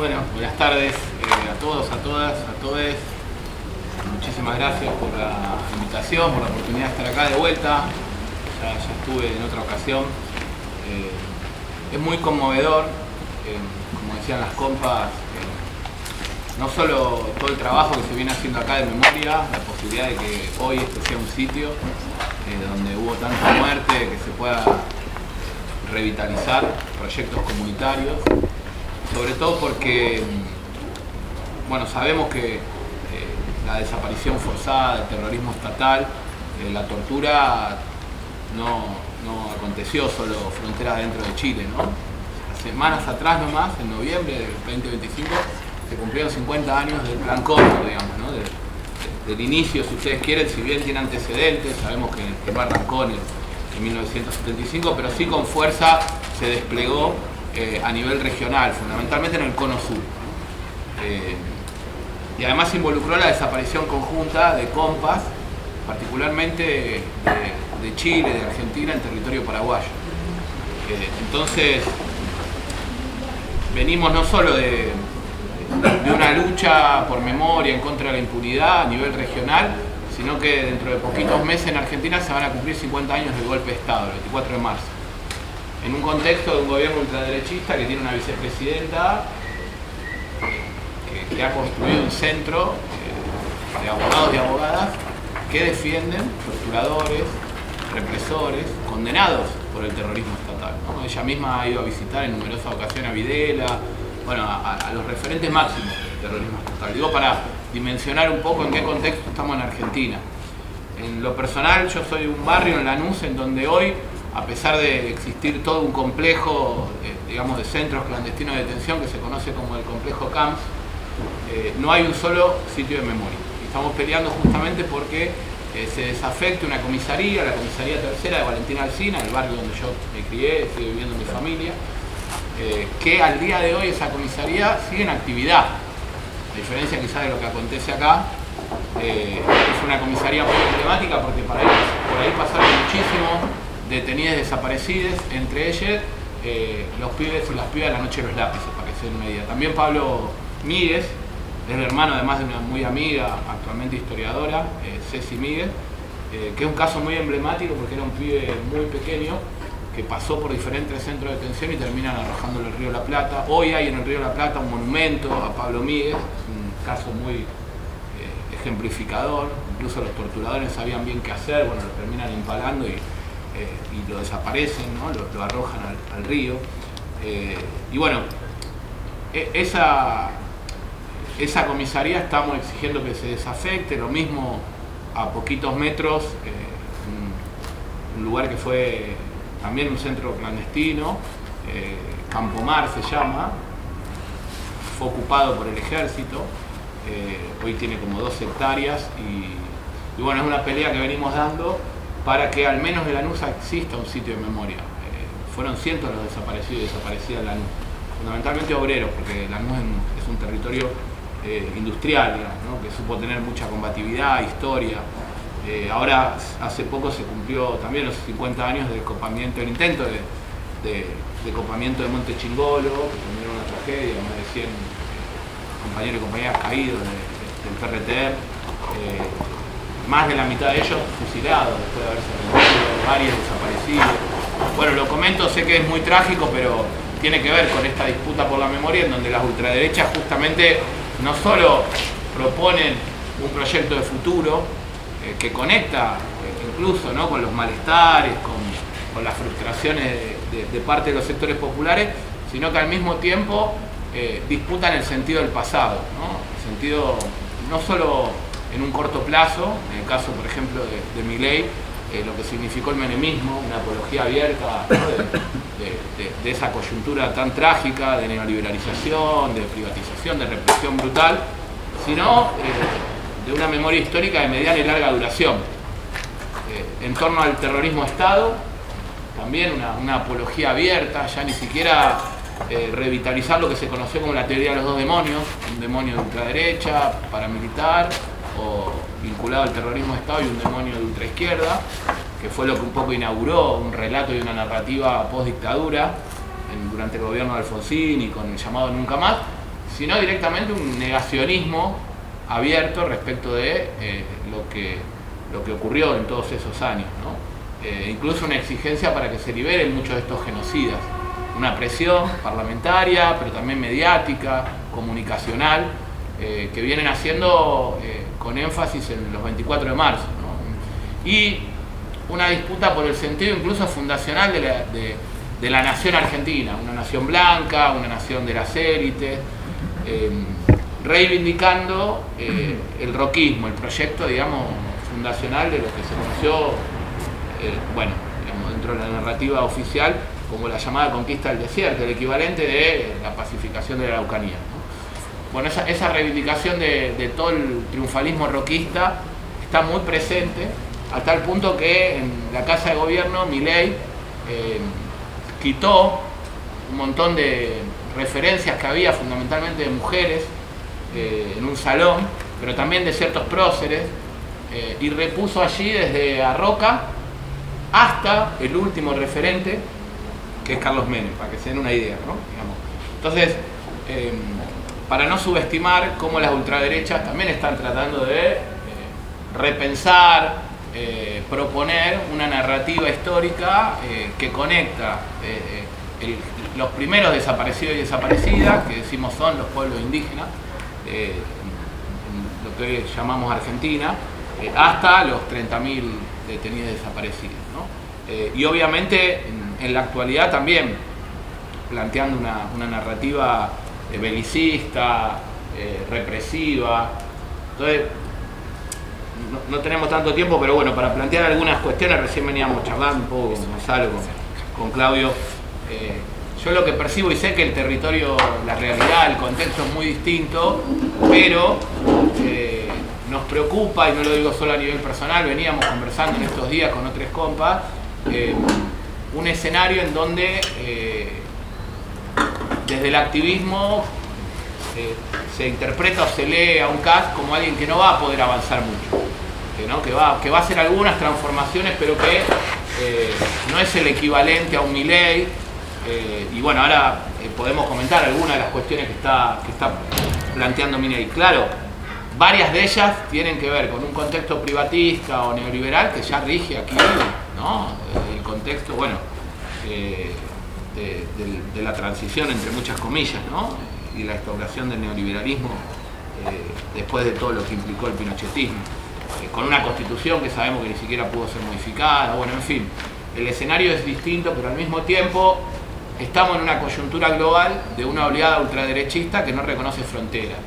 Bueno, buenas tardes a todos, a todas, a todes. Muchísimas gracias por la invitación, por la oportunidad de estar acá de vuelta. Ya estuve en otra ocasión. Es muy conmovedor, como decían las compas, no solo todo el trabajo que se viene haciendo acá de memoria, la posibilidad de que hoy este sea un sitio donde hubo tanta muerte, que se pueda revitalizar proyectos comunitarios, sobre todo porque, bueno, sabemos que la desaparición forzada, el terrorismo estatal, la tortura no aconteció solo fronteras dentro de Chile, ¿no? Semanas atrás nomás, en noviembre del 2025, se cumplieron 50 años del Plan Cóndor, digamos, ¿no? Del inicio, si ustedes quieren, si bien tiene antecedentes, sabemos que no arrancó en 1975, pero sí con fuerza se desplegó a nivel regional, fundamentalmente en el Cono Sur. Y además involucró la desaparición conjunta de compas, particularmente de Chile, de Argentina, en territorio paraguayo. Entonces, venimos no solo de una lucha por memoria en contra de la impunidad a nivel regional, sino que dentro de poquitos meses en Argentina se van a cumplir 50 años del golpe de Estado, el 24 de marzo. En un contexto de un gobierno ultraderechista que tiene una vicepresidenta que ha construido un centro de abogados y abogadas que defienden torturadores, represores, condenados por el terrorismo estatal, ¿no? Ella misma ha ido a visitar en numerosas ocasiones a Videla, bueno, a los referentes máximos del terrorismo estatal. Digo, para dimensionar un poco en qué contexto estamos en Argentina. En lo personal, yo soy de un barrio en Lanús en donde hoy, a pesar de existir todo un complejo, digamos, de centros clandestinos de detención que se conoce como el complejo CAMPS, no hay un solo sitio de memoria. Y estamos peleando justamente porque se desafecte una comisaría, la comisaría tercera de Valentina Alsina, el barrio donde yo me crié, estoy viviendo mi familia, que al día de hoy esa comisaría sigue en actividad. A diferencia quizás de lo que acontece acá, es una comisaría muy emblemática porque por ahí pasaron muchísimos detenidos desaparecidos, entre ellos los pibes y las pibas de la noche de los lápices, para que se den una idea. También Pablo Míguez, es el hermano además de una muy amiga, actualmente historiadora, Ceci Míguez, que es un caso muy emblemático porque era un pibe muy pequeño que pasó por diferentes centros de detención y terminan arrojándolo al río La Plata. Hoy hay en el río La Plata un monumento a Pablo Míguez, un caso muy ejemplificador. Incluso los torturadores sabían bien qué hacer, bueno, lo terminan empalando y lo desaparecen, ¿no? Lo arrojan al río. Y bueno, esa comisaría estamos exigiendo que se desafecte, lo mismo a poquitos metros, un lugar que fue también un centro clandestino, Campomar se llama, fue ocupado por el ejército, hoy tiene como 2 hectáreas y bueno, es una pelea que venimos dando para que al menos en Lanús exista un sitio de memoria. Fueron cientos los desaparecidos y desaparecidas en Lanús, fundamentalmente obreros, porque Lanús es un territorio industrial, digamos, ¿no? Que supo tener mucha combatividad, historia. Ahora, hace poco se cumplió también los 50 años del copamiento, el intento de copamiento de Monte Chingolo, que también era una tragedia, más de 100 compañeros y compañeras caídos del PRTR, más de la mitad de ellos fusilados después de haberse rendido, varios desaparecidos. Bueno, lo comento, sé que es muy trágico, pero tiene que ver con esta disputa por la memoria en donde las ultraderechas justamente no solo proponen un proyecto de futuro que conecta incluso, ¿no?, con los malestares, con las frustraciones de parte de los sectores populares, sino que al mismo tiempo disputan el sentido del pasado, ¿no? El sentido no solo en un corto plazo, en el caso por ejemplo de Milei, lo que significó el menemismo, una apología abierta, ¿no?, de esa coyuntura tan trágica de neoliberalización, de privatización, de represión brutal, sino de una memoria histórica de mediana y larga duración. En torno al terrorismo Estado, también una apología abierta, ya ni siquiera revitalizar lo que se conoció como la teoría de los 2 demonios, un demonio de ultraderecha, paramilitar, o vinculado al terrorismo de Estado, y un demonio de ultraizquierda, que fue lo que un poco inauguró un relato y una narrativa post-dictadura durante el gobierno de Alfonsín y con el llamado Nunca Más, sino directamente un negacionismo abierto respecto de lo que ocurrió en todos esos años, ¿no? Incluso una exigencia para que se liberen muchos de estos genocidas, una presión parlamentaria, pero también mediática, comunicacional, que vienen haciendo con énfasis en los 24 de marzo, ¿no? Y una disputa por el sentido incluso fundacional de la nación argentina, una nación blanca, una nación de las élites, reivindicando el roquismo, el proyecto, digamos, fundacional de lo que se conoció, bueno, digamos, dentro de la narrativa oficial como la llamada conquista del desierto, el equivalente de la pacificación de la Araucanía, ¿no? Bueno, esa reivindicación de todo el triunfalismo roquista está muy presente, a tal punto que en la Casa de Gobierno Milei quitó un montón de referencias que había fundamentalmente de mujeres en un salón, pero también de ciertos próceres, y repuso allí desde Arroca hasta el último referente, que es Carlos Menem, para que se den una idea, ¿no? Digamos. Entonces, para no subestimar cómo las ultraderechas también están tratando de repensar, proponer una narrativa histórica que conecta los primeros desaparecidos y desaparecidas, que decimos son los pueblos indígenas, lo que hoy llamamos Argentina, hasta los 30.000 detenidos desaparecidos, ¿no? Y obviamente en la actualidad también planteando una narrativa belicista, represiva. Entonces, no tenemos tanto tiempo, pero bueno, para plantear algunas cuestiones, recién veníamos charlando un poco con Gonzalo, con Claudio. Yo lo que percibo y sé que el territorio, la realidad, el contexto es muy distinto, pero nos preocupa, y no lo digo solo a nivel personal, veníamos conversando en estos días con otros compas, un escenario en donde desde el activismo se interpreta o se lee a un CAS como alguien que no va a poder avanzar mucho, que va a hacer algunas transformaciones, pero que no es el equivalente a un Milei. Y bueno, ahora podemos comentar algunas de las cuestiones que está planteando Milei. Claro, varias de ellas tienen que ver con un contexto privatista o neoliberal que ya rige aquí, ¿no? El contexto, bueno, de la transición, entre muchas comillas, ¿no? Y la instauración del neoliberalismo después de todo lo que implicó el pinochetismo, con una constitución que sabemos que ni siquiera pudo ser modificada. Bueno, en fin, el escenario es distinto, pero al mismo tiempo estamos en una coyuntura global de una oleada ultraderechista que no reconoce fronteras.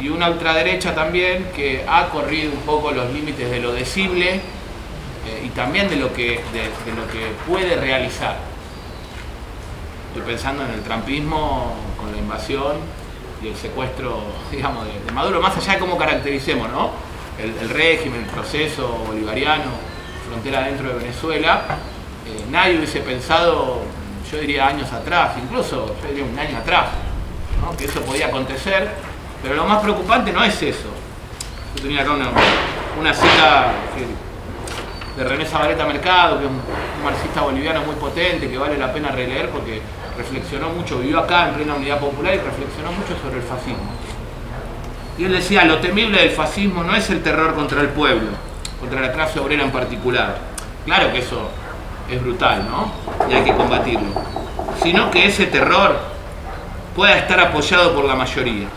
Y una ultraderecha también que ha corrido un poco los límites de lo decible y también de lo que puede realizar. Estoy pensando en el trumpismo con la invasión y el secuestro, digamos, de Maduro, más allá de cómo caractericemos, ¿no? El régimen, el proceso bolivariano, frontera dentro de Venezuela. Nadie hubiese pensado, yo diría años atrás, incluso yo diría un año atrás, ¿no? Que eso podía acontecer, pero lo más preocupante no es eso. Yo tenía acá una cita de René Zabaleta Mercado, que es un marxista boliviano muy potente, que vale la pena releer porque reflexionó mucho, vivió acá en plena Unidad Popular y reflexionó mucho sobre el fascismo. Y él decía, lo temible del fascismo no es el terror contra el pueblo, contra la clase obrera en particular. Claro que eso es brutal, ¿no? Y hay que combatirlo. Sino que ese terror pueda estar apoyado por la mayoría.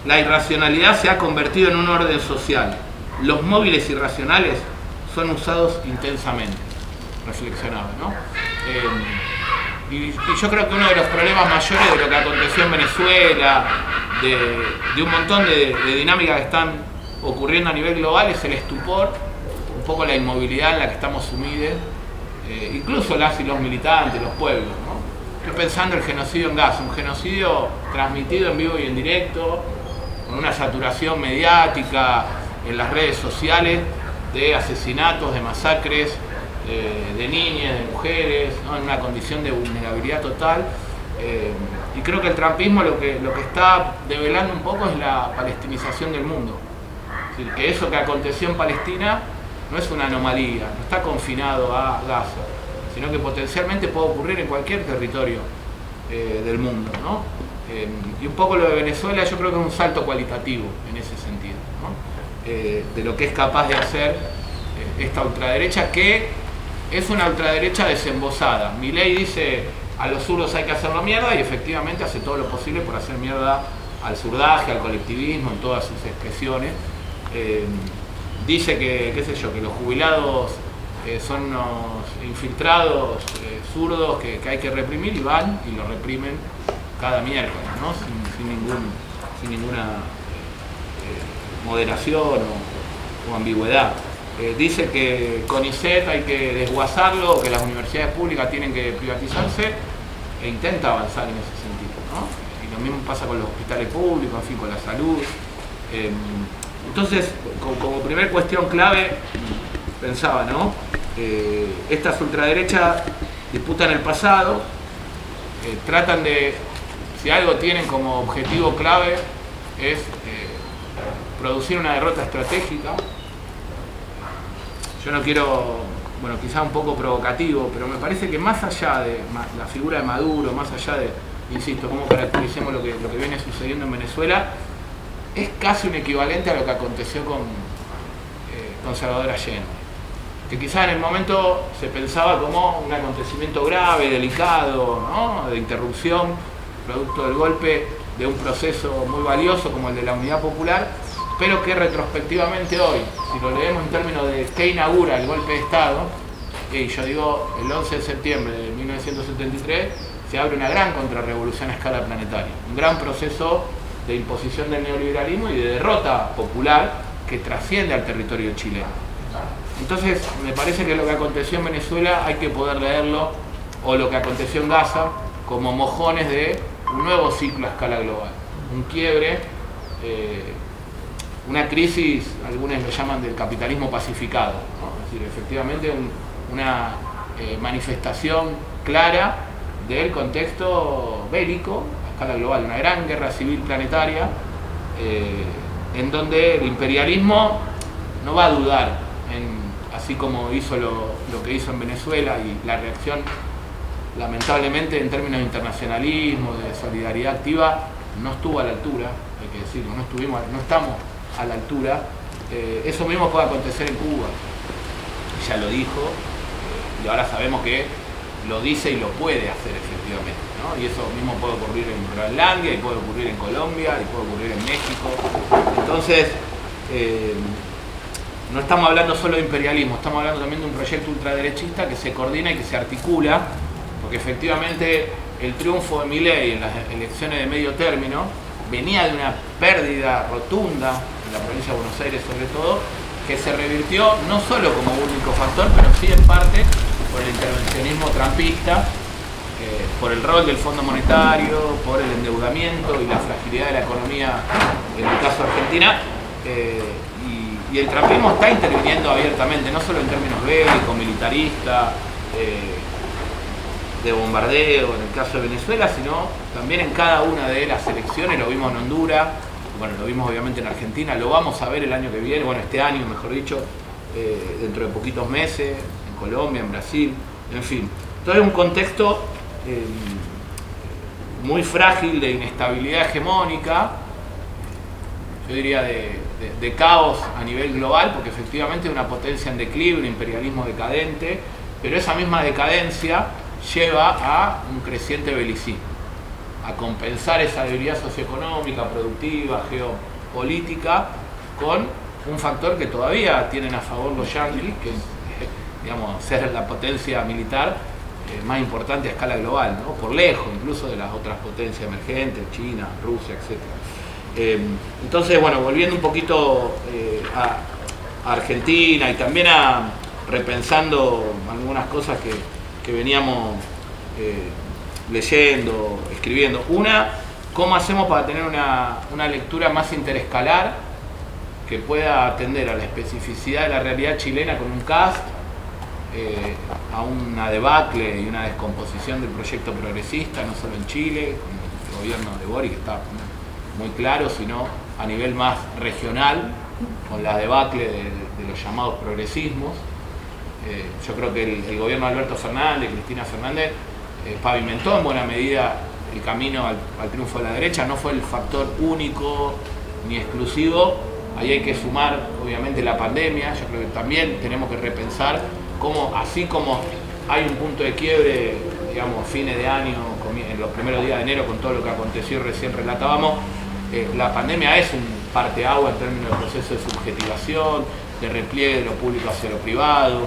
La irracionalidad se ha convertido en un orden social. Los móviles irracionales son usados intensamente. Reflexionaba, ¿no? Y yo creo que uno de los problemas mayores de lo que aconteció en Venezuela, de un montón de dinámicas que están ocurriendo a nivel global, es el estupor, un poco la inmovilidad en la que estamos sumidos, incluso las y los militantes, los pueblos, ¿no? Estoy pensando en el genocidio en Gaza, un genocidio transmitido en vivo y en directo, con una saturación mediática en las redes sociales de asesinatos, de masacres, de niñas, de mujeres, ¿no? En una condición de vulnerabilidad total. Y creo que el trumpismo lo que está develando un poco es la palestinización del mundo. Es decir, que eso que aconteció en Palestina no es una anomalía, no está confinado a Gaza, sino que potencialmente puede ocurrir en cualquier territorio del mundo, ¿no? Y un poco lo de Venezuela yo creo que es un salto cualitativo en ese sentido, ¿no? De lo que es capaz de hacer esta ultraderecha, que es una ultraderecha desembosada. Milei dice a los zurdos hay que hacerlo mierda y efectivamente hace todo lo posible por hacer mierda al zurdaje, al colectivismo, en todas sus expresiones. Dice que, qué sé yo, que los jubilados son unos infiltrados zurdos que hay que reprimir, y van y lo reprimen cada miércoles, ¿no? sin ninguna moderación o ambigüedad. Dice que CONICET hay que desguazarlo, que las universidades públicas tienen que privatizarse, e intenta avanzar en ese sentido, ¿no? Y lo mismo pasa con los hospitales públicos, en fin, con la salud. Entonces, como primer cuestión clave, pensaba, ¿no? Estas ultraderechas disputan el pasado, tratan de, si algo tienen como objetivo clave, es producir una derrota estratégica. Yo no quiero, bueno, quizá un poco provocativo, pero me parece que más allá de la figura de Maduro, más allá de, insisto, cómo caractericemos lo que viene sucediendo en Venezuela, es casi un equivalente a lo que aconteció con Salvador Allende, que quizá en el momento se pensaba como un acontecimiento grave, delicado, ¿no? De interrupción, producto del golpe de un proceso muy valioso como el de la Unidad Popular, pero que retrospectivamente hoy, si lo leemos en términos de qué inaugura el golpe de Estado, y yo digo el 11 de septiembre de 1973, se abre una gran contrarrevolución a escala planetaria, un gran proceso de imposición del neoliberalismo y de derrota popular que trasciende al territorio chileno. Entonces, me parece que lo que aconteció en Venezuela hay que poder leerlo, o lo que aconteció en Gaza, como mojones de un nuevo ciclo a escala global, un quiebre, una crisis, algunos lo llaman del capitalismo pacificado, ¿no? Es decir, efectivamente una manifestación clara del contexto bélico a escala global, una gran guerra civil planetaria, en donde el imperialismo no va a dudar, así como hizo lo que hizo en Venezuela, y la reacción, lamentablemente, en términos de internacionalismo, de solidaridad activa, no estuvo a la altura, hay que decirlo, no estamos a la altura. Eso mismo puede acontecer en Cuba, ya lo dijo, y ahora sabemos que lo dice y lo puede hacer efectivamente, ¿no? Y eso mismo puede ocurrir en Groenlandia, y puede ocurrir en Colombia, y puede ocurrir en México. Entonces, no estamos hablando solo de imperialismo, estamos hablando también de un proyecto ultraderechista que se coordina y que se articula, porque efectivamente el triunfo de Milei en las elecciones de medio término venía de una pérdida rotunda en la provincia de Buenos Aires, sobre todo, que se revirtió no solo como único factor, pero sí en parte por el intervencionismo trampista, por el rol del Fondo Monetario, por el endeudamiento y la fragilidad de la economía en el caso de Argentina, y el trampismo está interviniendo abiertamente, no solo en términos bélicos, militaristas, de bombardeo en el caso de Venezuela, sino también en cada una de las elecciones. Lo vimos en Honduras, bueno, lo vimos obviamente en Argentina, lo vamos a ver el año que viene, bueno, este año mejor dicho, dentro de poquitos meses, en Colombia, en Brasil, en fin. Entonces un contexto muy frágil de inestabilidad hegemónica, yo diría de caos a nivel global, porque efectivamente es una potencia en declive, un imperialismo decadente, pero esa misma decadencia lleva a un creciente belicismo, a compensar esa debilidad socioeconómica, productiva, geopolítica, con un factor que todavía tienen a favor los yanquis, que es, digamos, ser la potencia militar más importante a escala global, ¿no? Por lejos incluso de las otras potencias emergentes, China, Rusia, etc. Entonces, bueno, volviendo un poquito a Argentina, y también repensando algunas cosas que veníamos leyendo, escribiendo. Una, ¿cómo hacemos para tener una lectura más interescalar que pueda atender a la especificidad de la realidad chilena con un cast, a una debacle y una descomposición del proyecto progresista, no solo en Chile, con el gobierno de Boric, que está muy claro, sino a nivel más regional, con la debacle de los llamados progresismos? Yo creo que el gobierno de Alberto Fernández, Cristina Fernández, pavimentó en buena medida el camino al triunfo de la derecha, no fue el factor único ni exclusivo. Ahí hay que sumar obviamente la pandemia. Yo creo que también tenemos que repensar cómo, así como hay un punto de quiebre, digamos, fines de año, en los primeros días de enero, con todo lo que aconteció y recién relatábamos, la pandemia es un parteaguas en términos de proceso de subjetivación, de repliegue de lo público hacia lo privado,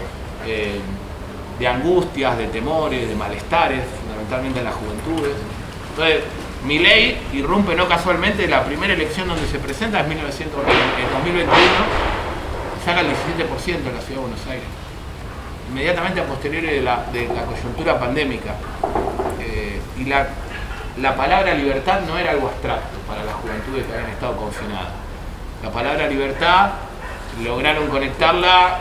de angustias, de temores, de malestares, fundamentalmente en las juventudes. Entonces, Milei irrumpe no casualmente, la primera elección donde se presenta es en 2021, saca el 17% en la ciudad de Buenos Aires, inmediatamente a posteriori de la coyuntura pandémica. Y la palabra libertad no era algo abstracto para las juventudes que habían estado confinadas. La palabra libertad lograron conectarla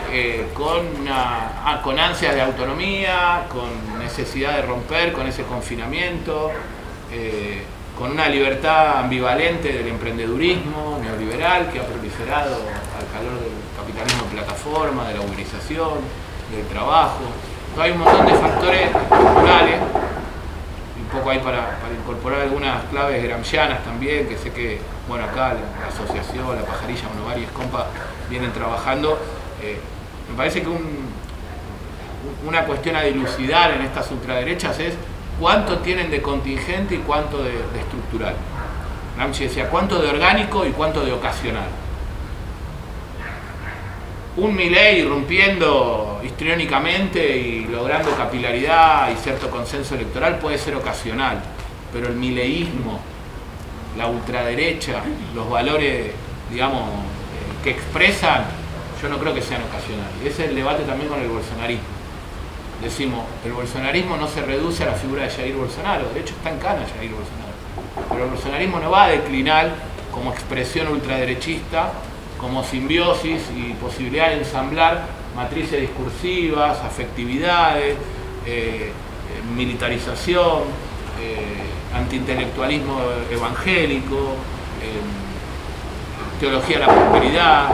con ansias de autonomía, con necesidad de romper con ese confinamiento, con una libertad ambivalente del emprendedurismo neoliberal que ha proliferado al calor del capitalismo de plataforma, de la uberización, del trabajo. Entonces hay un montón de factores culturales, un poco ahí para incorporar algunas claves gramscianas también, que sé que, bueno, acá la asociación, la Pajarilla, Monovar y Escompa vienen trabajando. Me parece que una cuestión a dilucidar en estas ultraderechas es cuánto tienen de contingente y cuánto de estructural. Gramsci decía cuánto de orgánico y cuánto de ocasional. Un Milei irrumpiendo histriónicamente y logrando capilaridad y cierto consenso electoral puede ser ocasional, pero el mileísmo, la ultraderecha, los valores, digamos, que expresan, yo no creo que sean ocasionales. Y ese es el debate también con el bolsonarismo. Decimos, el bolsonarismo no se reduce a la figura de Jair Bolsonaro, de hecho está en cana Jair Bolsonaro, pero el bolsonarismo no va a declinar como expresión ultraderechista, como simbiosis y posibilidad de ensamblar matrices discursivas, afectividades, militarización, antiintelectualismo evangélico, teología de la prosperidad,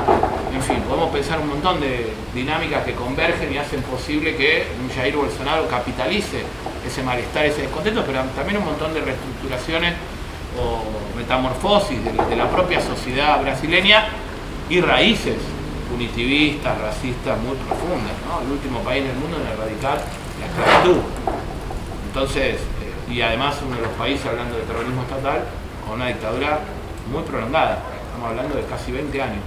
en fin, podemos pensar un montón de dinámicas que convergen y hacen posible que Jair Bolsonaro capitalice ese malestar, ese descontento, pero también un montón de reestructuraciones o metamorfosis de la propia sociedad brasileña y raíces punitivistas, racistas muy profundas, ¿no? El último país del mundo en erradicar la esclavitud. Entonces, y además uno de los países, hablando de terrorismo estatal, con una dictadura muy prolongada. Estamos hablando de casi 20 años.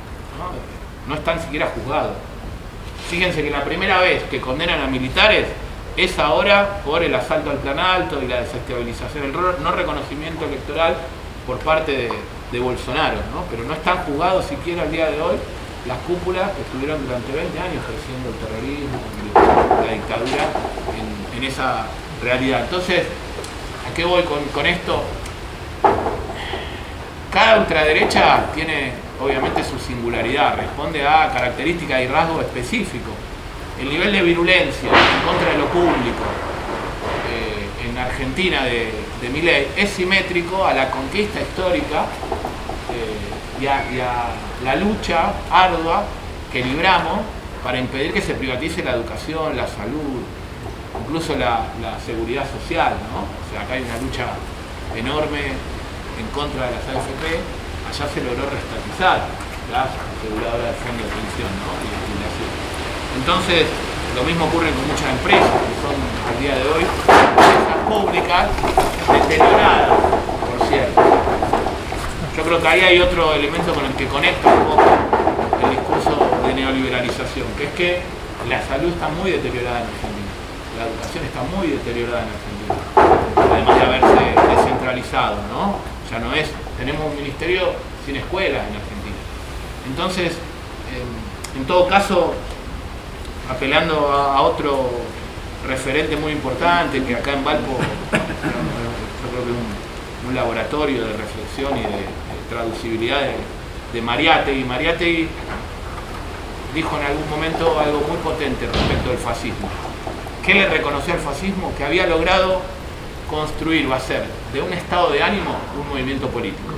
No están siquiera juzgados. Fíjense que la primera vez que condenan a militares es ahora por el asalto al Plan Alto y la desestabilización, el no reconocimiento electoral por parte de Bolsonaro, ¿no? Pero no están juzgados siquiera al día de hoy las cúpulas que estuvieron durante 20 años ejerciendo el terrorismo, la dictadura en esa realidad. Entonces, ¿a qué voy con esto? Cada ultraderecha tiene obviamente su singularidad, responde a características y rasgos específicos. El nivel de virulencia en contra de lo público en Argentina de Milei es simétrico a la conquista histórica y a la lucha ardua que libramos para impedir que se privatice la educación, la salud, incluso la seguridad social, ¿no? O sea, acá hay una lucha enorme en contra de las AFP. Allá se logró restatizar las aseguradoras de fondo de pensión, ¿no? Y de jubilación. Entonces, lo mismo ocurre con muchas empresas que son al día de hoy empresas públicas deterioradas, por cierto. Yo creo que ahí hay otro elemento con el que conecta un poco el discurso de neoliberalización, que es que la salud está muy deteriorada en Argentina, la educación está muy deteriorada en Argentina, además de haberse descentralizado, ¿no? Ya no es, tenemos un ministerio sin escuelas en Argentina. Entonces, en todo caso, apelando a otro referente muy importante, que acá en Valpo yo creo que es un laboratorio de reflexión y de traducibilidad de Mariátegui. Mariátegui dijo en algún momento algo muy potente respecto del fascismo. ¿Qué le reconoció al fascismo? Que había logrado construir o hacer de un estado de ánimo un movimiento político.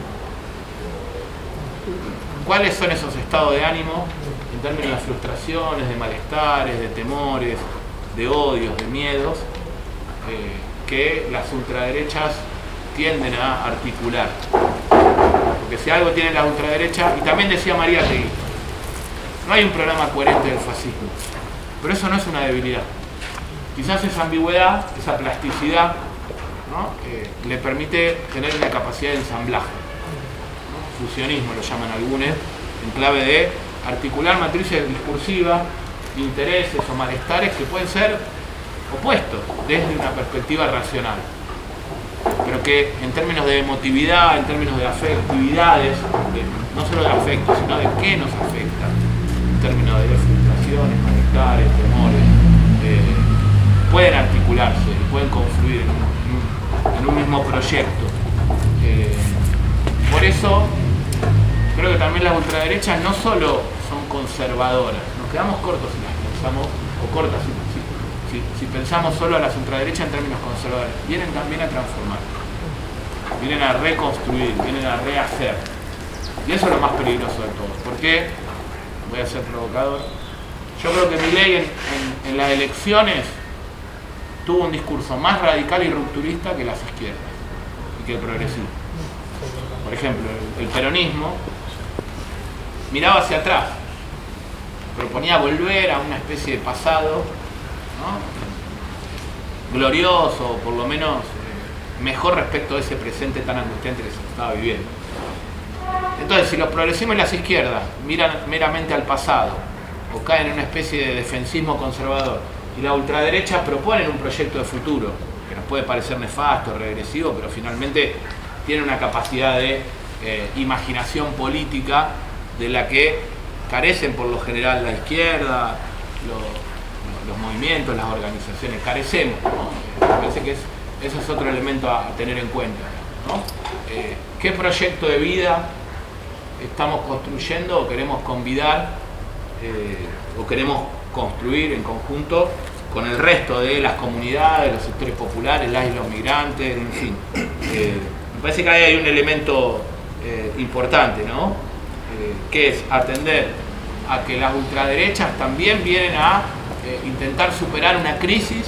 ¿Cuáles son esos estados de ánimo en términos de frustraciones, de malestares, de temores, de odios, de miedos que las ultraderechas tienden a articular. Porque si algo tiene la ultraderecha, y también decía María Tegui, no hay un programa coherente del fascismo, pero eso no es una debilidad. Quizás esa ambigüedad, esa plasticidad, ¿no? Le permite tener una capacidad de ensamblaje, ¿no? Fusionismo lo llaman algunos, en clave de articular matrices discursivas, intereses o malestares que pueden ser opuestos desde una perspectiva racional, pero que en términos de emotividad, en términos de afectividades, no solo de afecto, sino de qué nos afecta, en términos de frustraciones, malestares, temores, pueden articularse y pueden confluir en un mismo proyecto. Por eso creo que también las ultraderechas no solo son conservadoras, nos quedamos cortos si las pensamos, o cortas si pensamos solo a las ultraderechas en términos conservadores, vienen también a transformar, vienen a reconstruir, vienen a rehacer. Y eso es lo más peligroso de todo. ¿Por qué? Voy a ser provocador. Yo creo que Milei en las elecciones tuvo un discurso más radical y rupturista que las izquierdas y que el progresismo. Por ejemplo, el peronismo miraba hacia atrás, proponía volver a una especie de pasado, ¿no? Glorioso, o por lo menos mejor respecto a ese presente tan angustiante que se estaba viviendo. Entonces, si los progresismos y las izquierdas miran meramente al pasado o caen en una especie de defensismo conservador, y la ultraderecha proponen un proyecto de futuro que nos puede parecer nefasto, regresivo, pero finalmente tiene una capacidad de imaginación política de la que carecen por lo general la izquierda, los movimientos, las organizaciones, carecemos, ¿no? Me parece que ese es otro elemento a tener en cuenta, ¿no? ¿Qué proyecto de vida estamos construyendo o queremos convidar o queremos construir en conjunto con el resto de las comunidades, los sectores populares, las y los migrantes, en fin? Me parece que ahí hay un elemento importante, ¿no? Que es atender a que las ultraderechas también vienen a intentar superar una crisis,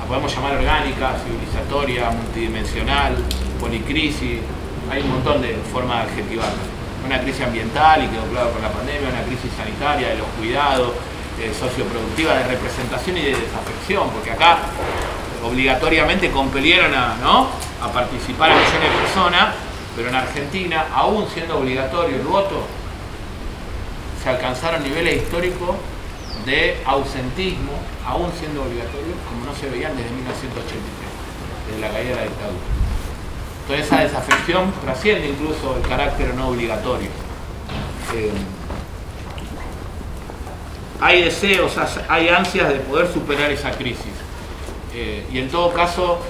la podemos llamar orgánica, civilizatoria, multidimensional, policrisis, hay un montón de formas de adjetivarla. Una crisis ambiental y quedó claro con la pandemia, una crisis sanitaria, de los cuidados, socioproductiva, de representación y de desafección, porque acá obligatoriamente compelieron a participar a millones de personas, pero en Argentina, aún siendo obligatorio el voto, se alcanzaron niveles históricos de ausentismo, aún siendo obligatorio, como no se veían desde 1983, desde la caída de la dictadura. Entonces esa desafección trasciende incluso el carácter no obligatorio. Hay deseos, hay ansias de poder superar esa crisis. Y en todo caso,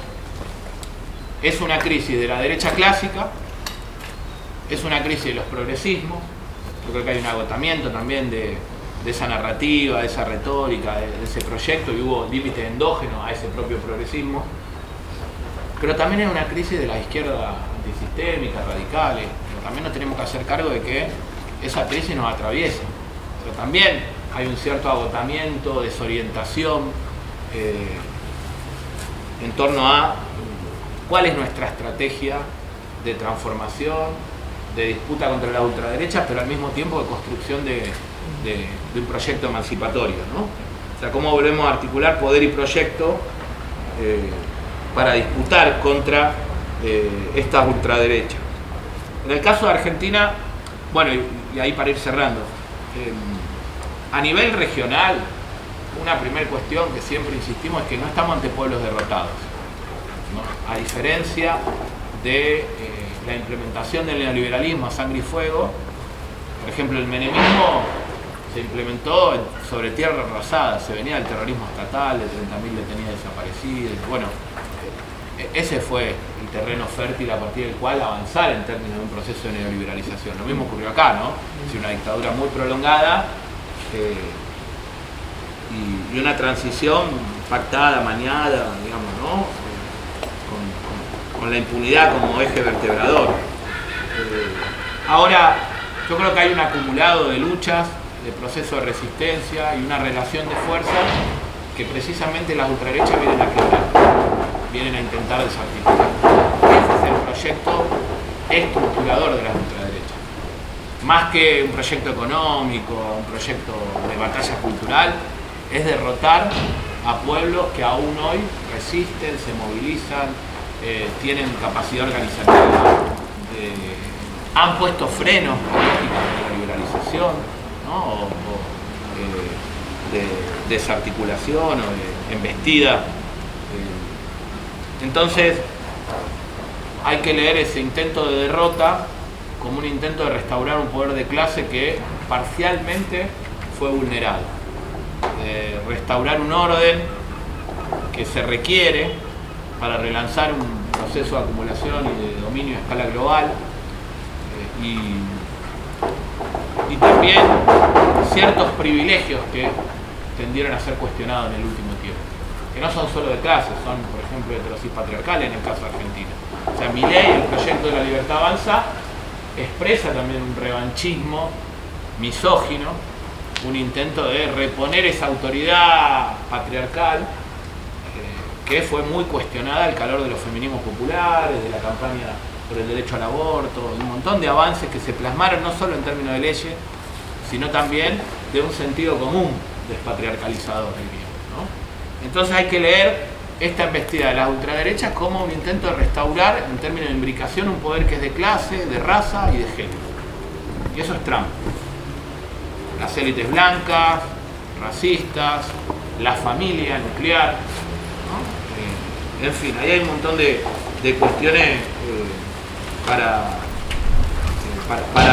es una crisis de la derecha clásica, es una crisis de los progresismos. Yo creo que hay un agotamiento también de esa narrativa, de esa retórica, de ese proyecto, y hubo límites endógenos a ese propio progresismo. Pero también es una crisis de la izquierda antisistémica, radicales. Pero también nos tenemos que hacer cargo de que esa crisis nos atraviesa. Pero también hay un cierto agotamiento, desorientación en torno a cuál es nuestra estrategia de transformación, de disputa contra la ultraderecha, pero al mismo tiempo de construcción de un proyecto emancipatorio, ¿no? O sea, cómo volvemos a articular poder y proyecto para disputar contra estas ultraderechas. En el caso de Argentina, bueno, y ahí para ir cerrando, a nivel regional, una primera cuestión que siempre insistimos es que no estamos ante pueblos derrotados, ¿no? A diferencia de la implementación del neoliberalismo a sangre y fuego, por ejemplo, el menemismo se implementó sobre tierra arrasada, se venía del terrorismo estatal, de 30.000 detenidos desaparecidos. Bueno, ese fue el terreno fértil a partir del cual avanzar en términos de un proceso de neoliberalización. Lo mismo ocurrió acá, ¿no? Es una dictadura muy prolongada y una transición pactada, maniada, digamos, ¿no? Con la impunidad como eje vertebrador. Ahora, yo creo que hay un acumulado de luchas, de procesos de resistencia y una relación de fuerzas que precisamente las ultraderechas vienen a quebrar, vienen a intentar desarticular. Ese es el motor de las ultraderechas. Más que un proyecto económico, un proyecto de batalla cultural, es derrotar a pueblos que aún hoy resisten, se movilizan, tienen capacidad organizativa, han puesto frenos a lógicas de la liberalización, ¿no? De desarticulación o de embestida. Entonces hay que leer ese intento de derrota como un intento de restaurar un poder de clase que parcialmente fue vulnerado, de restaurar un orden que se requiere para relanzar un proceso de acumulación y de dominio a escala global, y también ciertos privilegios que tendieron a ser cuestionados en el último tiempo, que no son solo de clase, son por ejemplo heterosis patriarcales en el caso argentino. O sea, Milei, el proyecto de la libertad avanza, expresa también un revanchismo misógino, un intento de reponer esa autoridad patriarcal que fue muy cuestionada al calor de los feminismos populares, de la campaña por el derecho al aborto, un montón de avances que se plasmaron no solo en términos de leyes, sino también de un sentido común despatriarcalizador, diríamos, ¿no? Entonces hay que leer esta embestida de las ultraderechas como un intento de restaurar, en términos de imbricación, un poder que es de clase, de raza y de género. Y eso es Trump. Las élites blancas, racistas, la familia nuclear, ¿no? En fin, ahí hay un montón de cuestiones para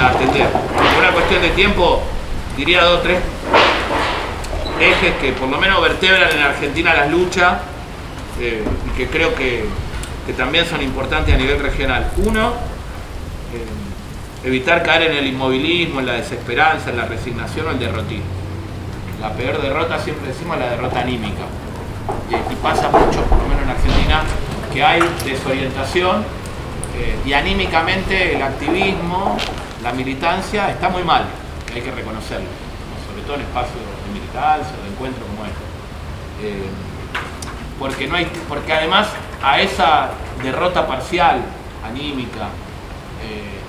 atender. Por una cuestión de tiempo, diría 2 o 3 ejes que por lo menos vertebran en Argentina las luchas y que creo que también son importantes a nivel regional. Uno, evitar caer en el inmovilismo, en la desesperanza, en la resignación o el derrotismo. La peor derrota, siempre decimos, la derrota anímica. Y pasa mucho, por lo menos en Argentina, que hay desorientación y anímicamente el activismo, la militancia está muy mal, hay que reconocerlo, ¿no? Sobre todo en espacios de militancia o de encuentro como este. Porque además a esa derrota parcial, anímica,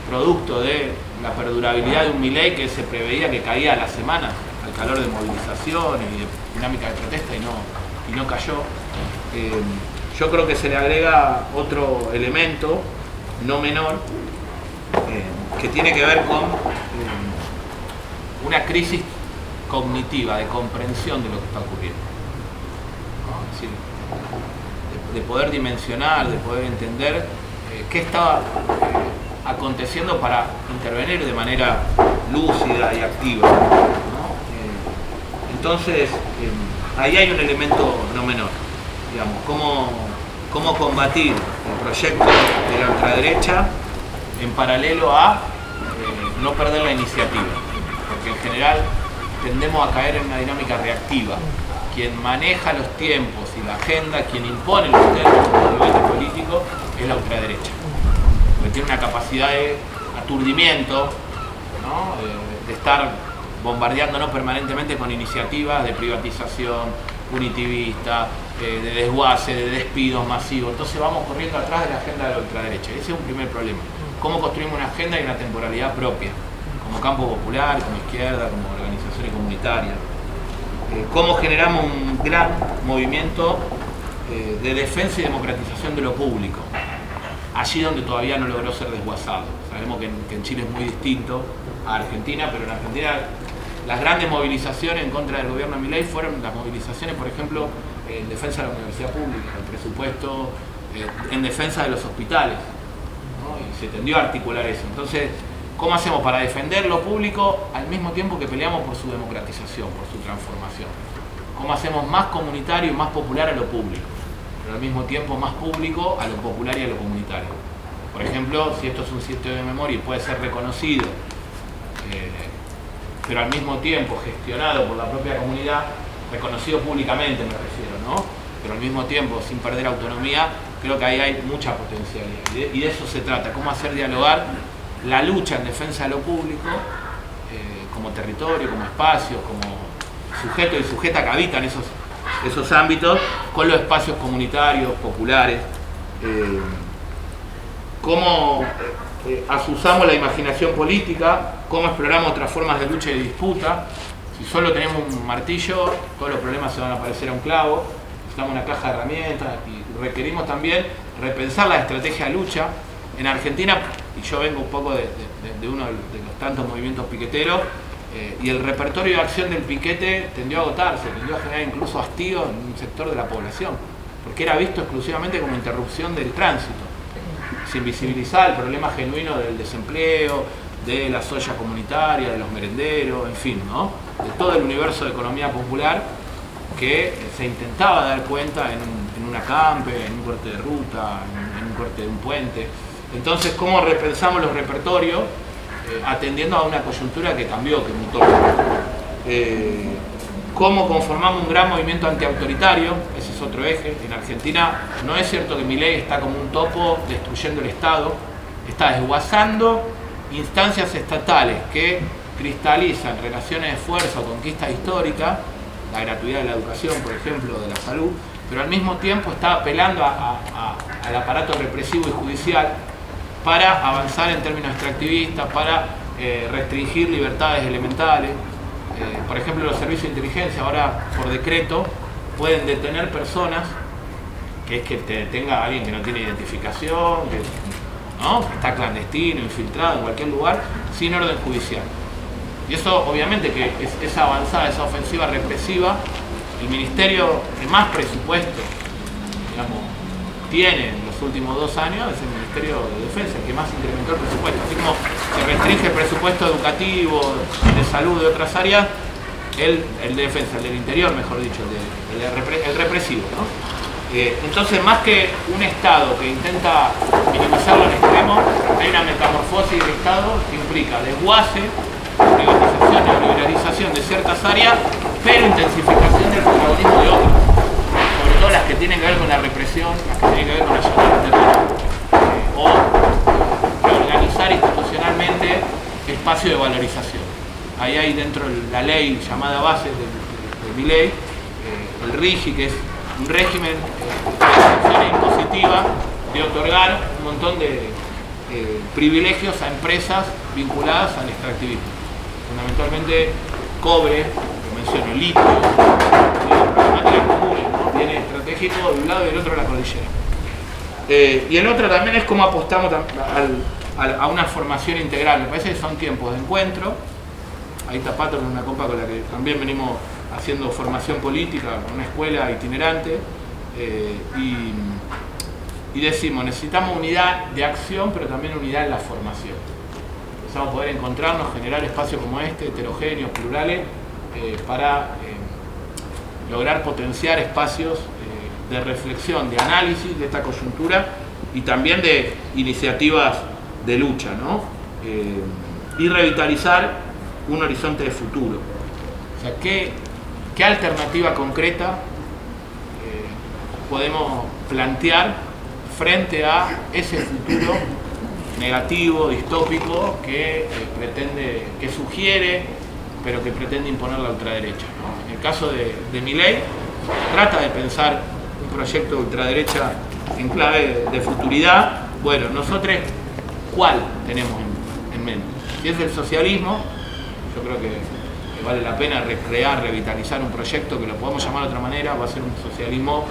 producto de la perdurabilidad de un Milei que se preveía que caía a la semana al calor de movilizaciones y de dinámica de protesta y no cayó, yo creo que se le agrega otro elemento no menor que tiene que ver con una crisis cognitiva de comprensión de lo que está ocurriendo, ¿no? Es decir, de poder dimensionar, de poder entender qué estaba aconteciendo para intervenir de manera lúcida y activa, ¿no? Entonces ahí hay un elemento no menor, digamos, cómo combatir el proyecto de la ultraderecha en paralelo a no perder la iniciativa, porque en general tendemos a caer en una dinámica reactiva. Quien maneja los tiempos y la agenda, quien impone los términos del debate político, es la ultraderecha, porque tiene una capacidad de aturdimiento, ¿no? de estar bombardeándonos permanentemente con iniciativas de privatización punitivista, de desguace, de despidos masivos. Entonces vamos corriendo atrás de la agenda de la ultraderecha. Ese es un primer problema. ¿Cómo construimos una agenda y una temporalidad propia? Como campo popular, como izquierda, como organizaciones comunitarias. ¿Cómo generamos un gran movimiento de defensa y democratización de lo público? Allí donde todavía no logró ser desguazado. Sabemos que en Chile es muy distinto a Argentina, pero en Argentina las grandes movilizaciones en contra del gobierno de Milei fueron las movilizaciones, por ejemplo, en defensa de la universidad pública, el presupuesto, en defensa de los hospitales, ¿no? Y se tendió a articular eso. Entonces, ¿cómo hacemos para defender lo público al mismo tiempo que peleamos por su democratización, por su transformación? ¿Cómo hacemos más comunitario y más popular a lo público, pero al mismo tiempo más público a lo popular y a lo comunitario? Por ejemplo, si esto es un sitio de memoria y puede ser reconocido, pero al mismo tiempo gestionado por la propia comunidad, reconocido públicamente me refiero, ¿no? Pero al mismo tiempo sin perder autonomía, creo que ahí hay mucha potencialidad. Y de eso se trata, cómo hacer dialogar la lucha en defensa de lo público, como territorio, como espacio, como sujeto y sujeta que habitan esos ámbitos, con los espacios comunitarios, populares. Cómo asusamos la imaginación política, cómo exploramos otras formas de lucha y de disputa. Si solo tenemos un martillo, todos los problemas se van a parecer a un clavo. Necesitamos una caja de herramientas y requerimos también repensar la estrategia de lucha. En Argentina, y yo vengo un poco de uno de los tantos movimientos piqueteros, y el repertorio de acción del piquete tendió a agotarse, tendió a generar incluso hastío en un sector de la población, porque era visto exclusivamente como interrupción del tránsito. Se invisibilizaba el problema genuino del desempleo, de la soya comunitaria, de los merenderos, en fin, ¿no? De todo el universo de economía popular que se intentaba dar cuenta en una campe, en un corte de ruta, en un corte de un puente. Entonces, ¿cómo repensamos los repertorios? Atendiendo a una coyuntura que cambió, que mutó. ¿Cómo conformamos un gran movimiento antiautoritario? Ese es otro eje. En Argentina no es cierto que Milei está como un topo destruyendo el Estado, está desguazando instancias estatales que cristalizan relaciones de fuerza o conquista histórica, la gratuidad de la educación, por ejemplo, de la salud, pero al mismo tiempo está apelando al aparato represivo y judicial para avanzar en términos extractivistas, para restringir libertades elementales. Por ejemplo, los servicios de inteligencia ahora por decreto pueden detener personas, que es que te detenga alguien que no tiene identificación, ¿no? Que está clandestino, infiltrado en cualquier lugar, sin orden judicial. Y eso obviamente que esa avanzada, esa ofensiva represiva, el ministerio que más presupuesto, digamos, tiene en los últimos 2 años es el Ministerio de Defensa, el que más incrementó el presupuesto. Así como se restringe el presupuesto educativo, de salud, de otras áreas, el de defensa, el del interior, mejor dicho, el represivo, ¿no? Entonces, más que un Estado que intenta minimizarlo al extremo, hay una metamorfosis del Estado que implica desguace, privatización y liberalización de ciertas áreas, pero intensificación del protagonismo de otras. Sobre todo las que tienen que ver con la represión, las que tienen que ver con la llamada al terror, o reorganizar institucionalmente espacio de valorización. Ahí hay dentro la ley llamada base de Milei, el RIGI, que es un régimen de sanciones impositivas de otorgar un montón de privilegios a empresas vinculadas al extractivismo. Fundamentalmente cobre, que menciono, litio, problemáticas comunes, ¿no? Bien estratégico de un lado y del otro de la cordillera. Y el otro también es cómo apostamos a una formación integral. Me parece que son tiempos de encuentro. Ahí está Pato, con una compa con la que también venimos haciendo formación política, con una escuela itinerante. Y decimos, necesitamos unidad de acción, pero también unidad en la formación. Necesitamos poder encontrarnos, generar espacios como este, heterogéneos, plurales, para lograr potenciar espacios de reflexión, de análisis de esta coyuntura y también de iniciativas de lucha, ¿no? Y revitalizar un horizonte de futuro. O sea, ¿qué alternativa concreta podemos plantear frente a ese futuro negativo, distópico, que sugiere, pero que pretende imponer la ultraderecha, ¿no? En el caso de Milei, trata de pensar un proyecto de ultraderecha en clave de futuridad. Bueno, nosotros, ¿cuál tenemos en mente? Si es el socialismo, yo creo que vale la pena recrear, revitalizar un proyecto que lo podemos llamar de otra manera. Va a ser un socialismo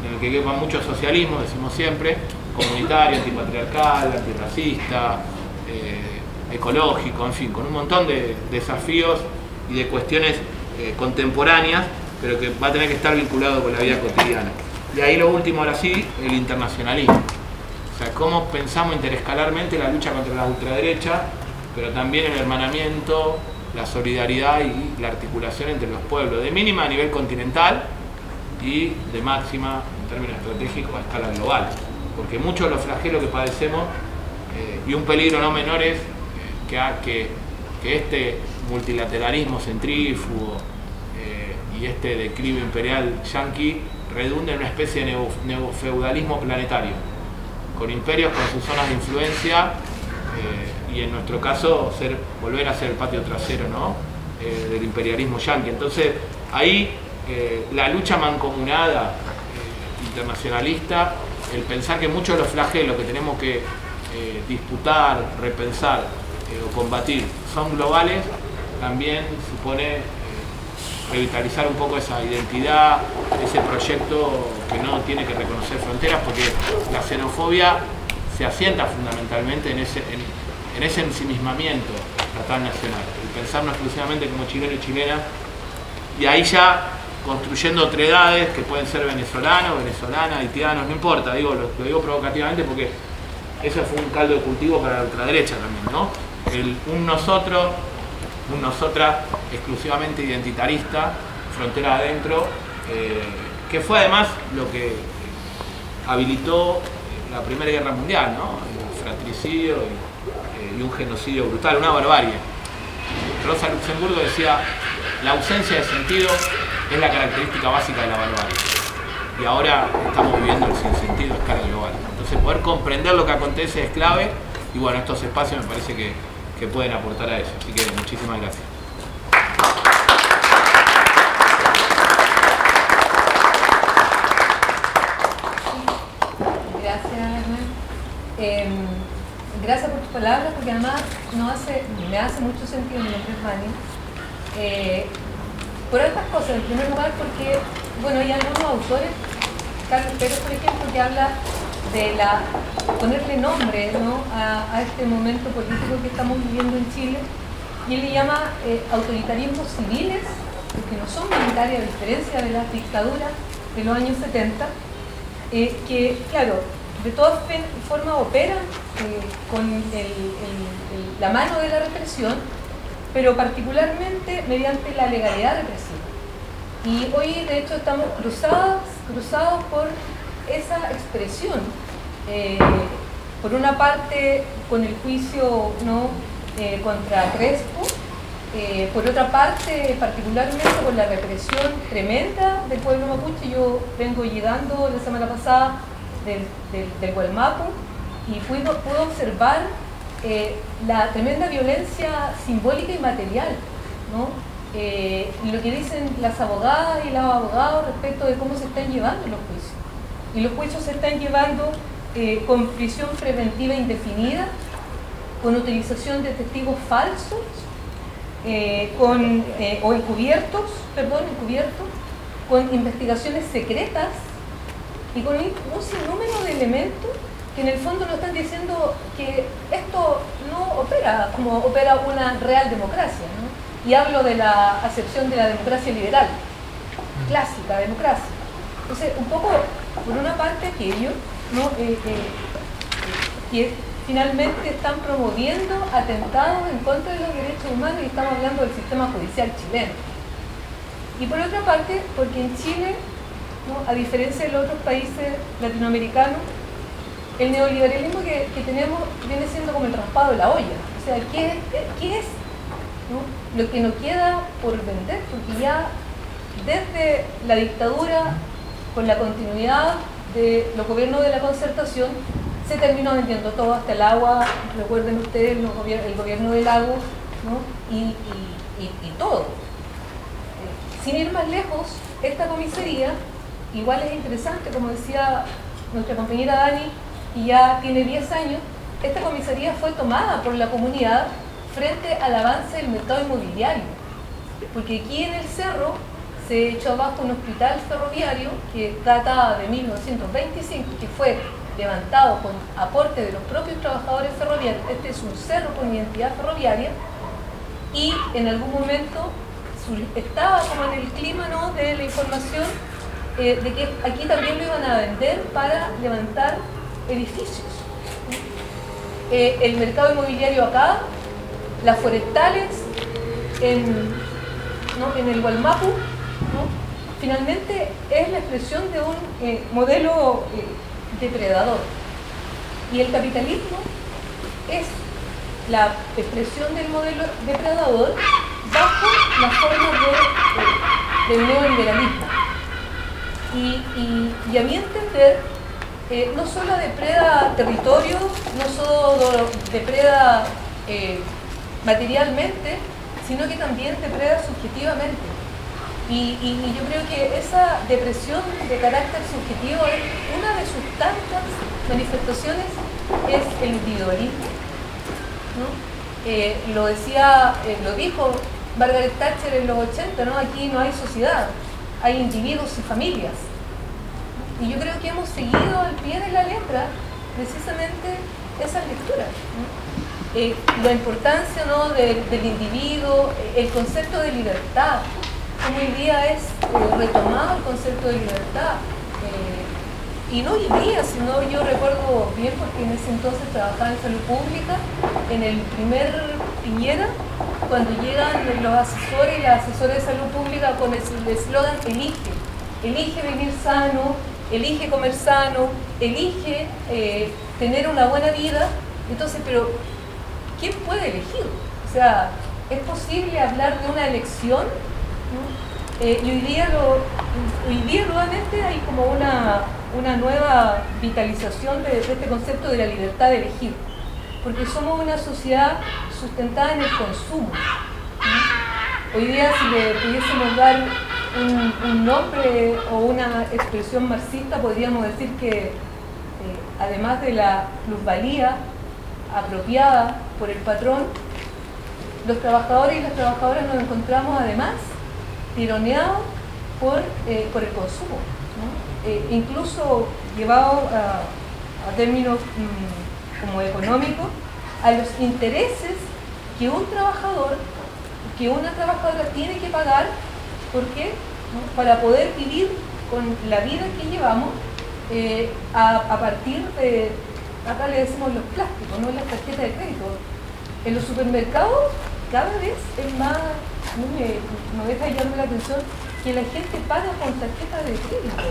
en el que quepa mucho socialismo, decimos siempre, comunitario, antipatriarcal, antirracista, ecológico, en fin, con un montón de desafíos y de cuestiones contemporáneas, pero que va a tener que estar vinculado con la vida cotidiana. Y ahí lo último, ahora sí, el internacionalismo. O sea, cómo pensamos interescalarmente la lucha contra la ultraderecha, pero también el hermanamiento, la solidaridad y la articulación entre los pueblos, de mínima a nivel continental y de máxima en términos estratégicos a escala global. Porque muchos de los flagelos que padecemos, y un peligro no menor es que este multilateralismo centrífugo y este declive imperial yanqui redunde en una especie de neofeudalismo planetario, con imperios con sus zonas de influencia, y en nuestro caso volver a ser el patio trasero, ¿no? Del imperialismo yanqui. Entonces ahí la lucha mancomunada internacionalista, el pensar que muchos de los flagelos que tenemos que disputar, repensar o combatir son globales, también supone revitalizar un poco esa identidad, ese proyecto que no tiene que reconocer fronteras, porque la xenofobia se asienta fundamentalmente en ese ensimismamiento estatal nacional, el pensarnos exclusivamente como chileno y chilena, y ahí ya construyendo otredades que pueden ser venezolanos, venezolanas, haitianos, no importa, lo digo provocativamente porque eso fue un caldo de cultivo para la ultraderecha también, ¿no? Un nosotros, un nosotras exclusivamente identitarista, frontera adentro, que fue además lo que habilitó la Primera Guerra Mundial, ¿no? El fratricidio y un genocidio brutal, una barbarie. Rosa Luxemburgo decía: la ausencia de sentido es la característica básica de la barbarie. Y ahora estamos viviendo el sinsentido a escala global. Entonces poder comprender lo que acontece es clave, y bueno, estos espacios me parece que pueden aportar a eso. Así que muchísimas gracias. Gracias por tus palabras, porque además me hace mucho sentido mi nombre es Vani. Por otras cosas, en primer lugar porque, bueno, hay algunos autores, Carlos Pérez, por ejemplo, que habla de ponerle nombre, ¿no?, a este momento político que estamos viviendo en Chile, y él le llama autoritarismos civiles, que no son militares, a diferencia de las dictaduras de los años 70, que, claro, de todas formas operan con la mano de la represión, pero particularmente mediante la legalidad represiva. Y hoy, de hecho, estamos cruzados por esa expresión. Por una parte, con el juicio, ¿no?, contra Crespo, por otra parte, particularmente con la represión tremenda del pueblo mapuche. Yo vengo llegando la semana pasada del Gualmapu y pude observar la tremenda violencia simbólica y material, ¿no? Lo que dicen las abogadas y los abogados respecto de cómo se están llevando los juicios. Y los juicios se están llevando con prisión preventiva indefinida, con utilización de testigos falsos, o encubiertos, con investigaciones secretas y con un sinnúmero de elementos que en el fondo nos están diciendo que esto no opera como opera una real democracia, ¿no? Y hablo de la acepción de la democracia liberal, clásica democracia. Entonces, un poco, por una parte, aquello, ¿no?, que finalmente están promoviendo atentados en contra de los derechos humanos, y estamos hablando del sistema judicial chileno. Y por otra parte, porque en Chile, ¿no?, a diferencia de los otros países latinoamericanos, el neoliberalismo que tenemos viene siendo como el raspado de la olla. O sea, ¿qué es, ¿no?, lo que nos queda por vender? Porque ya desde la dictadura, con la continuidad de los gobiernos de la concertación, se terminó vendiendo todo, hasta el agua. Recuerden ustedes el gobierno del lago, ¿no?, y todo. Sin ir más lejos, esta comisaría igual es interesante, como decía nuestra compañera Dani, y ya tiene 10 años. Esta comisaría fue tomada por la comunidad frente al avance del mercado inmobiliario, porque aquí en el cerro se echó abajo un hospital ferroviario que data de 1925, que fue levantado con aporte de los propios trabajadores ferroviarios. Este es un cerro con identidad ferroviaria, y en algún momento estaba como en el clima, ¿no?, de la información de que aquí también lo iban a vender para levantar edificios. El mercado inmobiliario acá, las forestales en el Gualmapu, ¿no?, finalmente es la expresión de un modelo depredador. Y el capitalismo es la expresión del modelo depredador bajo la forma del neoliberalismo. Y a mi entender, no solo depreda territorio, no solo depreda materialmente, sino que también depreda subjetivamente. Y yo creo que esa depresión de carácter subjetivo es una de sus tantas manifestaciones es el individualismo, ¿no? Lo dijo Margaret Thatcher en los 80, ¿no? Aquí no hay sociedad, hay individuos y familias. Y yo creo que hemos seguido al pie de la letra precisamente esas lecturas, ¿no? La importancia, ¿no?, del individuo, el concepto de libertad, como hoy día es retomado el concepto de libertad. Y no hoy día, sino yo recuerdo bien porque en ese entonces trabajaba en salud pública, en el primer Piñera, cuando llegan los asesores y las asesoras de salud pública con el eslogan elige vivir sano, elige comer sano, elige tener una buena vida. Entonces, pero ¿quién puede elegir? O sea, ¿es posible hablar de una elección? ¿No? Y hoy día nuevamente hay como una nueva vitalización de este concepto de la libertad de elegir, porque somos una sociedad sustentada en el consumo, ¿no? Hoy día, si le pudiésemos dar un nombre o una expresión marxista, podríamos decir que además de la plusvalía apropiada por el patrón, los trabajadores y las trabajadoras nos encontramos además tironeados por el consumo, ¿no? Incluso llevado a términos como económicos, a los intereses que un trabajador, que una trabajadora tiene que pagar. ¿Por qué? ¿No? Para poder vivir con la vida que llevamos a partir de, acá le decimos los plásticos, ¿no?, las tarjetas de crédito. En los supermercados cada vez es más, no deja de llamarme la atención que la gente paga con tarjeta de crédito,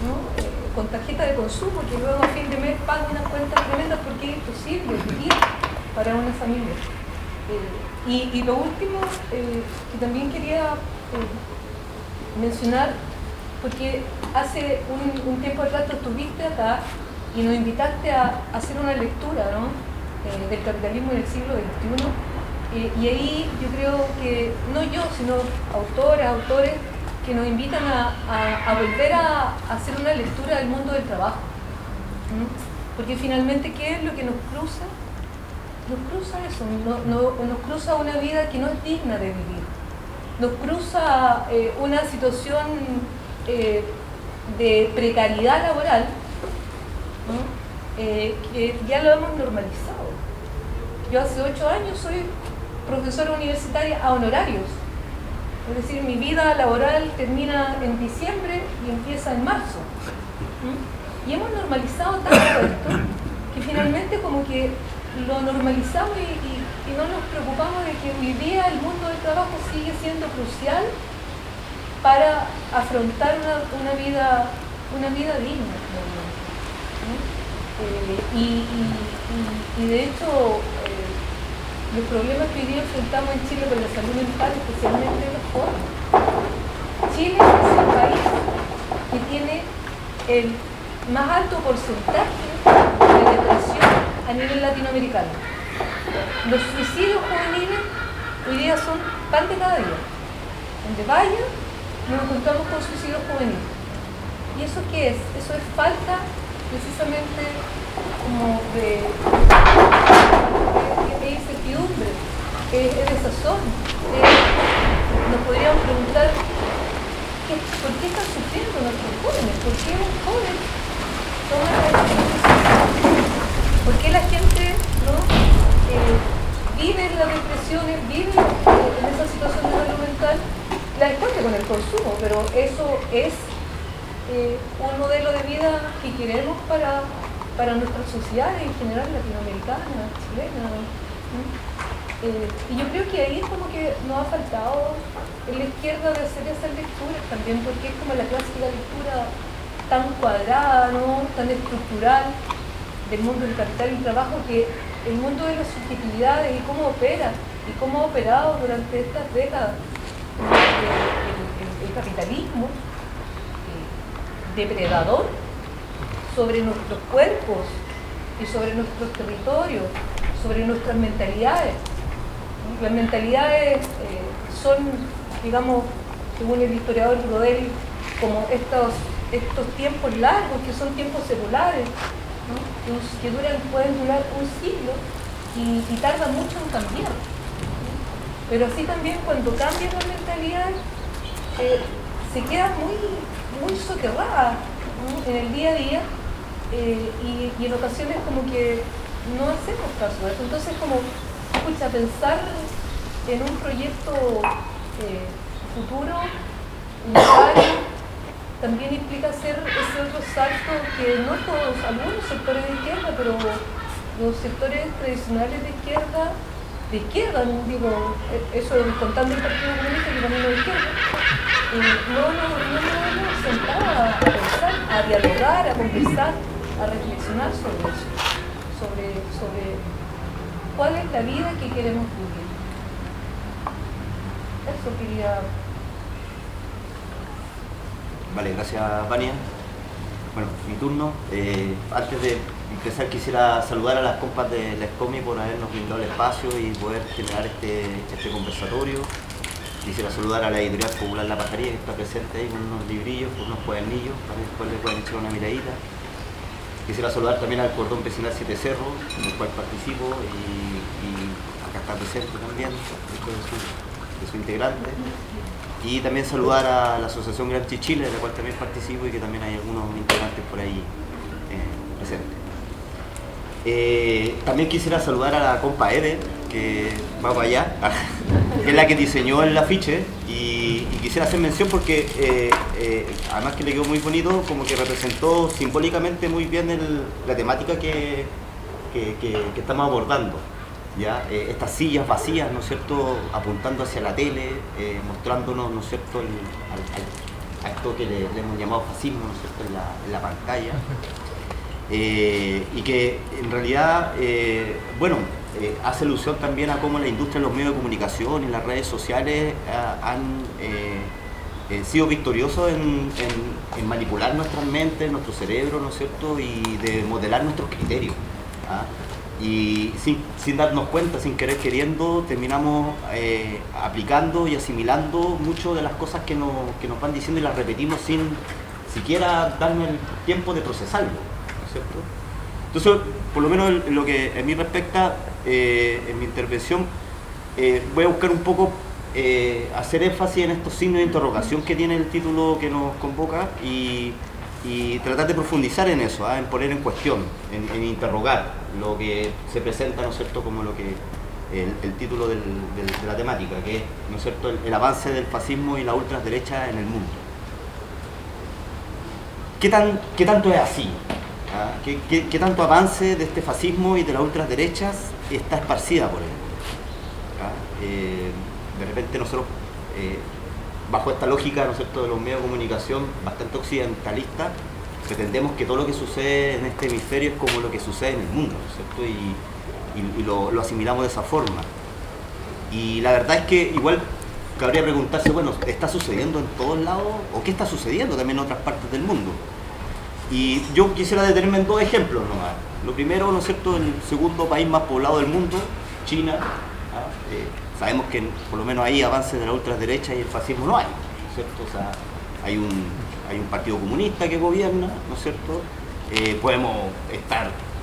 ¿no? Con tarjeta de consumo, que luego a fin de mes paga unas cuentas tremendas porque es imposible vivir para una familia. Y lo último que también quería mencionar, porque hace un tiempo atrás tú estuviste acá y nos invitaste a hacer una lectura, ¿no?, del capitalismo en el siglo XXI, y ahí yo creo que, no yo, sino autores que nos invitan a volver a hacer una lectura del mundo del trabajo, ¿no? Porque finalmente, ¿qué es lo que nos cruza? Nos cruza eso, nos cruza una vida que no es digna de vivir, nos cruza una situación de precariedad laboral, ¿no?, que ya lo hemos normalizado. Yo hace 8 años soy profesora universitaria a honorarios, es decir, mi vida laboral termina en diciembre y empieza en marzo, ¿no? Y hemos normalizado tanto esto que finalmente como que lo normalizamos y no nos preocupamos de que hoy día el mundo del trabajo sigue siendo crucial para afrontar una vida digna, ¿no? Y de hecho los problemas que hoy día enfrentamos en Chile con la salud mental, especialmente los jóvenes. Chile es el país que tiene el más alto porcentaje de depresión a nivel latinoamericano. Los suicidios juveniles hoy día son pan de cada día. Donde vaya, nos encontramos con suicidios juveniles. ¿Y eso qué es? Eso es falta precisamente como de incertidumbre, es desazón. Nos podríamos preguntar ¿por qué están sufriendo nuestros jóvenes? ¿Por qué los jóvenes toman la decisión? ¿Por qué la gente, ¿no?, vive en las depresiones, vive en esa situación de salud mental? La esconde con el consumo, pero eso es un modelo de vida que queremos para nuestras sociedades en general, latinoamericanas, chilenas, ¿no? Y yo creo que ahí es como que nos ha faltado en la izquierda de hacer esas lecturas también, porque es como la clásica lectura tan cuadrada, ¿no?, tan estructural del mundo del capital y el trabajo, que el mundo de las subjetividades y cómo opera y cómo ha operado durante estas décadas el capitalismo depredador sobre nuestros cuerpos y sobre nuestros territorios, sobre nuestras mentalidades. Las mentalidades son, digamos, según el historiador Brodel, como estos tiempos largos, que son tiempos seculares, ¿no? Pueden durar un siglo y tardan mucho en cambiar, ¿no? Pero así también cuando cambia la mentalidad se queda muy soterrada, ¿no? En el día a día y en ocasiones como que no hacemos caso de eso. Entonces como, escucha, pensar en un proyecto futuro, unitario, también implica hacer ese otro salto que no todos, algunos sectores de izquierda, pero los sectores tradicionales de izquierda, no digo, eso contando el Partido Comunista que también es de izquierda, no hemos sentado a pensar, a dialogar, a conversar, a reflexionar sobre eso, sobre cuál es la vida que queremos vivir. Eso quería... Vale, gracias, Vania. Bueno, mi turno. Antes de empezar quisiera saludar a las compas de la SCOMI por habernos brindado el espacio y poder generar este conversatorio. Quisiera saludar a la Editorial Popular La Pajaría, que está presente ahí con unos librillos, con unos cuadernillos, para que después le puedan echar una miradita. Quisiera saludar también al Cordón Vecinal Siete Cerros, en el cual participo, y acá está presente también, de su integrante. Y también saludar a la Asociación Gran Chichile, de la cual también participo y que también hay algunos integrantes por ahí presentes. También quisiera saludar a la compa Ede, que va para allá, que es la que diseñó el afiche, y quisiera hacer mención porque además que le quedó muy bonito, como que representó simbólicamente muy bien la temática que estamos abordando. ¿Ya? Estas sillas vacías, ¿no es cierto?, apuntando hacia la tele, mostrándonos, ¿no es cierto?, a esto que le hemos llamado fascismo, ¿no es cierto?, en la pantalla, y que en realidad, hace alusión también a cómo la industria de los medios de comunicación y las redes sociales han sido victoriosos en manipular nuestras mentes, nuestro cerebro, ¿no es cierto?, y de modelar nuestros criterios. ¿Ah? Y sin darnos cuenta, sin querer queriendo, terminamos aplicando y asimilando mucho de las cosas que nos van diciendo y las repetimos sin siquiera darnos el tiempo de procesarlo, ¿no es cierto? Entonces, por lo menos en lo que a mí respecta, en mi intervención, voy a buscar un poco hacer énfasis en estos signos de interrogación que tiene el título que nos convoca y tratar de profundizar en eso, en poner en cuestión, en interrogar lo que se presenta, ¿no es cierto?, como lo que el título de la temática, que es, ¿no es cierto?, el avance del fascismo y la ultraderecha en el mundo. ¿Qué tanto es así? ¿Qué tanto avance de este fascismo y de las ultraderechas está esparcida por el mundo? De repente nosotros, bajo esta lógica, ¿no es cierto?, de los medios de comunicación bastante occidentalista, pretendemos que todo lo que sucede en este hemisferio es como lo que sucede en el mundo, ¿no es cierto?, y lo asimilamos de esa forma. Y la verdad es que igual cabría preguntarse, bueno, ¿está sucediendo en todos lados? ¿O qué está sucediendo también en otras partes del mundo? Y yo quisiera detenerme en dos ejemplos nomás. Lo primero, ¿no es cierto?, el segundo país más poblado del mundo, China. Sabemos que por lo menos ahí avances de la ultraderecha y el fascismo no hay, ¿no es cierto? O sea, hay un partido comunista que gobierna, ¿no es cierto? Podemos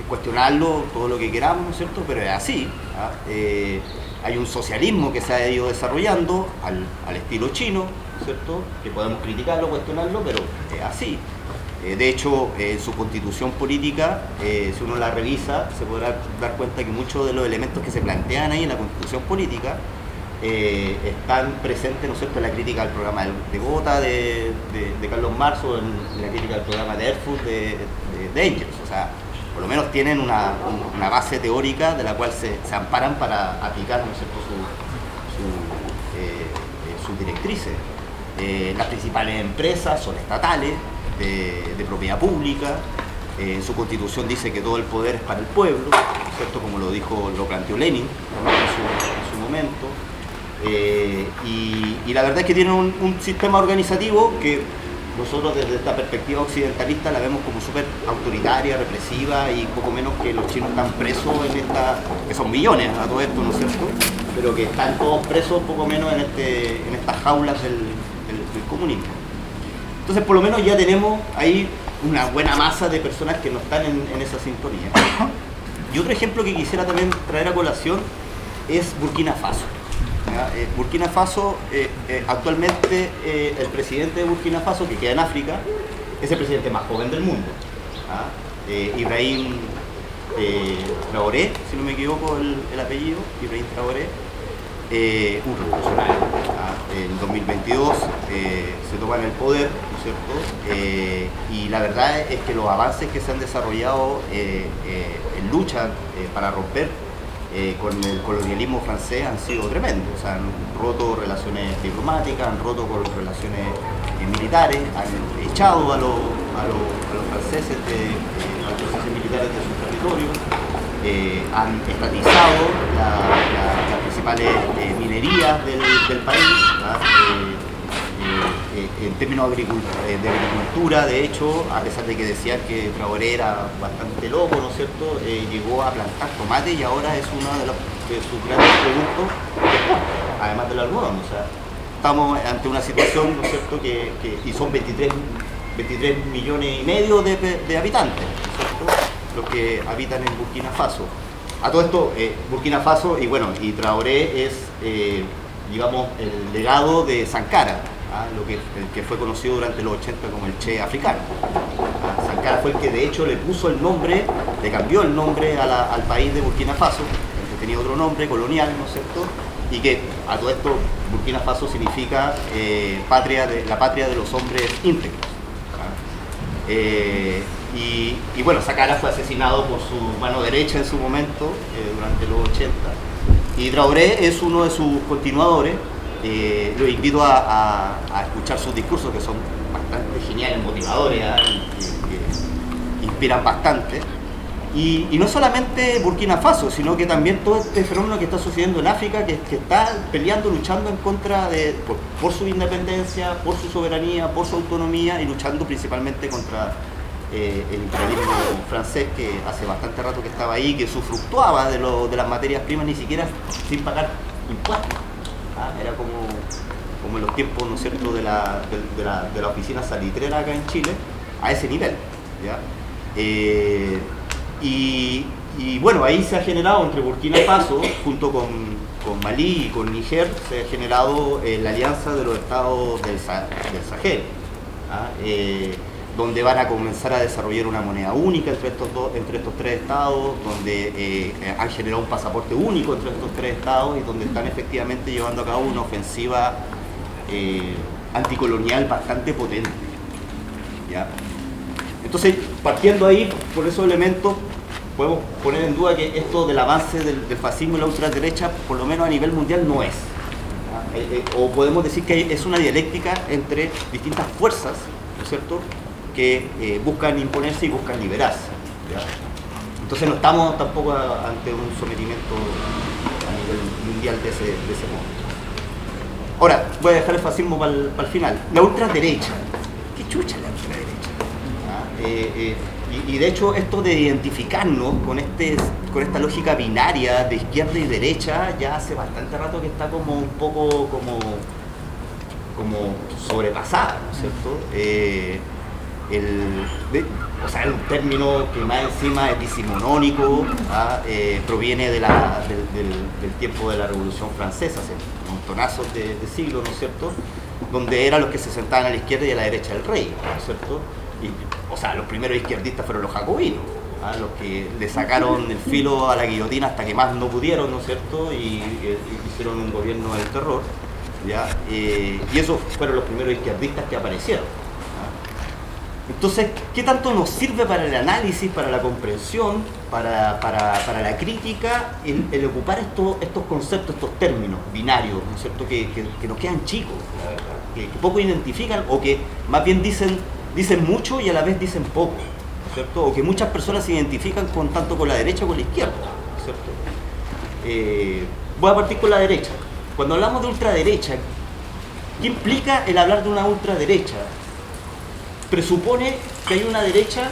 cuestionarlo todo lo que queramos, ¿no es cierto? Pero es así. Hay un socialismo que se ha ido desarrollando al estilo chino, ¿no es cierto?, que podemos criticarlo, cuestionarlo, pero es así. De hecho, en su constitución política, si uno la revisa, se podrá dar cuenta que muchos de los elementos que se plantean ahí en la constitución política están presentes, ¿no es cierto?, en la crítica al programa de Gotha de Carlos Marx, o en la crítica al programa de Erfurt de Engels. O sea, por lo menos tienen una base teórica de la cual se amparan para aplicar, ¿no es cierto?, sus directrices. Las principales empresas son estatales, de propiedad pública. Su constitución dice que todo el poder es para el pueblo, ¿no es cierto?, como lo planteó Lenin en su momento. Y la verdad es que tienen un sistema organizativo que nosotros desde esta perspectiva occidentalista la vemos como súper autoritaria, represiva, y poco menos que los chinos están presos que son millones a todo esto, ¿no es cierto?, pero que están todos presos poco menos en estas jaulas del comunismo. Entonces, por lo menos ya tenemos ahí una buena masa de personas que no están en esa sintonía. Y otro ejemplo que quisiera también traer a colación es Burkina Faso. Burkina Faso, actualmente el presidente de Burkina Faso, que queda en África, es el presidente más joven del mundo. Ibrahim Traoré, si no me equivoco el apellido, Ibrahim Traoré, un revolucionario. En 2022 se toman el poder, ¿no es cierto? Y la verdad es que los avances que se han desarrollado en lucha para romper con el colonialismo francés han sido tremendos. O sea, han roto relaciones diplomáticas, han roto con relaciones militares, han echado a los franceses a los franceses militares de sus territorios, han estatizado las principales minerías del país. En términos de agricultura, de hecho, a pesar de que decían que Traoré era bastante loco, ¿no es cierto?, llegó a plantar tomate y ahora es uno de sus grandes productos, además del algodón. O sea, estamos ante una situación, ¿no es cierto?, y son 23 millones y medio de habitantes, ¿no es cierto?, los que habitan en Burkina Faso. A todo esto, Burkina Faso, y Traoré es, digamos, el legado de Sankara, el que fue conocido durante los 80 como el Che africano. Sankara fue el que de hecho le cambió el nombre al país de Burkina Faso, que tenía otro nombre, colonial, ¿no es cierto? Y que a todo esto Burkina Faso significa la patria de los hombres íntegros. Y bueno, Sankara fue asesinado por su mano derecha en su momento, durante los 80. Y Traoré es uno de sus continuadores. Los invito a escuchar sus discursos, que son bastante geniales, motivadores, que inspiran bastante. Y no solamente Burkina Faso, sino que también todo este fenómeno que está sucediendo en África, que está peleando, luchando en contra por su independencia, por su soberanía, por su autonomía, y luchando principalmente contra el imperialismo francés, que hace bastante rato que estaba ahí, que usufructuaba de las materias primas ni siquiera sin pagar impuestos. Era como en los tiempos, ¿no es cierto?, de la oficina salitrera acá en Chile, a ese nivel, ¿ya? Y bueno, ahí se ha generado entre Burkina Faso, junto con Malí y con Níger, se ha generado la alianza de los estados del Sahel, donde van a comenzar a desarrollar una moneda única entre estos tres estados, donde han generado un pasaporte único entre estos tres estados, y donde están efectivamente llevando a cabo una ofensiva anticolonial bastante potente, ¿ya? Entonces, partiendo ahí por esos elementos, podemos poner en duda que esto del avance del fascismo y la ultraderecha, por lo menos a nivel mundial, no es. O podemos decir que es una dialéctica entre distintas fuerzas, ¿no es cierto?, que buscan imponerse y buscan liberarse, ¿ya? Entonces no estamos tampoco ante un sometimiento a nivel mundial de ese modo. Ahora, voy a dejar el fascismo para el final. La ultraderecha. ¿Qué chucha es la ultraderecha? Y de hecho esto de identificarnos con esta lógica binaria de izquierda y derecha ya hace bastante rato que está como un poco como sobrepasada, ¿no es cierto? Es un término que más encima es decimonónico, proviene del tiempo de la Revolución Francesa, hace montonazos de siglos, ¿no es cierto?, donde eran los que se sentaban a la izquierda y a la derecha del rey, ¿no es cierto? Los primeros izquierdistas fueron los jacobinos, los que le sacaron el filo a la guillotina hasta que más no pudieron, ¿no es cierto?, y hicieron un gobierno del terror, ¿ya? Y esos fueron los primeros izquierdistas que aparecieron. Entonces, ¿qué tanto nos sirve para el análisis, para la comprensión, para la crítica, el ocupar estos conceptos, estos términos binarios, ¿no es cierto?, que nos quedan chicos, que poco identifican, o que más bien dicen mucho y a la vez dicen poco, ¿no es cierto?, o que muchas personas se identifican tanto con la derecha como con la izquierda, ¿no es cierto? Voy a partir con la derecha. Cuando hablamos de ultraderecha, ¿qué implica el hablar de una ultraderecha? Presupone que hay una derecha,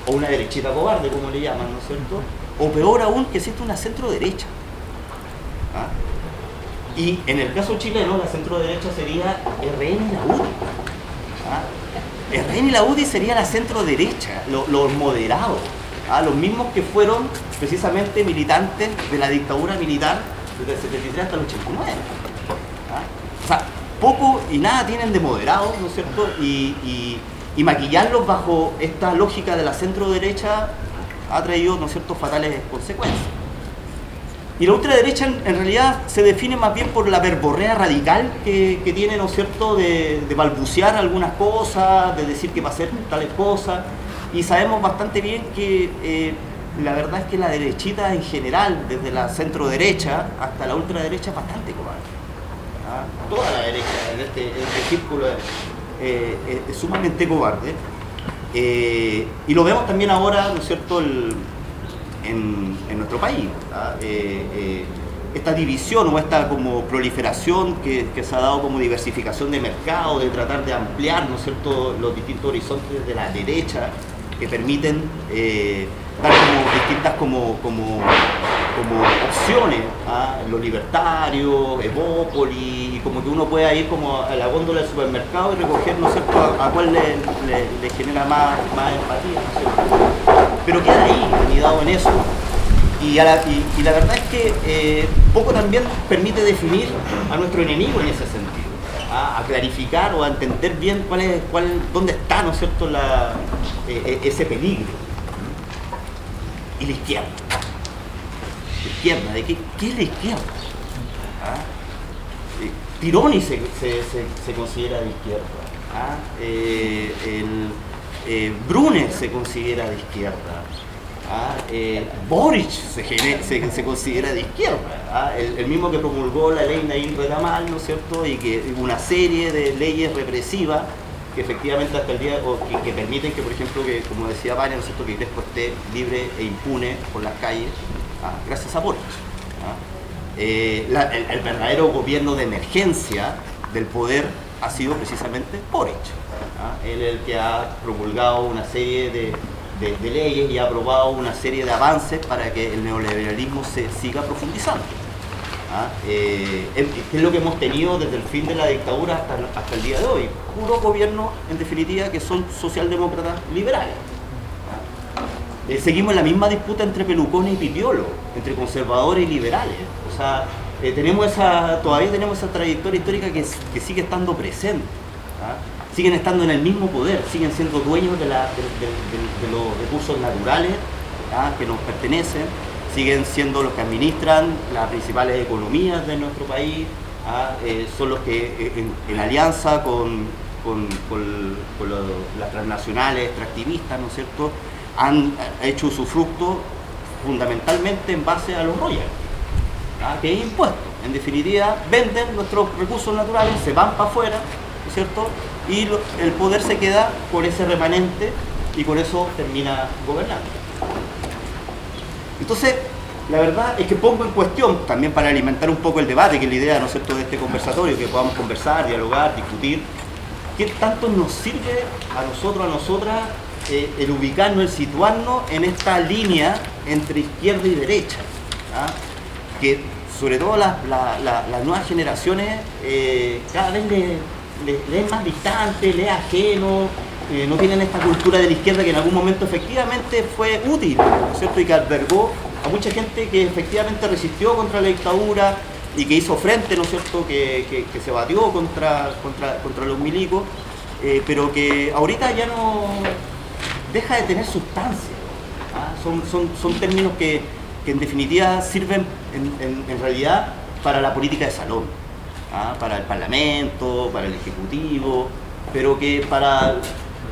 o una derechita cobarde, como le llaman, ¿no es cierto?, o peor aún, que existe una centro-derecha. Y en el caso chileno, la centro-derecha sería RN y la UDI. el RN y la UDI sería la centro derecha, los moderados, los mismos que fueron precisamente militantes de la dictadura militar desde el 73 hasta el 89. O sea, poco y nada tienen de moderados, ¿no es cierto? Y maquillarlos bajo esta lógica de la centro derecha ha traído, ¿no es cierto?, fatales consecuencias. Y la ultraderecha en realidad se define más bien por la verborrea radical que tiene, ¿no es cierto?, de balbucear algunas cosas, de decir que va a hacer tales cosas, y sabemos bastante bien que la verdad es que la derechita en general, desde la centro derecha hasta la ultraderecha, es bastante cobarde. Toda la derecha en este círculo es sumamente cobarde, y lo vemos también ahora, ¿no es cierto?, en nuestro país. Esta división o esta como proliferación que se ha dado como diversificación de mercado, de tratar de ampliar, ¿no es cierto?, los distintos horizontes de la derecha, que permiten dar como distintas como opciones a los libertarios, Evópolis, y como que uno pueda ir como a la góndola del supermercado y recoger, ¿no es cierto?, a cuál le genera más empatía, ¿no es cierto? Pero queda ahí, anidado en eso. Y la verdad es que poco también permite definir a nuestro enemigo en ese sentido, a clarificar o a entender bien dónde está, ¿no es cierto?, ese peligro. Y la izquierda. La izquierda, ¿de qué es la izquierda? Tironi se considera de izquierda. Brune se considera de izquierda. Boric se considera de izquierda. El mismo que promulgó la ley Naim Redamal, ¿no es cierto?, y que una serie de leyes represivas que efectivamente hasta el día, o que permiten que, por ejemplo, que, como decía Vania, ¿no es cierto?, que Crespo esté libre e impune por las calles, gracias a Boric. El verdadero gobierno de emergencia del poder ha sido precisamente Boric. Él es el que ha promulgado una serie de leyes y ha aprobado una serie de avances para que el neoliberalismo se siga profundizando. Es lo que hemos tenido desde el fin de la dictadura hasta el día de hoy. Puro gobierno, en definitiva, que son socialdemócratas liberales. Seguimos en la misma disputa entre pelucones y pipiolo, entre conservadores y liberales. O sea, todavía tenemos esa trayectoria histórica que sigue estando presente. Siguen estando en el mismo poder, siguen siendo dueños de los recursos naturales que nos pertenecen, siguen siendo los que administran las principales economías de nuestro país, son los que en alianza con las transnacionales extractivistas, ¿no es cierto?, han hecho su fruto fundamentalmente en base a los royalties, que es impuesto. En definitiva, venden nuestros recursos naturales, se van para afuera, ¿no es cierto?, y el poder se queda por ese remanente y por eso termina gobernando. Entonces, la verdad es que pongo en cuestión, también para alimentar un poco el debate, que es la idea, ¿no es cierto?, de este conversatorio, que podamos conversar, dialogar, discutir, qué tanto nos sirve a nosotros, a nosotras, el ubicarnos, el situarnos en esta línea entre izquierda y derecha, que sobre todo las nuevas generaciones cada vez le es más distante, le es ajeno, no tienen esta cultura de la izquierda que en algún momento efectivamente fue útil, ¿no es cierto?, y que albergó a mucha gente que efectivamente resistió contra la dictadura y que hizo frente, ¿no es cierto?, que se batió contra los milicos, pero que ahorita ya no deja de tener sustancia. Son términos que en definitiva sirven en realidad para la política de salón, para el Parlamento, para el Ejecutivo, pero que para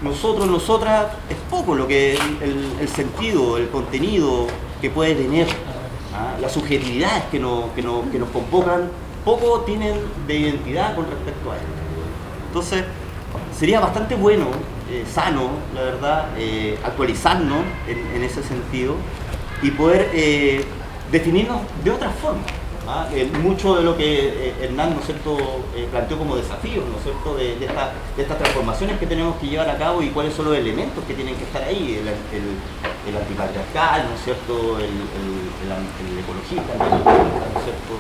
nosotros, nosotras, es poco lo que el sentido, el contenido que puede tener, las subjetividades que nos convocan, poco tienen de identidad con respecto a él. Entonces, sería bastante bueno, sano, la verdad, actualizarnos en ese sentido y poder definirnos de otra forma. Mucho de lo que Hernán, ¿no es cierto?, planteó como desafíos, ¿no es cierto?, de estas transformaciones que tenemos que llevar a cabo y cuáles son los elementos que tienen que estar ahí, el antipatriarcal, ¿no es cierto?, el ecologista, ¿no es cierto?,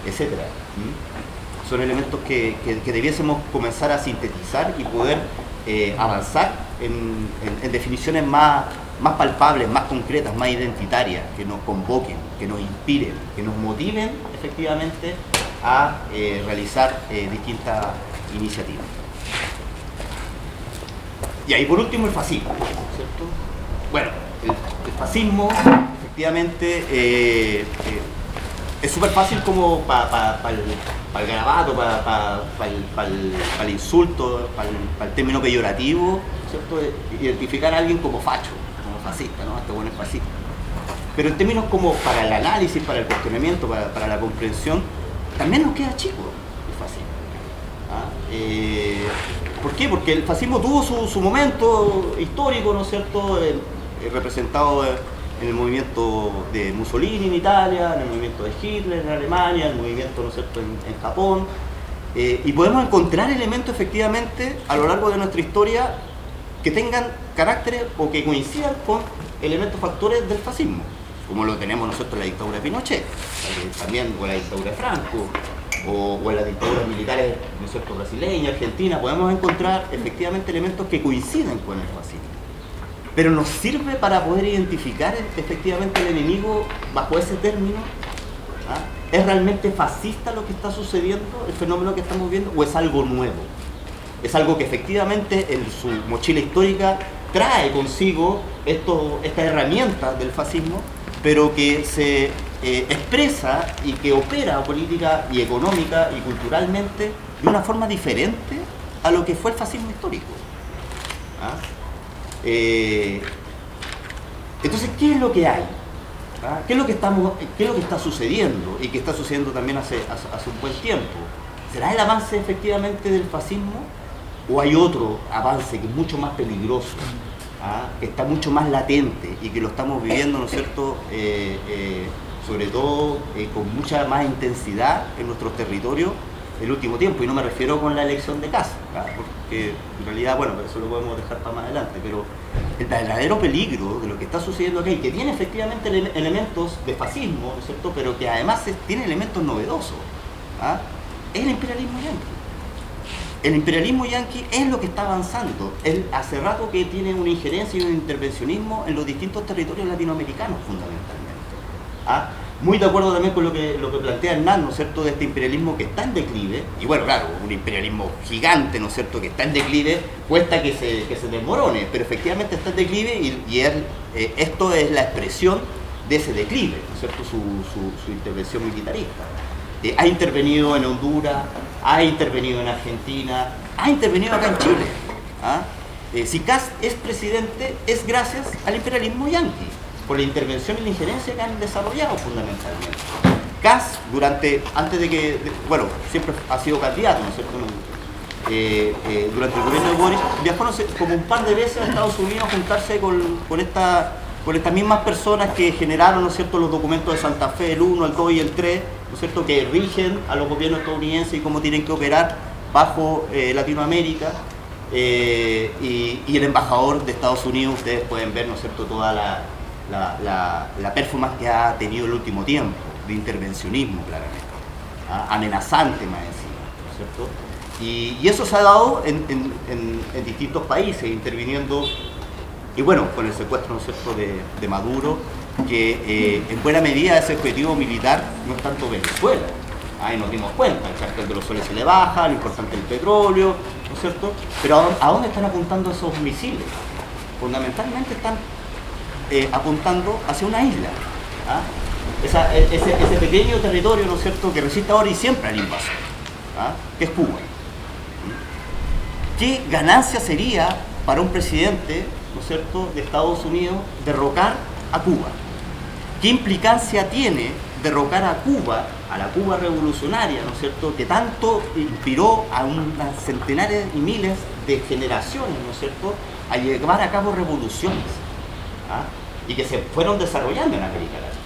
etcétera. Son elementos que debiésemos comenzar a sintetizar y poder avanzar en definiciones más palpables, más concretas, más identitarias, que nos convoquen, que nos inspiren, que nos motiven efectivamente a realizar distintas iniciativas. Y ahí por último el fascismo, ¿cierto? Bueno, el fascismo efectivamente es súper fácil como para el garabato, para el insulto, para el término peyorativo, ¿cierto? Identificar a alguien como facho, como fascista, ¿no? Este bueno es fascista. Pero en términos como para el análisis, para el cuestionamiento, para la comprensión, también nos queda chico el fascismo. ¿Por qué? Porque el fascismo tuvo su momento histórico, ¿no es cierto?, representado en el movimiento de Mussolini en Italia, en el movimiento de Hitler en Alemania, en el movimiento, ¿no es cierto?, en Japón. Y podemos encontrar elementos efectivamente a lo largo de nuestra historia que tengan caracteres o que coincidan con elementos factores del fascismo, como lo tenemos nosotros en la dictadura de Pinochet, también con la dictadura de Franco, o en las dictaduras militares, ¿no es cierto?, brasileña, argentina. Podemos encontrar efectivamente elementos que coinciden con el fascismo. Pero nos sirve para poder identificar efectivamente el enemigo bajo ese término. ¿Es realmente fascista lo que está sucediendo, el fenómeno que estamos viendo, o es algo nuevo? Es algo que efectivamente en su mochila histórica trae consigo estas herramientas del fascismo, pero que se expresa y que opera política y económica y culturalmente de una forma diferente a lo que fue el fascismo histórico. Entonces, ¿qué es lo que hay? ¿Qué es lo que está sucediendo y que está sucediendo también hace un buen tiempo? ¿Será el avance efectivamente del fascismo o hay otro avance que es mucho más peligroso, que está mucho más latente y que lo estamos viviendo, ¿no es cierto?, sobre todo con mucha más intensidad en nuestros territorios el último tiempo? Y no me refiero con la elección de Kast, porque en realidad, bueno, eso lo podemos dejar para más adelante, pero el verdadero peligro de lo que está sucediendo aquí, que tiene efectivamente elementos de fascismo, ¿no es cierto?, pero que además tiene elementos novedosos, es el imperialismo yanqui. El imperialismo yanqui es lo que está avanzando. Él hace rato que tiene una injerencia y un intervencionismo en los distintos territorios latinoamericanos, fundamentalmente. Muy de acuerdo también con lo que plantea Hernán, ¿no es cierto?, de este imperialismo que está en declive. Y bueno, claro, un imperialismo gigante, ¿no es cierto?, que está en declive, cuesta que se desmorone, pero efectivamente está en declive y esto es la expresión de ese declive, ¿no es cierto?, su intervención militarista. Ha intervenido en Honduras, ha intervenido en Argentina, ha intervenido acá en Chile. Si Kast es presidente, es gracias al imperialismo yanqui, por la intervención y la injerencia que han desarrollado fundamentalmente. Kast, antes de que, siempre ha sido candidato, ¿no es cierto?, durante el gobierno de Boris, viajó como un par de veces a Estados Unidos a juntarse con estas mismas personas que generaron, ¿no es cierto?, los documentos de Santa Fe, el 1, el 2 y el 3, ¿no es cierto?, que rigen a los gobiernos estadounidenses y cómo tienen que operar bajo Latinoamérica. Y el embajador de Estados Unidos, ustedes pueden ver, ¿no es cierto?, toda la performance que ha tenido el último tiempo, de intervencionismo claramente, amenazante más encima, ¿no es cierto? Y eso se ha dado en distintos países, interviniendo, y bueno, con el secuestro, ¿no es cierto?, de Maduro, que en buena medida ese objetivo militar no es tanto Venezuela. Ahí nos dimos cuenta, el cartel de los soles se le baja, lo importante es el petróleo, ¿no es cierto? Pero ¿a dónde están apuntando esos misiles? Fundamentalmente están apuntando hacia una isla, ese pequeño territorio, ¿no es cierto?, que resiste ahora y siempre al invasor, que es Cuba. ¿Qué ganancia sería para un presidente, ¿no es cierto?, de Estados Unidos derrocar a Cuba? ¿Qué implicancia tiene derrocar a Cuba, a la Cuba revolucionaria, ¿no es cierto?, que tanto inspiró a unas centenares y miles de generaciones, ¿no es cierto?, a llevar a cabo revoluciones, y que se fueron desarrollando en América Latina?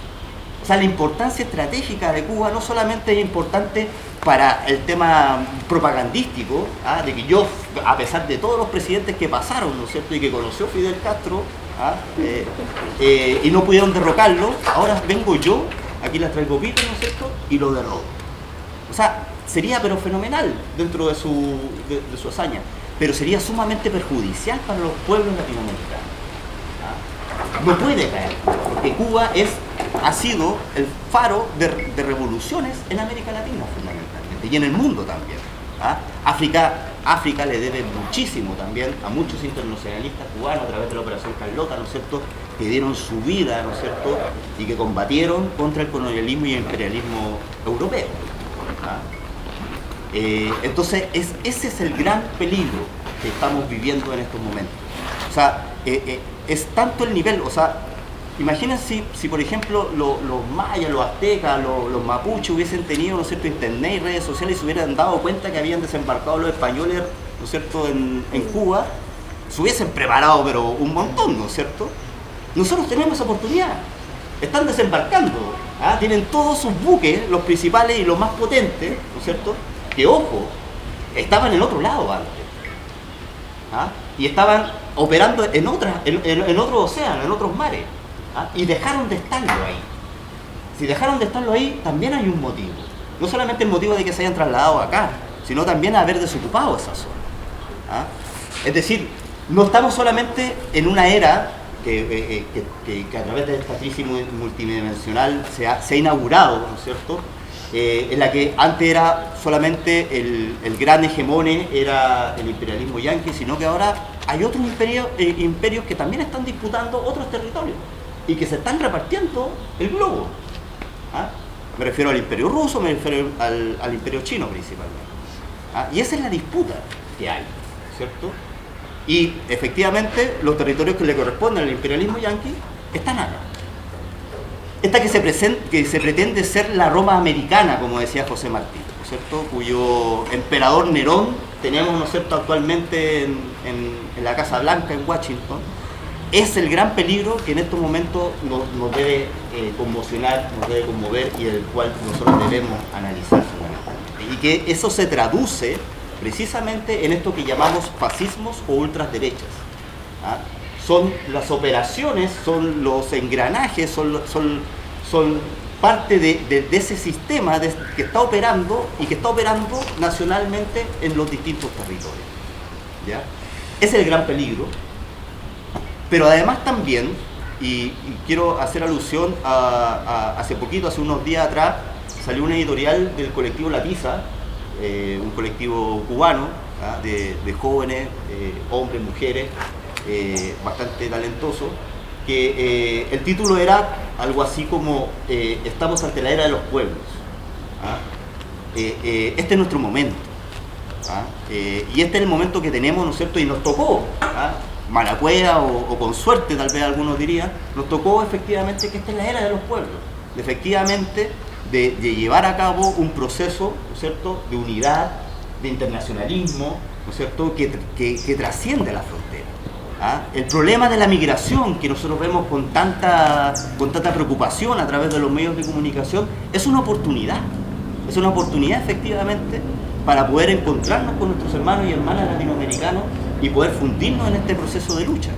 O sea, la importancia estratégica de Cuba no solamente es importante para el tema propagandístico, de que yo, a pesar de todos los presidentes que pasaron, ¿no es cierto?, y que conoció Fidel Castro, y no pudieron derrocarlo, ahora vengo yo, aquí las traigo pipas, ¿no es cierto?, y lo derroco. O sea, sería pero fenomenal dentro de su hazaña. pero sería sumamente perjudicial para los pueblos latinoamericanos. No puede caer, porque Cuba ha sido el faro de revoluciones en América Latina fundamentalmente, y en el mundo también. África le debe muchísimo también a muchos internacionalistas cubanos a través de la Operación Carlota, ¿no es cierto?, que dieron su vida, ¿no es cierto?, y que combatieron contra el colonialismo y el imperialismo europeo. Entonces, ese es el gran peligro que estamos viviendo en estos momentos. O sea, es tanto el nivel, o sea, imagínense si por ejemplo, los mayas, los aztecas, los mapuches hubiesen tenido, ¿no es cierto?, internet y redes sociales y se hubieran dado cuenta que habían desembarcado los españoles, ¿no es cierto?, en Cuba, se hubiesen preparado, pero un montón, ¿no es cierto? Nosotros tenemos esa oportunidad. Están desembarcando, tienen todos sus buques, los principales y los más potentes, ¿no es cierto?, que, ojo, estaban en otro lado antes. Y estaban operando en otros océanos, en otros mares. Y dejaron de estarlo ahí. Si dejaron de estarlo ahí, también hay un motivo. No solamente el motivo de que se hayan trasladado acá, sino también haber desocupado esa zona. Es decir, no estamos solamente en una era que a través de esta crisis multidimensional se ha inaugurado, ¿no es cierto?, en la que antes era solamente el gran hegemone, era el imperialismo yanqui, sino que ahora hay otros imperios que también están disputando otros territorios y que se están repartiendo el globo. Me refiero al imperio ruso, me refiero al imperio chino principalmente. Y esa es la disputa que hay, ¿cierto? Y efectivamente los territorios que le corresponden al imperialismo yanqui están acá. Esta que se pretende ser la Roma americana, como decía José Martí, ¿no es cierto?, cuyo emperador Nerón tenemos, ¿no es cierto?, actualmente en la Casa Blanca en Washington, es el gran peligro que en estos momentos nos debe conmocionar, nos debe conmover y del cual nosotros debemos analizar fundamentalmente. Y que eso se traduce precisamente en esto que llamamos fascismos o ultraderechas. Son las operaciones, son los engranajes, son parte de ese sistema que está operando y que está operando nacionalmente en los distintos territorios. ¿Ya? Es el gran peligro, pero además también, y quiero hacer alusión hace poquito, hace unos días atrás, salió una editorial del colectivo La Tiza, un colectivo cubano, de jóvenes, hombres, mujeres, bastante talentoso, que el título era algo así como estamos ante la era de los pueblos. Este es nuestro momento. Y este es el momento que tenemos, ¿no es cierto? Y nos tocó, mala cueva o con suerte, tal vez algunos dirían, nos tocó efectivamente que esta es la era de los pueblos, efectivamente de llevar a cabo un proceso, ¿no es cierto?, de unidad, de internacionalismo, ¿no es cierto?, que trasciende la frontera. El problema de la migración que nosotros vemos con tanta preocupación a través de los medios de comunicación es una oportunidad efectivamente para poder encontrarnos con nuestros hermanos y hermanas latinoamericanos y poder fundirnos en este proceso de lucha,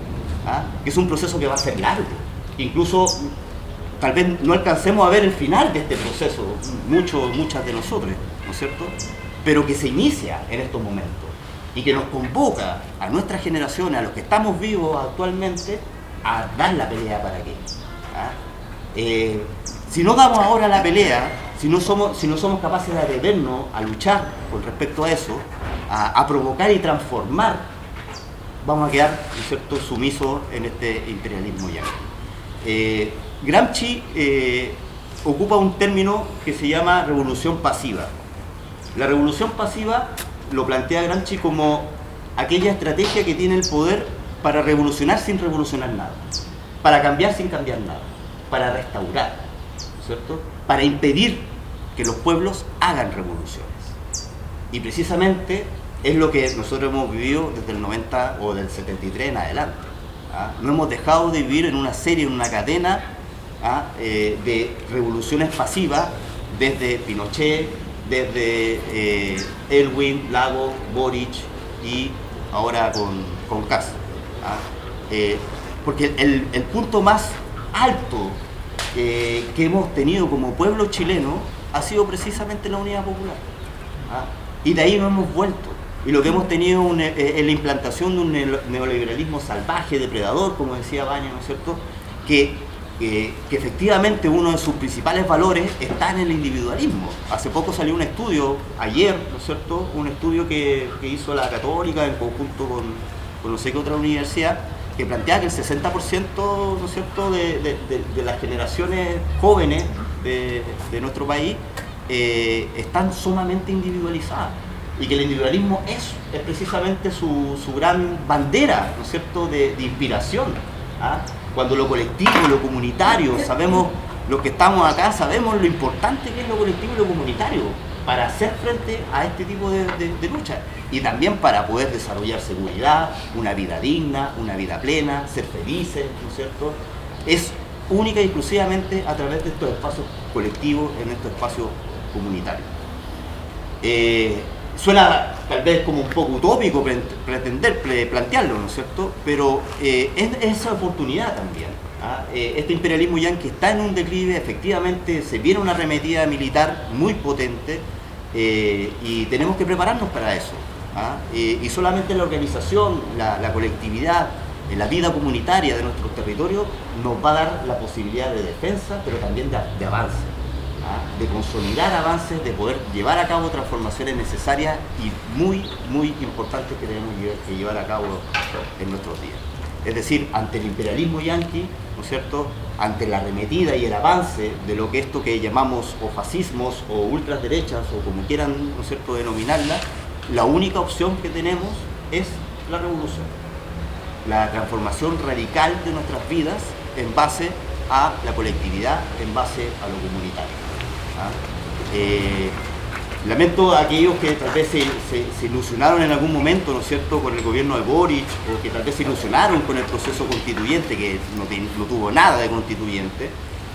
que es un proceso que va a ser largo, incluso tal vez no alcancemos a ver el final de este proceso, muchas de nosotros, ¿no es cierto?, pero que se inicia en estos momentos y que nos convoca a nuestras generaciones, a los que estamos vivos actualmente, a dar la pelea para qué. Si no damos ahora la pelea, si no somos capaces de atrevernos a luchar con respecto a eso, a provocar y transformar, vamos a quedar, ¿no es cierto?, sumisos en este imperialismo yanqui. Gramsci ocupa un término que se llama revolución pasiva. La revolución pasiva lo plantea Gramsci como aquella estrategia que tiene el poder para revolucionar sin revolucionar nada, para cambiar sin cambiar nada, para restaurar, ¿cierto?, para impedir que los pueblos hagan revoluciones. Y precisamente es lo que nosotros hemos vivido desde el 90 o del 73 en adelante. No hemos dejado de vivir en una serie, en una cadena de revoluciones pasivas, desde Pinochet, desde Elwin, Lagos, Boric y ahora con Kast. Porque el punto más alto que hemos tenido como pueblo chileno ha sido precisamente la unidad popular. Y de ahí no hemos vuelto. y lo que hemos tenido es la implantación de un neoliberalismo salvaje, depredador, como decía Baña, ¿no es cierto?, que efectivamente uno de sus principales valores está en el individualismo. Hace poco salió un estudio, ayer, ¿no es cierto?, un estudio que hizo la Católica en conjunto con no sé qué otra universidad, que plantea que el 60%, ¿no es cierto?, de las generaciones jóvenes de nuestro país están sumamente individualizadas, y que el individualismo es precisamente su gran bandera, ¿no es cierto?, de inspiración. Cuando lo colectivo, lo comunitario, sabemos, los que estamos acá, sabemos lo importante que es lo colectivo y lo comunitario para hacer frente a este tipo de lucha, y también para poder desarrollar seguridad, una vida digna, una vida plena, ser felices, ¿no es cierto? Es única y exclusivamente a través de estos espacios colectivos, en estos espacios comunitarios. Suena tal vez como un poco utópico plantearlo, ¿no es cierto? Pero es esa oportunidad también. Este imperialismo yanqui está en un declive, efectivamente se viene una arremetida militar muy potente, y tenemos que prepararnos para eso. Y solamente la organización, la colectividad, la vida comunitaria de nuestros territorios nos va a dar la posibilidad de defensa, pero también de avance. De consolidar avances, de poder llevar a cabo transformaciones necesarias y muy, muy importantes que tenemos que llevar a cabo en nuestros días. Es decir, ante el imperialismo yanqui, ¿no es cierto?, ante la arremetida y el avance de lo que esto que llamamos o fascismos o ultraderechas o como quieran, ¿no es cierto?, denominarla, la única opción que tenemos es la revolución, la transformación radical de nuestras vidas en base a la colectividad, en base a lo comunitario. Lamento a aquellos que tal vez se ilusionaron en algún momento, ¿no es cierto?, con el gobierno de Boric, o que tal vez se ilusionaron con el proceso constituyente, que no tuvo nada de constituyente,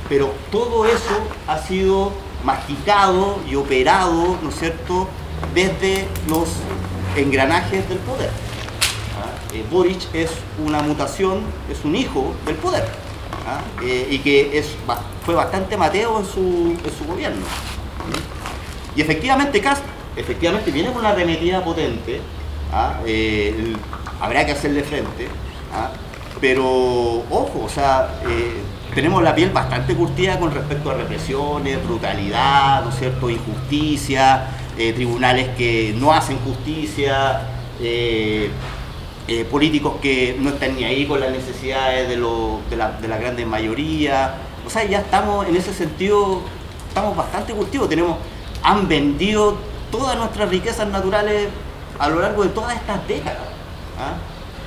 pero todo eso ha sido masticado y operado, ¿no es cierto?, desde los engranajes del poder. Boric es una mutación, es un hijo del poder. Y que fue bastante mateo en su gobierno. Y efectivamente viene con una arremetida potente, habrá que hacerle frente, pero ojo, o sea, tenemos la piel bastante curtida con respecto a represiones, brutalidad, ¿no es cierto?, injusticia, tribunales que no hacen justicia, políticos que no están ni ahí con las necesidades de la grande mayoría. O sea, ya estamos, en ese sentido, estamos bastante curtidos. Han vendido todas nuestras riquezas naturales a lo largo de todas estas décadas.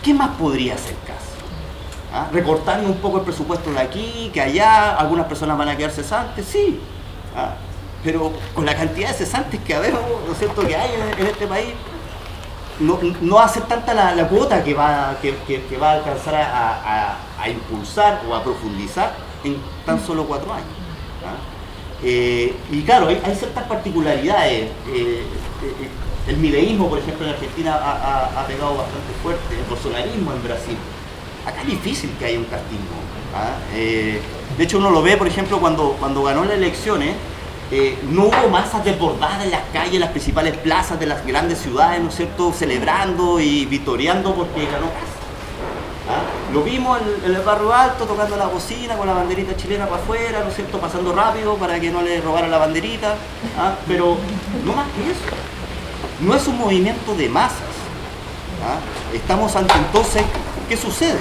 ¿Qué más podría hacer caso? Recortando un poco el presupuesto de aquí, que allá, algunas personas van a quedar cesantes, sí. Pero con la cantidad de cesantes que habemos, ¿no es cierto?, que hay en este país, no hace tanta la cuota que va a alcanzar a impulsar o a profundizar en tan solo 4 años. Y claro, hay ciertas particularidades. El mideísmo, por ejemplo, en Argentina ha pegado bastante fuerte, el bolsonarismo en Brasil. Acá es difícil que haya un castismo. De hecho, uno lo ve, por ejemplo, cuando ganó las elecciones, no hubo masas desbordadas en las calles, en las principales plazas de las grandes ciudades, ¿no es cierto?, celebrando y victoriando porque ganó Kast. Lo vimos en el barrio alto tocando la bocina con la banderita chilena para afuera, ¿no es cierto?, pasando rápido para que no le robaran la banderita, pero no más que eso. No es un movimiento de masas. Estamos ante, entonces, ¿qué sucede?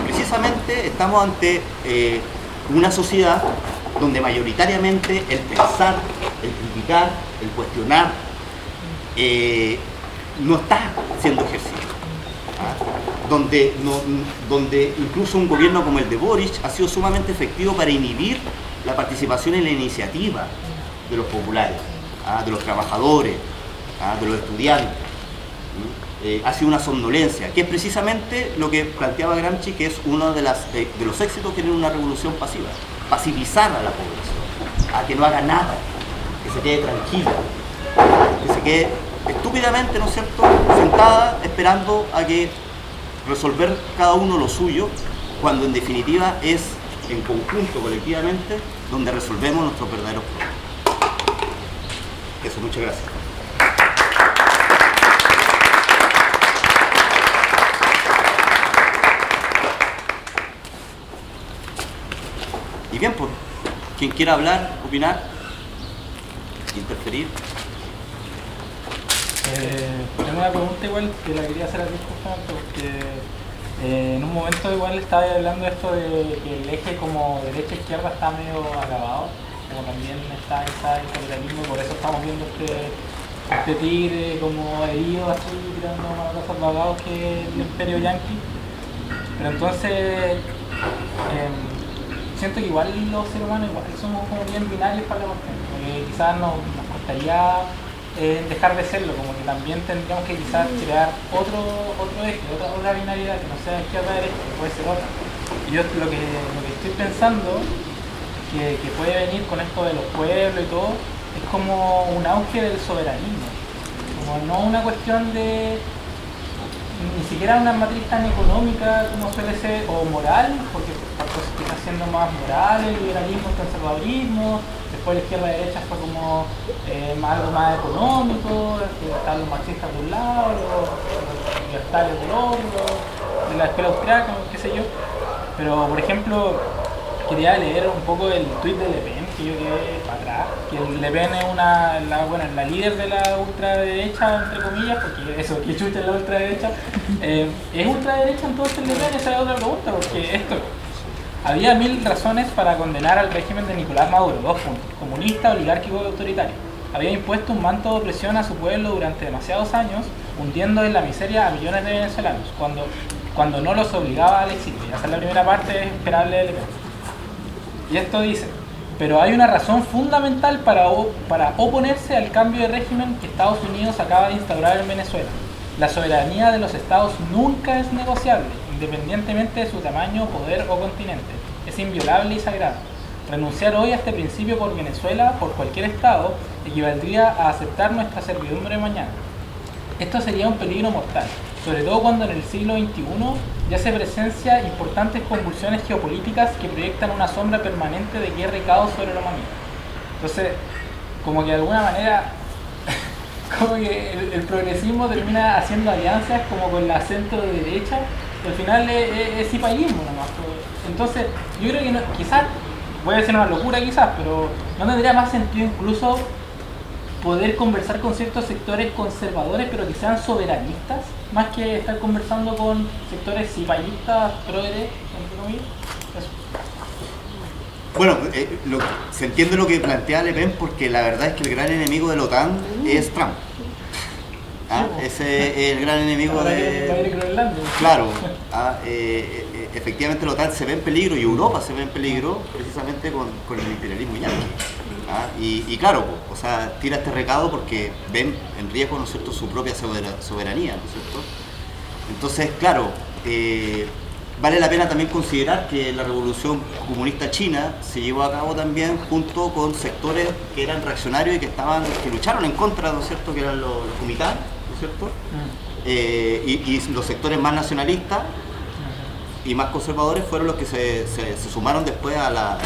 Precisamente estamos ante una sociedad donde mayoritariamente el pensar, el criticar, el cuestionar no está siendo ejercido. Donde incluso un gobierno como el de Boric ha sido sumamente efectivo para inhibir la participación en la iniciativa de los populares, de los trabajadores, de los estudiantes. Ha sido una somnolencia, que es precisamente lo que planteaba Gramsci, que es uno de los éxitos que tiene una revolución pasiva: pasivizar a la población, a que no haga nada, que se quede tranquila, que se quede estúpidamente, ¿no es cierto?, sentada esperando a que resolver cada uno lo suyo, cuando en definitiva es en conjunto, colectivamente, donde resolvemos nuestros verdaderos problemas. Eso, muchas gracias. bien, pues, quien quiera hablar, opinar, interferir. Tengo una pregunta igual que la quería hacer a ti justamente porque en un momento igual estaba hablando de esto de que el eje como derecha-izquierda está medio agravado, como también está el capitalismo, y por eso estamos viendo este tigre como herido así, tirando manotazos vagados que es el imperio yanqui. Pero entonces siento que igual los seres humanos igual somos como bien binarios para la cuestión, porque quizás nos costaría dejar de serlo, como que también tendríamos que quizás crear otro eje, otra binariedad que no sea izquierda-derecha, que puede ser otra. Y yo lo que estoy pensando que puede venir con esto de los pueblos y todo, es como un auge del soberanismo, como no una cuestión de ni siquiera una matriz tan económica como suele ser, o moral, porque está siendo más moral el liberalismo, el conservadurismo. Después la izquierda-derecha fue como algo más económico, están los marxistas de un lado, los libertarios del otro, de la escuela austriaca, qué sé yo. Pero, por ejemplo, quería leer un poco el tuit de Le Pen, que yo quedé para atrás, que Le Pen es la líder de la ultraderecha, entre comillas, porque eso, que chucha es la ultraderecha. ¿Es ultraderecha entonces Le Pen? Esa es otra pregunta, porque esto... Había 1000 razones para condenar al régimen de Nicolás Maduro, 2 puntos, comunista, oligárquico y autoritario. Había impuesto un manto de opresión a su pueblo durante demasiados años, hundiendo en la miseria a millones de venezolanos, cuando no los obligaba al exilio. Y esa es la primera parte esperable del evento. Y esto dice, pero hay una razón fundamental para oponerse al cambio de régimen que Estados Unidos acaba de instaurar en Venezuela. La soberanía de los estados nunca es negociable, independientemente de su tamaño, poder o continente. Es inviolable y sagrado. Renunciar hoy a este principio por Venezuela, por cualquier estado, equivaldría a aceptar nuestra servidumbre mañana. Esto sería un peligro mortal, sobre todo cuando en el siglo XXI ya se presencia importantes convulsiones geopolíticas que proyectan una sombra permanente de guerra y caos sobre la humanidad. Entonces, como que de alguna manera... como que el progresismo termina haciendo alianzas como con la centro derecha, y al final es cipallismo nomás. Entonces yo creo que no, quizás, voy a decir una locura quizás, pero no tendría más sentido incluso poder conversar con ciertos sectores conservadores pero que sean soberanistas, más que estar conversando con sectores cipallistas, progres, entre comillas. Eso. Bueno, se entiende lo que plantea Le Pen, porque la verdad es que el gran enemigo de la OTAN es Trump. Ese es el gran enemigo de... Claro, efectivamente la OTAN se ve en peligro y Europa se ve en peligro precisamente con el imperialismo yanqui. Y claro, o sea, tira este recado porque ven en riesgo, ¿no es cierto?, su propia soberanía, ¿no es cierto? Entonces, claro, vale la pena también considerar que la revolución comunista china se llevó a cabo también junto con sectores que eran reaccionarios y que lucharon en contra, ¿no es cierto?, que eran los Kuomintang, ¿no es cierto? Y los sectores más nacionalistas y más conservadores fueron los que se sumaron después al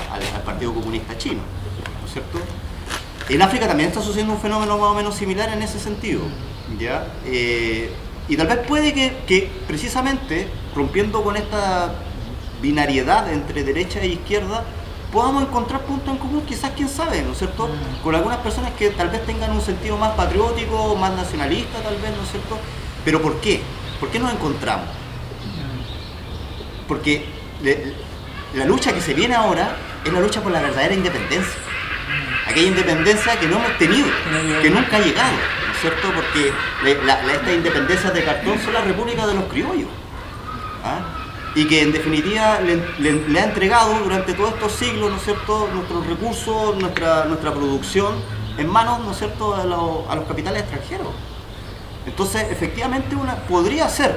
Partido Comunista Chino, ¿no es cierto? En África también está sucediendo un fenómeno más o menos similar en ese sentido, ¿ya? Y tal vez puede que precisamente rompiendo con esta binariedad entre derecha e izquierda podamos encontrar puntos en común, quizás, quién sabe, ¿no es cierto?, con algunas personas que tal vez tengan un sentido más patriótico, más nacionalista tal vez, ¿no es cierto? Pero ¿por qué? ¿Por qué nos encontramos? Porque la lucha que se viene ahora es la lucha por la verdadera independencia, aquella independencia que no hemos tenido, que nunca ha llegado, ¿no es cierto? Porque estas independencias de cartón son las repúblicas de los criollos, y que en definitiva le ha entregado durante todos estos siglos, ¿no es cierto?, nuestros recursos, nuestra producción en manos, ¿no es cierto?, a los capitales extranjeros. Entonces, efectivamente, podría ser,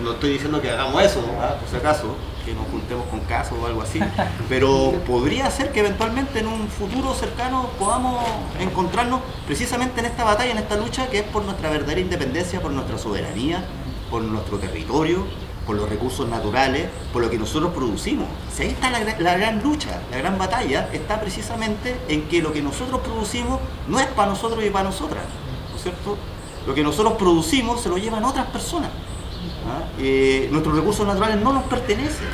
no estoy diciendo que hagamos eso, por si acaso, que nos juntemos con casos o algo así, pero podría ser que eventualmente en un futuro cercano podamos encontrarnos precisamente en esta batalla, en esta lucha que es por nuestra verdadera independencia, por nuestra soberanía, por nuestro territorio, por los recursos naturales, por lo que nosotros producimos. Si ahí está la gran lucha, la gran batalla, está precisamente en que lo que nosotros producimos no es para nosotros y para nosotras, ¿no es cierto? Lo que nosotros producimos se lo llevan otras personas. Nuestros recursos naturales no nos pertenecen.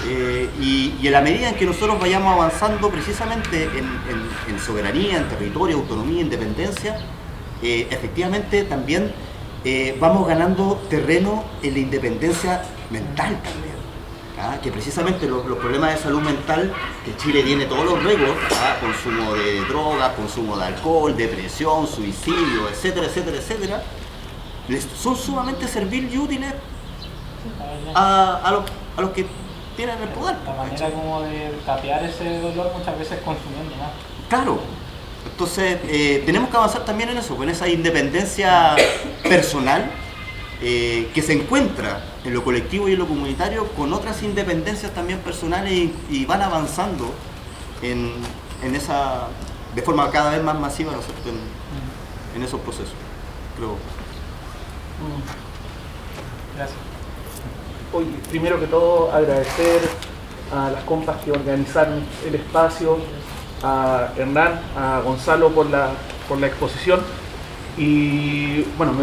Y en la medida en que nosotros vayamos avanzando precisamente en soberanía, en territorio, autonomía, independencia, efectivamente también vamos ganando terreno en la independencia mental también. Que precisamente los problemas de salud mental, que Chile tiene todos los récords, consumo de drogas, consumo de alcohol, depresión, suicidio, etcétera, etcétera, etcétera, son sumamente serviles y útiles a los que tienen el poder. La manera como de tapear ese dolor muchas veces consumiendo más. Claro. Entonces tenemos que avanzar también en eso, en esa independencia personal que se encuentra en lo colectivo y en lo comunitario con otras independencias también personales y van avanzando en esa, de forma cada vez más masiva, ¿no es cierto?, en esos procesos, creo. Gracias. Oye, primero que todo agradecer a las compas que organizaron el espacio, a Hernán, a Gonzalo por la exposición, y bueno,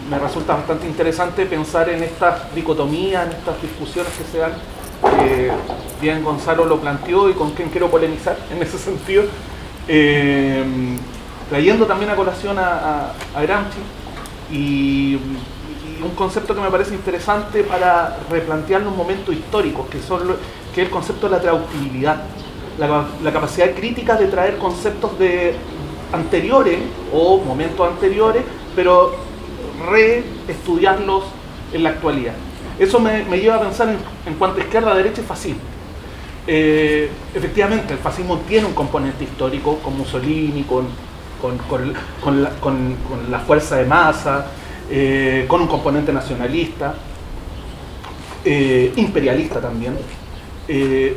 me resulta bastante interesante pensar en estas dicotomías, en estas discusiones que se dan. Bien, Gonzalo lo planteó y con quien quiero polemizar en ese sentido, trayendo también a colación a Gramsci y un concepto que me parece interesante para replantear los momentos históricos, que es el concepto de la traductibilidad, la capacidad crítica de traer conceptos anteriores o momentos anteriores, pero reestudiarlos en la actualidad. Eso me lleva a pensar en cuanto a izquierda, derecha y fascismo. Efectivamente, el fascismo tiene un componente histórico con Mussolini, con la fuerza de masa, con un componente nacionalista, imperialista también.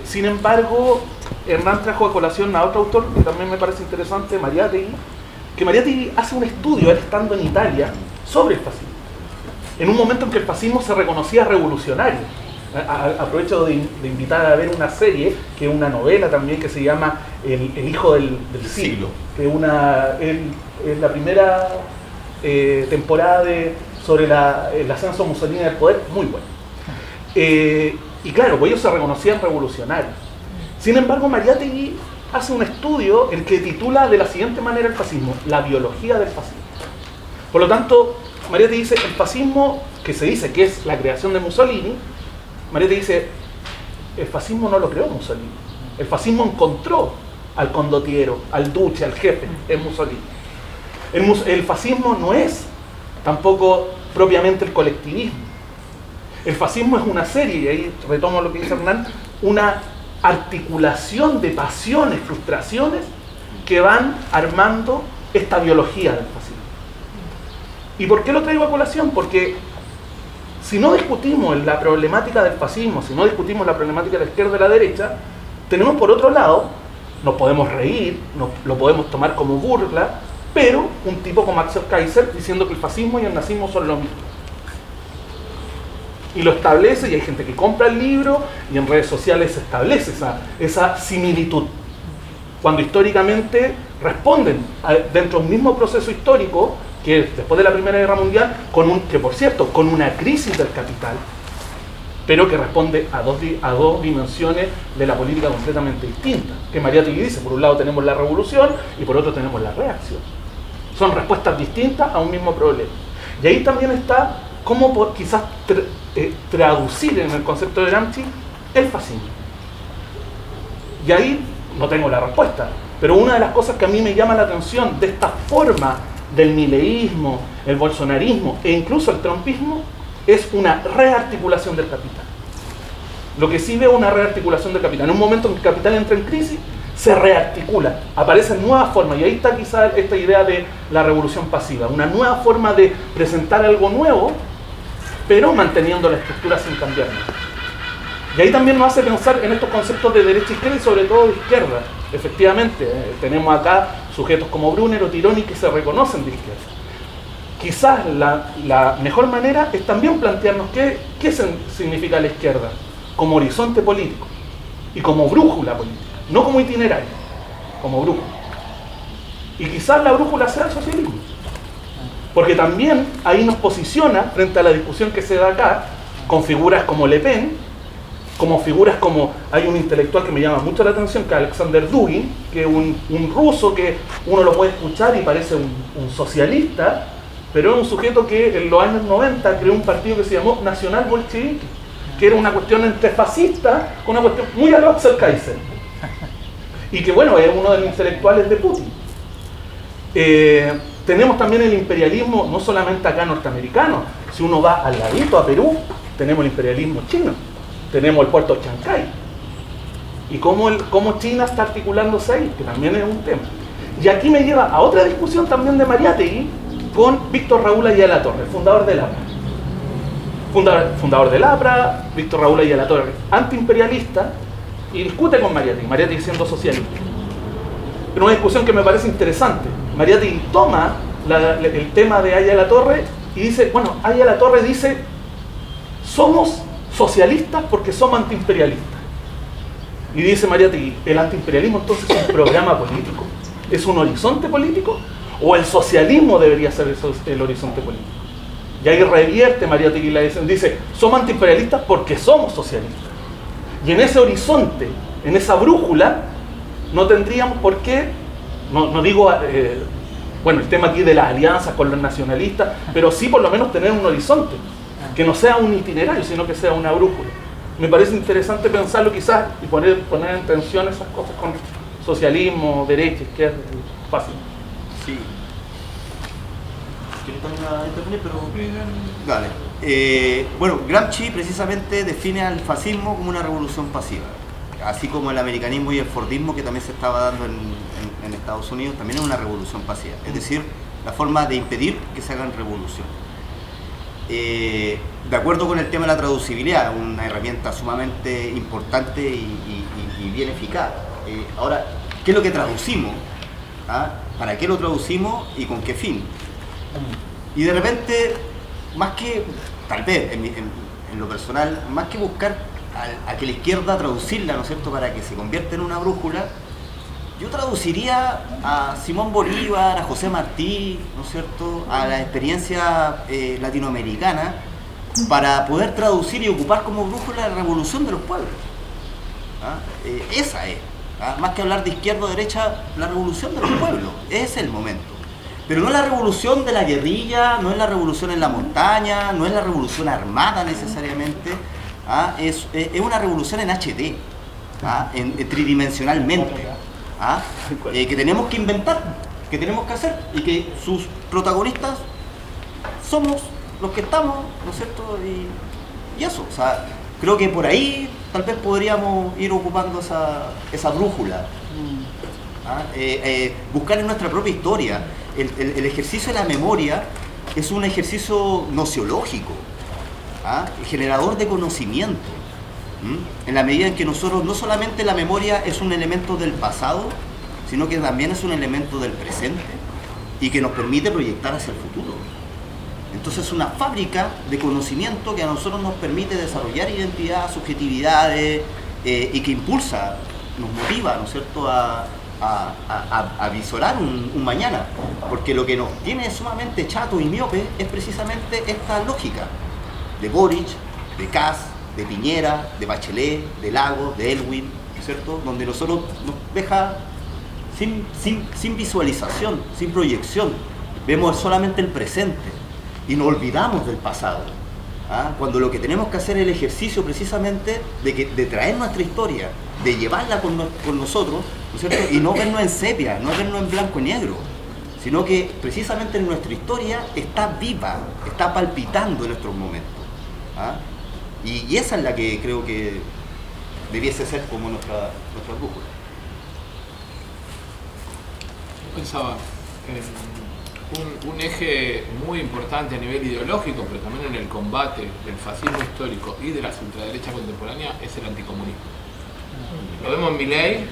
Sin embargo, Hernán trajo a colación a otro autor que también me parece interesante, Mariátegui, que Mariátegui hace un estudio, él estando en Italia, sobre el fascismo, en un momento en que el fascismo se reconocía revolucionario. Aprovecho de invitar a ver una serie, que es una novela también, que se llama El hijo del siglo, que es la primera temporada sobre el ascenso de Mussolini al poder, muy buena. Y claro, pues ellos se reconocían revolucionarios. Sin embargo, Mariátegui hace un estudio en que titula de la siguiente manera el fascismo: la biología del fascismo. Por lo tanto, Mariátegui dice, el fascismo, que se dice que es la creación de Mussolini, Mariátegui dice, el fascismo no lo creó Mussolini. El fascismo encontró al condottiero, al duce, al jefe, en Mussolini. El fascismo no es tampoco propiamente el colectivismo. El fascismo es una serie, y ahí retomo lo que dice Hernán, una articulación de pasiones, frustraciones que van armando esta biología del fascismo. ¿Y por qué lo traigo a colación? Porque si no discutimos la problemática del fascismo, si no discutimos la problemática de la izquierda y de la derecha, tenemos por otro lado, nos podemos reír, lo podemos tomar como burla, pero un tipo como Axel Kaiser diciendo que el fascismo y el nazismo son lo mismo. Y lo establece, y hay gente que compra el libro, y en redes sociales se establece esa similitud. Cuando históricamente responden dentro de un mismo proceso histórico, que es después de la Primera Guerra Mundial, que por cierto, con una crisis del capital, pero que responde a dos dimensiones de la política completamente distintas. Que Mariátegui dice, por un lado tenemos la revolución y por otro tenemos la reacción. Son respuestas distintas a un mismo problema. Y ahí también está cómo quizás traducir en el concepto de Gramsci el fascismo. Y ahí no tengo la respuesta, pero una de las cosas que a mí me llama la atención de esta forma del mileísmo, el bolsonarismo e incluso el trumpismo es una rearticulación del capital. Lo que sí veo es una rearticulación del capital. En un momento en que el capital entra en crisis, se rearticula, aparecen nuevas formas, y ahí está quizá esta idea de la revolución pasiva, una nueva forma de presentar algo nuevo, pero manteniendo la estructura sin cambiar nada. Y ahí también nos hace pensar en estos conceptos de derecha e izquierda y sobre todo de izquierda. Efectivamente, tenemos acá sujetos como Brunner o Tironi que se reconocen de izquierda. Quizás la mejor manera es también plantearnos qué significa la izquierda como horizonte político y como brújula política, no como itinerario, como brújula. Y quizás la brújula sea el socialismo, porque también ahí nos posiciona frente a la discusión que se da acá con figuras como Le Pen, como figuras como, hay un intelectual que me llama mucho la atención, que es Alexander Dugin, que es un ruso que uno lo puede escuchar y parece un socialista, pero es un sujeto que en los años 90 creó un partido que se llamó Nacional Bolchevique, que era una cuestión entre fascista, con una cuestión muy a lo Axel Kaiser, y que bueno, es uno de los intelectuales de Putin. Tenemos también el imperialismo, no solamente acá norteamericano, si uno va al ladito a Perú, tenemos el imperialismo chino, tenemos el puerto de Chancay, y cómo China está articulándose ahí, que también es un tema. Y aquí me lleva a otra discusión también de Mariátegui con Víctor Raúl Ayala Torre, fundador del APRA. Fundador del APRA, Víctor Raúl Ayala Torre, antiimperialista, y discute con Mariátegui siendo socialista. Pero una discusión que me parece interesante. Mariátegui toma el tema de Ayala Torre y dice, bueno, Ayala Torre dice, somos socialistas porque somos antiimperialistas. Y dice Mariátegui, ¿el antiimperialismo entonces es un programa político? ¿Es un horizonte político? ¿O el socialismo debería ser el horizonte político? Y ahí revierte Mariátegui la decisión, dice, somos antiimperialistas porque somos socialistas. Y en ese horizonte, en esa brújula, no tendríamos por qué, no digo, bueno, el tema aquí de las alianzas con los nacionalistas, pero sí por lo menos tener un horizonte, que no sea un itinerario, sino que sea una brújula. Me parece interesante pensarlo quizás y poner en tensión esas cosas con socialismo, derecha, izquierda, fácil. Sí. ¿Quieres también intervenir? Pero... Dale. Bueno, Gramsci precisamente define al fascismo como una revolución pasiva. Así como el americanismo y el fordismo que también se estaba dando en Estados Unidos, también es una revolución pasiva. Es decir, la forma de impedir que se hagan revoluciones. De acuerdo con el tema de la traducibilidad, una herramienta sumamente importante y bien eficaz. Ahora, ¿qué es lo que traducimos? ¿Ah? ¿Para qué lo traducimos y con qué fin? Y de repente, más que, tal vez en lo personal, más que buscar a que la izquierda traducirla, ¿no es cierto?, para que se convierta en una brújula, yo traduciría a Simón Bolívar, a José Martí, ¿no es cierto?, a la experiencia latinoamericana, para poder traducir y ocupar como brújula la revolución de los pueblos. ¿Ah? Esa es, ¿ah? Más que hablar de izquierda o derecha, la revolución de los pueblos, ese es el momento. Pero no es la revolución de la guerrilla, no es la revolución en la montaña, no es la revolución armada necesariamente, ¿ah? Es una revolución en HD, ¿ah? Tridimensionalmente, ¿ah? Que tenemos que inventar, que tenemos que hacer, y que sus protagonistas somos los que estamos, ¿no es cierto? Y eso, o sea, creo que por ahí tal vez podríamos ir ocupando esa brújula, ¿ah? Buscar en nuestra propia historia. El ejercicio de la memoria es un ejercicio nociológico, ¿ah? Generador de conocimiento, en la medida en que nosotros, no solamente la memoria es un elemento del pasado, sino que también es un elemento del presente y que nos permite proyectar hacia el futuro. Entonces es una fábrica de conocimiento que a nosotros nos permite desarrollar identidad, subjetividades, y que impulsa, nos motiva, ¿no es cierto?, a visorar un mañana, porque lo que nos tiene sumamente chato y miope es precisamente esta lógica de Boric, de Kass, de Piñera, de Bachelet, de Lagos, de Elwin, ¿no es cierto?, donde nosotros nos deja sin visualización, sin proyección, vemos solamente el presente y nos olvidamos del pasado, ¿ah? Cuando lo que tenemos que hacer es el ejercicio precisamente de traer nuestra historia, de llevarla con nosotros, ¿no es cierto?, y no vernos en sepia, no vernos en blanco y negro, sino que precisamente nuestra historia está viva, está palpitando en nuestros momentos, ¿ah? Y esa es la que creo que debiese ser como nuestra brújula. Yo pensaba un eje muy importante a nivel ideológico, pero también en el combate del fascismo histórico y de las ultraderechas contemporáneas, es el anticomunismo. Lo vemos en Milei,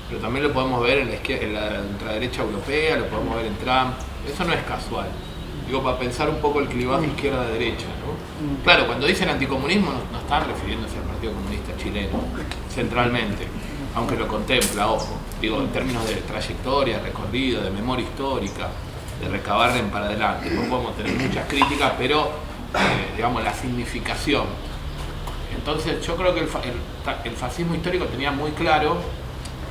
pero también lo podemos ver en la ultraderecha europea, lo podemos ver en Trump. Eso no es casual. Digo, para pensar un poco el clivaje izquierda-derecha, ¿no? Claro, cuando dicen anticomunismo no están refiriéndose al Partido Comunista Chileno, centralmente, aunque lo contempla, ojo. Digo, en términos de trayectoria, recorrido, de memoria histórica, de recabar para adelante. No podemos tener muchas críticas, pero digamos, la significación Entonces yo creo que el fascismo histórico tenía muy claro,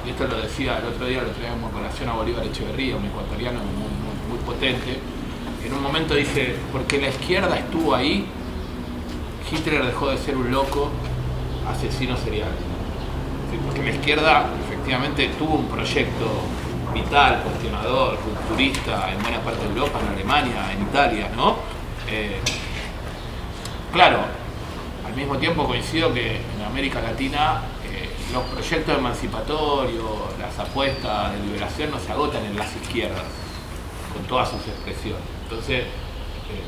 y esto lo decía el otro día, lo traíamos en colación a Bolívar Echeverría, un ecuatoriano muy potente, en un momento dice, porque la izquierda estuvo ahí, Hitler dejó de ser un loco asesino serial. Sí, porque la izquierda efectivamente tuvo un proyecto vital, cuestionador, culturista en buena parte de Europa, en Alemania, en Italia, ¿no? Claro, al mismo tiempo coincido que en América Latina los proyectos emancipatorios, las apuestas de liberación no se agotan en las izquierdas, con todas sus expresiones. Entonces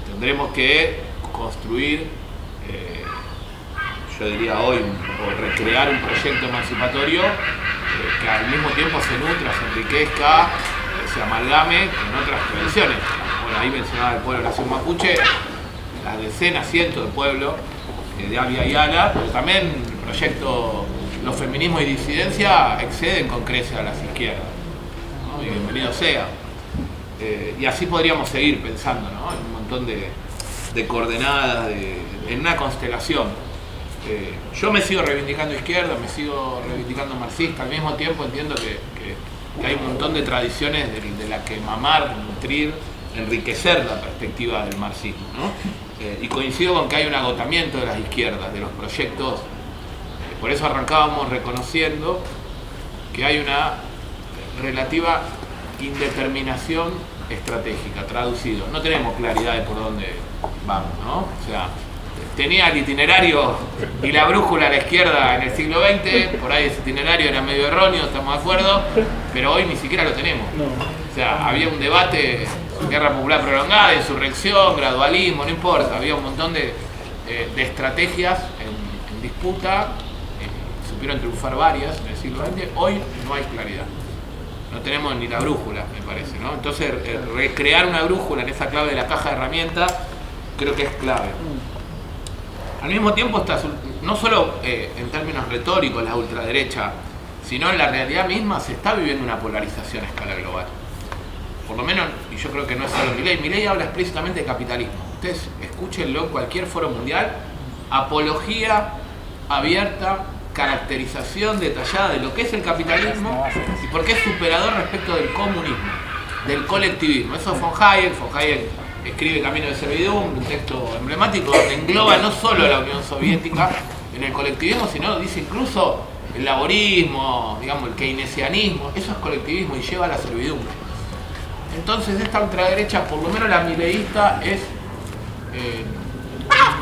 tendremos que construir, yo diría hoy, o recrear un proyecto emancipatorio que al mismo tiempo se nutra, se enriquezca, se amalgame con otras tradiciones. Bueno, ahí mencionaba el pueblo de nación mapuche, las decenas, cientos de pueblos de Abya y Ala, pero también el proyecto, los feminismos y disidencia exceden con creces a las izquierdas, ¿no? Y bienvenido sea. Y así podríamos seguir pensando, ¿no? En un montón de coordenadas, en una constelación. Yo me sigo reivindicando izquierda, me sigo reivindicando marxista, al mismo tiempo entiendo que hay un montón de tradiciones de las que mamar, nutrir, enriquecer la perspectiva del marxismo, ¿no? Y coincido con que hay un agotamiento de las izquierdas, de los proyectos. Por eso arrancábamos reconociendo que hay una relativa indeterminación estratégica, traducido. No tenemos claridad de por dónde vamos, ¿no? O sea, tenía el itinerario y la brújula a la izquierda en el siglo XX, por ahí ese itinerario era medio erróneo, estamos de acuerdo, pero hoy ni siquiera lo tenemos. O sea, había un debate, guerra popular prolongada, insurrección, gradualismo, no importa, había un montón de estrategias en disputa, supieron triunfar varias en el siglo XX, hoy no hay claridad. No tenemos ni la brújula, me parece, ¿no? Entonces, recrear una brújula en esa clave de la caja de herramientas, creo que es clave. Al mismo tiempo, no solo en términos retóricos la ultraderecha, sino en la realidad misma se está viviendo una polarización a escala global. Por lo menos, y yo creo que no es solo Milei. Milei habla explícitamente de capitalismo. Ustedes escúchenlo en cualquier foro mundial. Apología abierta, caracterización detallada de lo que es el capitalismo y por qué es superador respecto del comunismo, del colectivismo. Eso es von Hayek. Von Hayek escribe Camino de Servidumbre, un texto emblemático donde engloba no solo la Unión Soviética en el colectivismo, sino dice incluso el laborismo, digamos, el keynesianismo. Eso es colectivismo y lleva a la servidumbre. Entonces esta ultraderecha, por lo menos la mileísta, es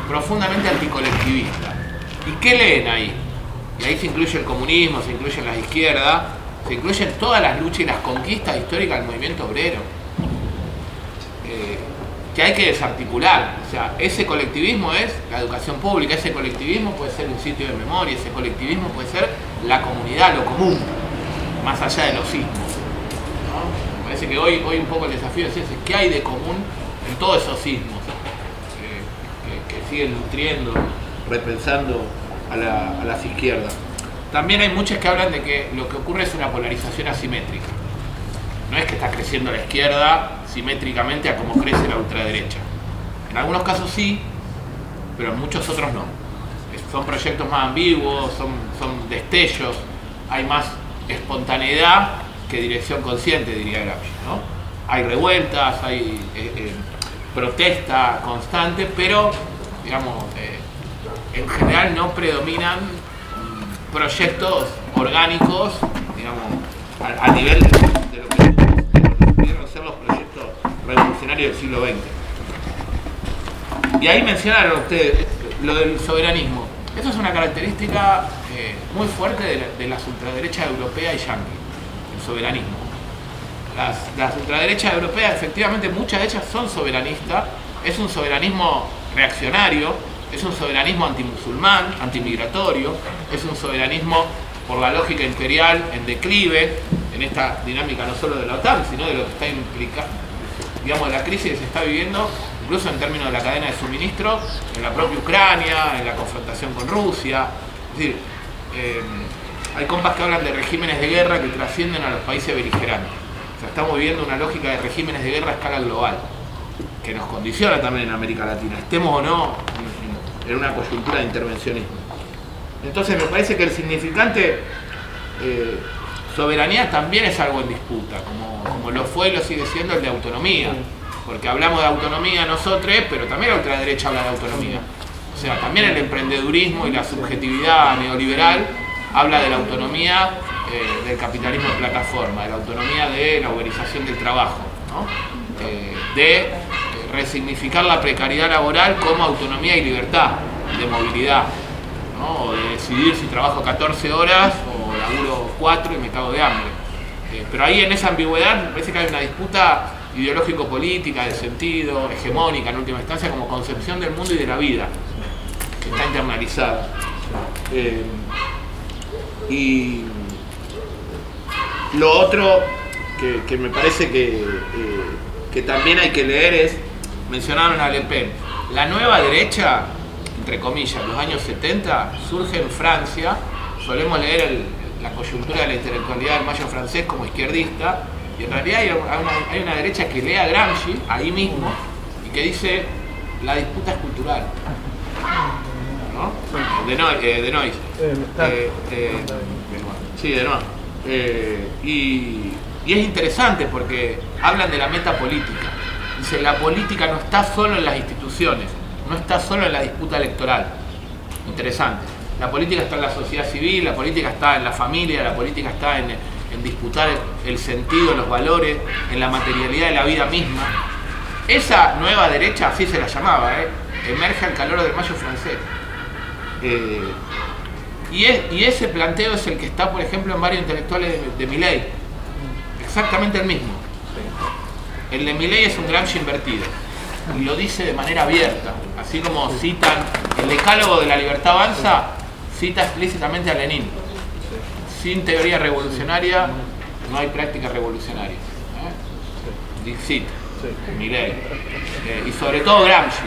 profundamente anticolectivista. ¿Y qué leen ahí? Y ahí se incluye el comunismo, se incluyen las izquierdas, se incluyen todas las luchas y las conquistas históricas del movimiento obrero, que hay que desarticular. O sea, ese colectivismo es la educación pública, ese colectivismo puede ser un sitio de memoria, ese colectivismo puede ser la comunidad, lo común, más allá de los sismos, ¿no? Me parece que hoy un poco el desafío es ese, ¿qué hay de común en todos esos sismos que siguen nutriendo, repensando a las izquierdas? También hay muchos que hablan de que lo que ocurre es una polarización asimétrica. No es que está creciendo la izquierda simétricamente a como crece la ultraderecha. En algunos casos sí, pero en muchos otros no. Son proyectos más ambiguos, son destellos, hay más espontaneidad que dirección consciente, diría Gramsci, ¿no? Hay revueltas, hay protesta constante, pero, digamos, en general no predominan proyectos orgánicos, digamos, a nivel de lo que pudieron ser los proyectos revolucionarios del siglo XX. Y ahí mencionaron ustedes lo del soberanismo. Eso es una característica muy fuerte de las ultraderechas europea y yanqui, el soberanismo. Las ultraderechas europeas, efectivamente, muchas de ellas son soberanistas, es un soberanismo reaccionario, es un soberanismo antimusulmán, antimigratorio, es un soberanismo por la lógica imperial en declive, en esta dinámica no solo de la OTAN, sino de lo que está implicando, digamos, la crisis que se está viviendo, incluso en términos de la cadena de suministro, en la propia Ucrania, en la confrontación con Rusia. Es decir, hay compas que hablan de regímenes de guerra que trascienden a los países beligerantes. O sea, estamos viviendo una lógica de regímenes de guerra a escala global, que nos condiciona también en América Latina, estemos o no en una coyuntura de intervencionismo. Entonces me parece que el significante soberanía también es algo en disputa, como lo fue y lo sigue siendo el de autonomía. Porque hablamos de autonomía nosotros, pero también la ultraderecha habla de autonomía. O sea, también el emprendedurismo y la subjetividad neoliberal habla de la autonomía del capitalismo de plataforma, de la autonomía de la uberización del trabajo, ¿no? De resignificar la precariedad laboral como autonomía y libertad de movilidad, ¿no? O de decidir si trabajo 14 horas o laburo 4 y me cago de hambre. Pero ahí en esa ambigüedad me parece que hay una disputa ideológico-política, de sentido, hegemónica en última instancia, como concepción del mundo y de la vida, que está internalizada. Y lo otro que me parece que también hay que leer es, mencionaron a Le Pen, la nueva derecha, entre comillas, los años 70, surge en Francia. Solemos leer la coyuntura de la intelectualidad del mayo francés como izquierdista, y en realidad hay una derecha que lee a Gramsci ahí mismo y que dice la disputa es cultural, ¿no? De Nois. Sí, de Nois. Y es interesante porque hablan de la metapolítica. Dice, la política no está solo en las instituciones, no está solo en la disputa electoral. Interesante. La política está en la sociedad civil, la política está en la familia, la política está en disputar el sentido, los valores, en la materialidad de la vida misma. Esa nueva derecha, así se la llamaba, emerge al calor del mayo francés. Y ese planteo es el que está, por ejemplo, en varios intelectuales de Milei. Exactamente el mismo. El de Milei es un Gramsci invertido. Y lo dice de manera abierta. Así como citan el decálogo de la libertad avanza, cita explícitamente a Lenin. Sin teoría revolucionaria no hay práctica revolucionaria. Dixit, Milei. Y sobre todo Gramsci.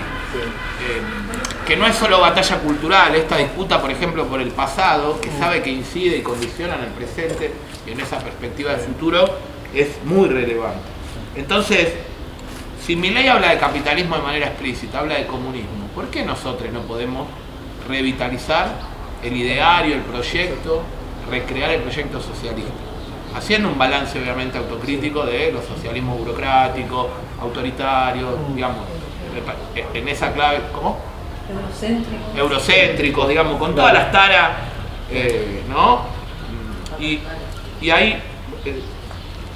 Que no es solo batalla cultural, esta disputa, por ejemplo, por el pasado, que sabe que incide y condiciona en el presente y en esa perspectiva de futuro, es muy relevante. Entonces, si Milei habla de capitalismo de manera explícita, habla de comunismo, ¿por qué nosotros no podemos revitalizar el ideario, el proyecto, recrear el proyecto socialista? Haciendo un balance obviamente autocrítico de los socialismos burocráticos, autoritarios, digamos, en esa clave, ¿cómo? Eurocéntricos, digamos, con todas las taras, ¿no? Y hay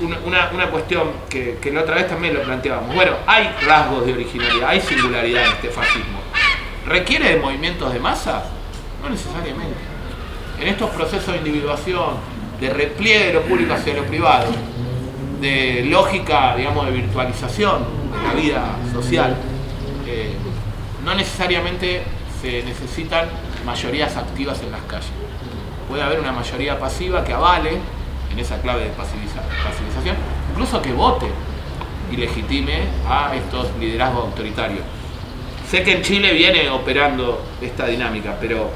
una cuestión que la otra vez también lo planteábamos. Bueno, hay rasgos de originalidad, hay singularidad en este fascismo. ¿Requiere de movimientos de masas? No necesariamente. En estos procesos de individuación, de repliegue de lo público hacia lo privado, de lógica, digamos, de virtualización de la vida social, no necesariamente se necesitan mayorías activas en las calles. Puede haber una mayoría pasiva que avale en esa clave de pacivización, incluso que vote y legitime a estos liderazgos autoritarios. Sé que en Chile viene operando esta dinámica, pero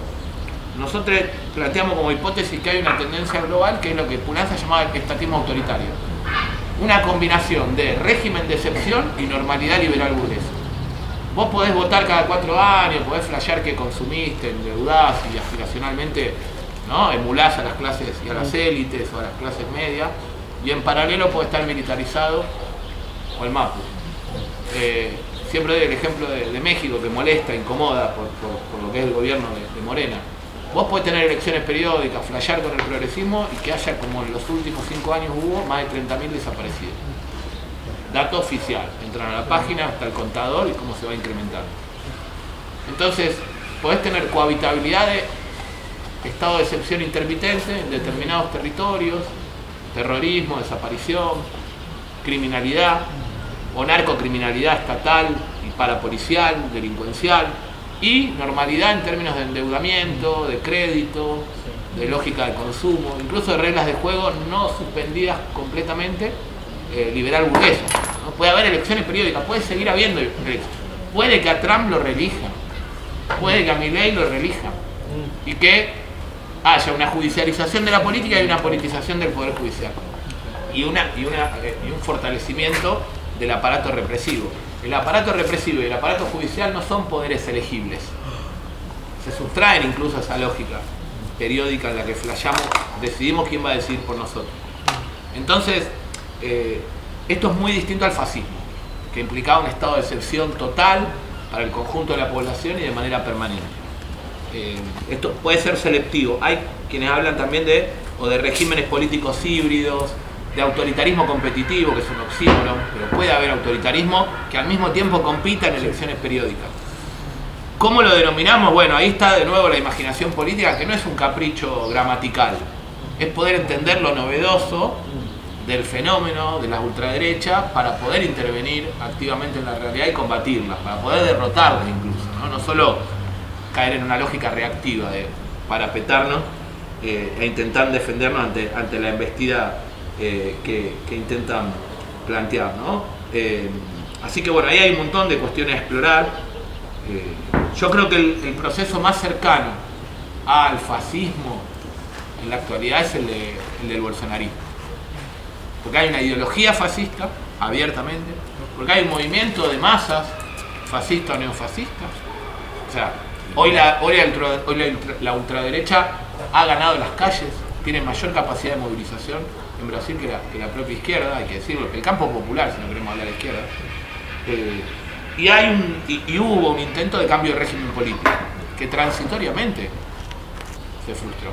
nosotros planteamos como hipótesis que hay una tendencia global que es lo que Pulanza llamaba el estatismo autoritario. Una combinación de régimen de excepción y normalidad liberal burguesa. Vos podés votar cada 4 años, podés flashear que consumiste, endeudás y aspiracionalmente, ¿no?, emulás a las clases y a las élites o a las clases medias, y en paralelo podés estar militarizado o el MAPU. Siempre doy el ejemplo de México, que molesta, incomoda por lo que es el gobierno de Morena. Vos podés tener elecciones periódicas, flashear con el progresismo y que haya, como en los últimos 5 años hubo, más de 30.000 desaparecidos. Dato oficial, entran a la página, está el contador y cómo se va incrementando. Entonces, podés tener cohabitabilidad de estado de excepción intermitente en determinados territorios, terrorismo, desaparición, criminalidad o narcocriminalidad estatal y parapolicial, delincuencial, y normalidad en términos de endeudamiento, de crédito, de lógica de consumo, incluso de reglas de juego no suspendidas completamente, liberal burguesa, ¿no? Puede haber elecciones periódicas, puede seguir habiendo elecciones. Puede que a Trump lo reelija, puede que a Milei lo reelija, y que haya una judicialización de la política y una politización del poder judicial, y un fortalecimiento del aparato represivo. El aparato represivo y el aparato judicial no son poderes elegibles, se sustraen incluso a esa lógica periódica en la que flasheamos, decidimos quién va a decidir por nosotros. Entonces, esto es muy distinto al fascismo, que implicaba un estado de excepción total para el conjunto de la población y de manera permanente. Esto puede ser selectivo. Hay quienes hablan también de regímenes políticos híbridos, de autoritarismo competitivo, que es un oxímoron, pero puede haber autoritarismo que al mismo tiempo compita en elecciones periódicas. ¿Cómo lo denominamos? Bueno, ahí está de nuevo la imaginación política, que no es un capricho gramatical, es poder entender lo novedoso del fenómeno de las ultraderechas para poder intervenir activamente en la realidad y combatirlas, para poder derrotarlas incluso, no solo caer en una lógica reactiva de parapetarnos e intentar defendernos ante la embestida que intentan plantear, ¿no? Así que bueno, ahí hay un montón de cuestiones a explorar. Yo creo que el proceso más cercano al fascismo en la actualidad es el del bolsonarismo, porque hay una ideología fascista abiertamente, porque hay un movimiento de masas fascista o neofascista. O sea, hoy la ultraderecha ha ganado las calles, tiene mayor capacidad de movilización en Brasil que la propia izquierda, hay que decirlo, el campo popular, si no queremos hablar de izquierda. Y hubo un intento de cambio de régimen político que transitoriamente se frustró.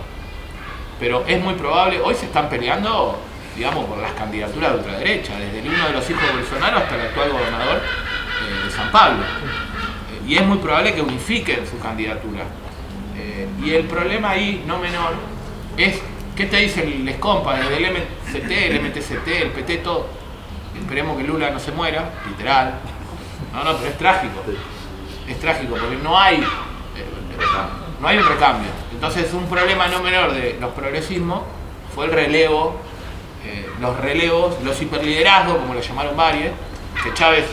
Pero es muy probable, hoy se están peleando, digamos, por las candidaturas de ultraderecha, desde uno de los hijos de Bolsonaro hasta el actual gobernador de San Pablo. Y es muy probable que unifiquen su candidatura. Y el problema ahí, no menor, es, ¿qué te dicen les compas? Desde el MCT, el MTCT, el PT, todo. Esperemos que Lula no se muera, literal. No, pero es trágico. Es trágico porque no hay un recambio. Entonces, un problema no menor de los progresismos fue el relevo, los relevos, los hiperliderazgos, como lo llamaron varios, que Chávez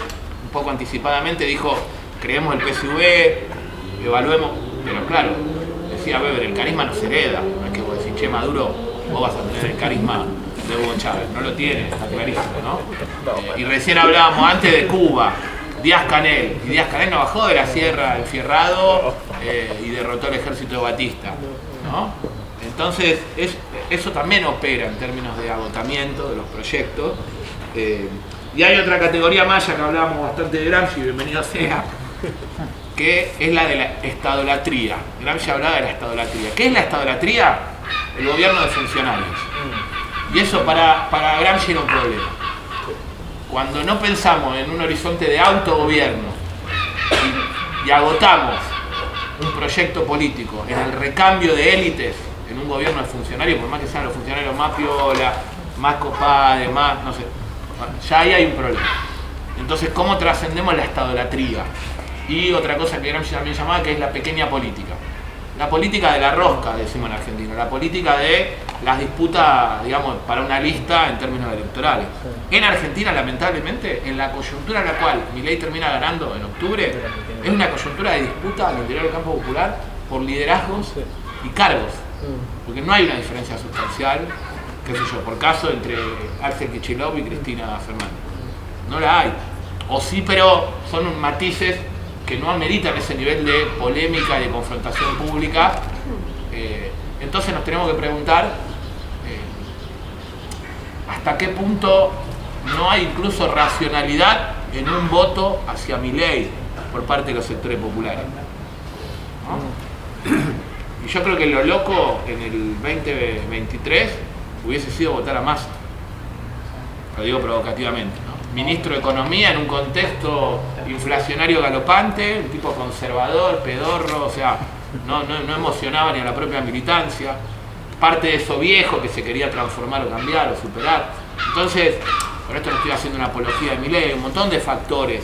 un poco anticipadamente dijo, creemos el PSV, evaluemos, pero claro, decía Weber, el carisma no se hereda, no es que vos decís, che, Maduro, vos vas a tener el carisma de Hugo Chávez, no lo tiene, está clarísimo, ¿no? Y recién hablábamos antes de Cuba, Díaz-Canel, y Díaz-Canel no bajó de la sierra enfierrado y derrotó al ejército de Batista, ¿no? Entonces, eso también opera en términos de agotamiento de los proyectos. Y hay otra categoría más, ya que hablábamos bastante de Gramsci, bienvenido sea, que es la de la estadolatría. Gramsci hablaba de la estadolatría. ¿Qué es la estadolatría? El gobierno de funcionarios. Y eso para Gramsci era un problema. Cuando no pensamos en un horizonte de autogobierno y agotamos un proyecto político en el recambio de élites en un gobierno de funcionarios, por más que sean los funcionarios más piola, más copades, más, no sé, ya ahí hay un problema. Entonces, ¿cómo trascendemos la estadolatría? Y otra cosa que Gramsci también llamaba, que es la pequeña política. La política de la rosca, decimos en Argentina, la política de las disputas, digamos, para una lista en términos electorales. En Argentina, lamentablemente, en la coyuntura en la cual Milei termina ganando en octubre, es una coyuntura de disputa al interior del campo popular por liderazgos y cargos, porque no hay una diferencia sustancial, qué sé yo, por caso entre Axel Kicillof y Cristina Fernández. No la hay. O sí, pero son matices que no ameritan ese nivel de polémica y de confrontación pública. Entonces nos tenemos que preguntar hasta qué punto no hay incluso racionalidad en un voto hacia Milei por parte de los sectores populares, ¿no? Y yo creo que lo loco en el 2023 hubiese sido votar a Massa, lo digo provocativamente, ¿no? Ministro de Economía en un contexto inflacionario galopante, un tipo conservador, pedorro, o sea, no emocionaba ni a la propia militancia, parte de eso viejo que se quería transformar o cambiar o superar. Entonces, por esto no estoy haciendo una apología de Milei, hay un montón de factores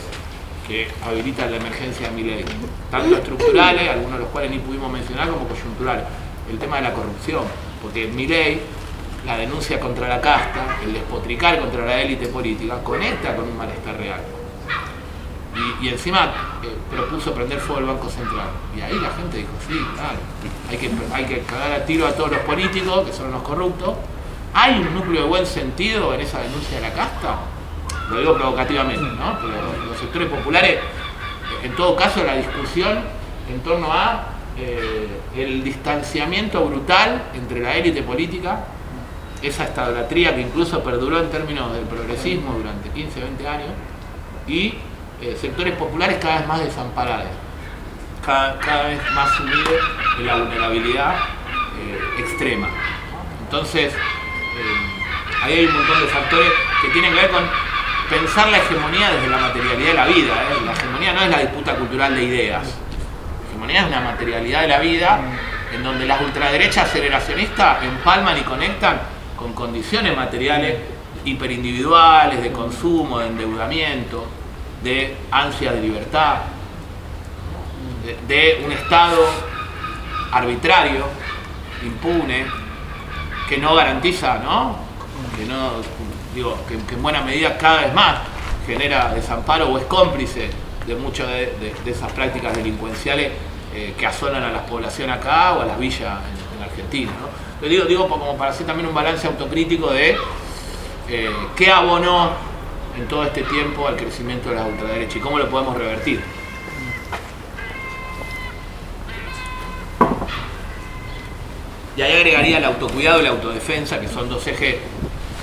que habilitan la emergencia de Milei, tanto estructurales, algunos de los cuales ni pudimos mencionar, como coyunturales. El tema de la corrupción, porque Milei, la denuncia contra la casta, el despotricar contra la élite política, conecta con un malestar real. Y encima propuso prender fuego al Banco Central. Y ahí la gente dijo, sí, claro, hay que cagar a tiro a todos los políticos, que son los corruptos. ¿Hay un núcleo de buen sentido en esa denuncia de la casta? Lo digo provocativamente, ¿no? Pero los sectores populares, en todo caso, la discusión en torno a el distanciamiento brutal entre la élite política, esa estadolatría que incluso perduró en términos del progresismo durante 15 o 20 años, y sectores populares cada vez más desamparados, cada vez más sumidos en la vulnerabilidad extrema. Entonces, ahí hay un montón de factores que tienen que ver con pensar la hegemonía desde la materialidad de la vida. La hegemonía no es la disputa cultural de ideas. La hegemonía es una materialidad de la vida en donde las ultraderechas aceleracionistas empalman y conectan con condiciones materiales hiperindividuales, de consumo, de endeudamiento, de ansia de libertad, de un Estado arbitrario, impune, que no garantiza, ¿no? Que en buena medida cada vez más genera desamparo o es cómplice de muchas de esas prácticas delincuenciales que asolan a la población acá o a las villas en Argentina, ¿no? Lo digo como para hacer también un balance autocrítico de qué abonó en todo este tiempo al crecimiento de la ultraderecha y cómo lo podemos revertir. Y ahí agregaría el autocuidado y la autodefensa, que son dos ejes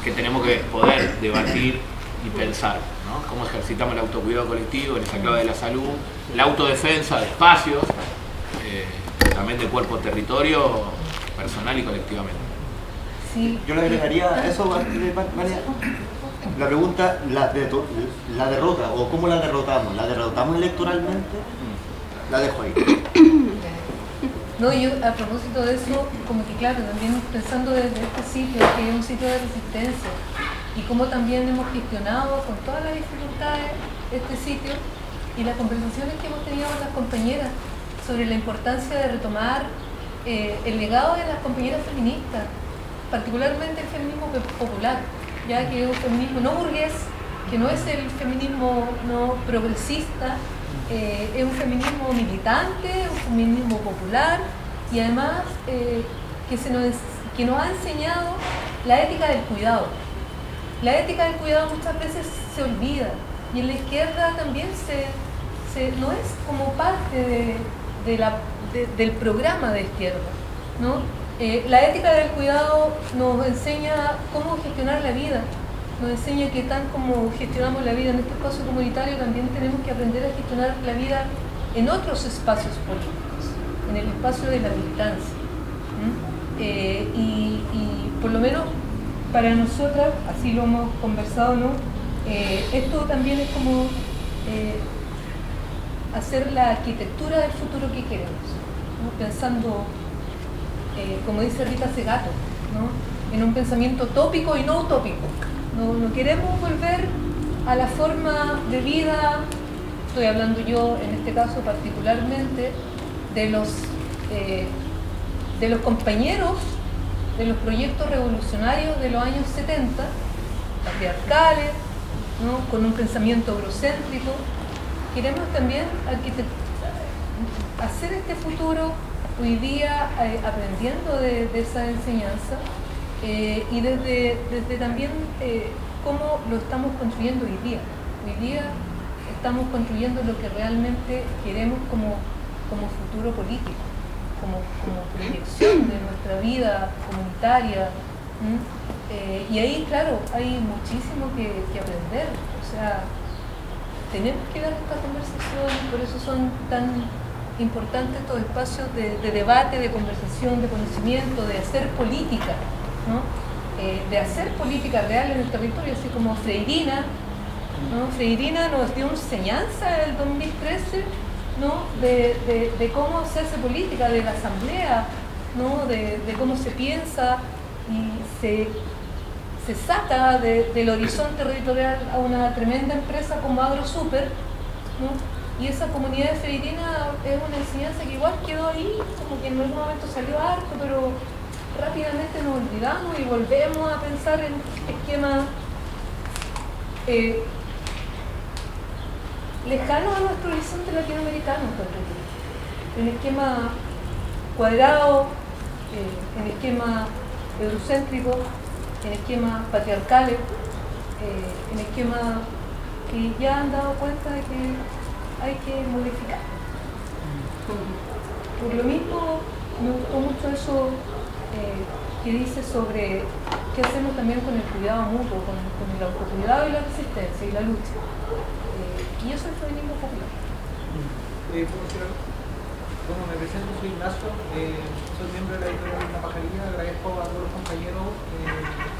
que tenemos que poder debatir y pensar, ¿no? Cómo ejercitamos el autocuidado colectivo en esa clave de la salud, la autodefensa de espacios, también de cuerpo, territorio, personal y colectivamente. Sí. Yo le agregaría a eso, María, la pregunta, la derrota, o cómo la derrotamos electoralmente, la dejo ahí. No, yo a propósito de eso, como que claro, también pensando desde este sitio, que es un sitio de resistencia, y cómo también hemos gestionado con todas las dificultades este sitio, y las conversaciones que hemos tenido con las compañeras sobre la importancia de retomar el legado de las compañeras feministas, particularmente el feminismo popular, ya que es un feminismo no burgués, que no es el feminismo no progresista, es un feminismo militante, un feminismo popular, y además que nos ha enseñado la ética del cuidado. La ética del cuidado muchas veces se olvida, y en la izquierda también no es como parte del programa de izquierda, ¿no? La ética del cuidado nos enseña cómo gestionar la vida, nos enseña que tan como gestionamos la vida en este espacio comunitario, también tenemos que aprender a gestionar la vida en otros espacios políticos, en el espacio de la militancia. Y por lo menos para nosotras, así lo hemos conversado, ¿no? Esto también es como hacer la arquitectura del futuro que queremos, ¿no? Pensando, como dice Rita Segato, ¿no? En un pensamiento tópico y no utópico. No queremos volver a la forma de vida, estoy hablando yo en este caso particularmente de los compañeros de los proyectos revolucionarios de los años 70, patriarcales, ¿no? Con un pensamiento eurocéntrico. Queremos también hacer este futuro hoy día aprendiendo de esa enseñanza. Y desde también cómo lo estamos construyendo hoy día. Hoy día estamos construyendo lo que realmente queremos como futuro político, como proyección de nuestra vida comunitaria. Y ahí, claro, hay muchísimo que aprender. O sea, tenemos que dar esta conversación, por eso son tan importantes estos espacios de debate, de conversación, de conocimiento, de hacer política, ¿no? De hacer política real en el territorio, así como Freirina, ¿no? Freirina nos dio enseñanza en el 2013, ¿no? de cómo se hace política, de la asamblea, ¿no? de cómo se piensa y se saca del horizonte territorial a una tremenda empresa como AgroSuper, ¿no? Y esa comunidad de Freirina es una enseñanza que igual quedó ahí, como que en algún momento salió harto, pero rápidamente nos olvidamos y volvemos a pensar en esquemas lejanos a nuestro horizonte latinoamericano, en esquema cuadrado, en esquema eurocéntrico, en esquemas patriarcales, en esquemas que ya han dado cuenta de que hay que modificar. Por lo mismo, me gustó mucho eso que dice sobre qué hacemos también con el cuidado mutuo, con el autocuidado y la resistencia y la lucha. Y eso es el feminismo popular. Bueno, me presento, soy Ignacio, soy miembro de la editorial de La Pajarilla. Agradezco a todos los compañeros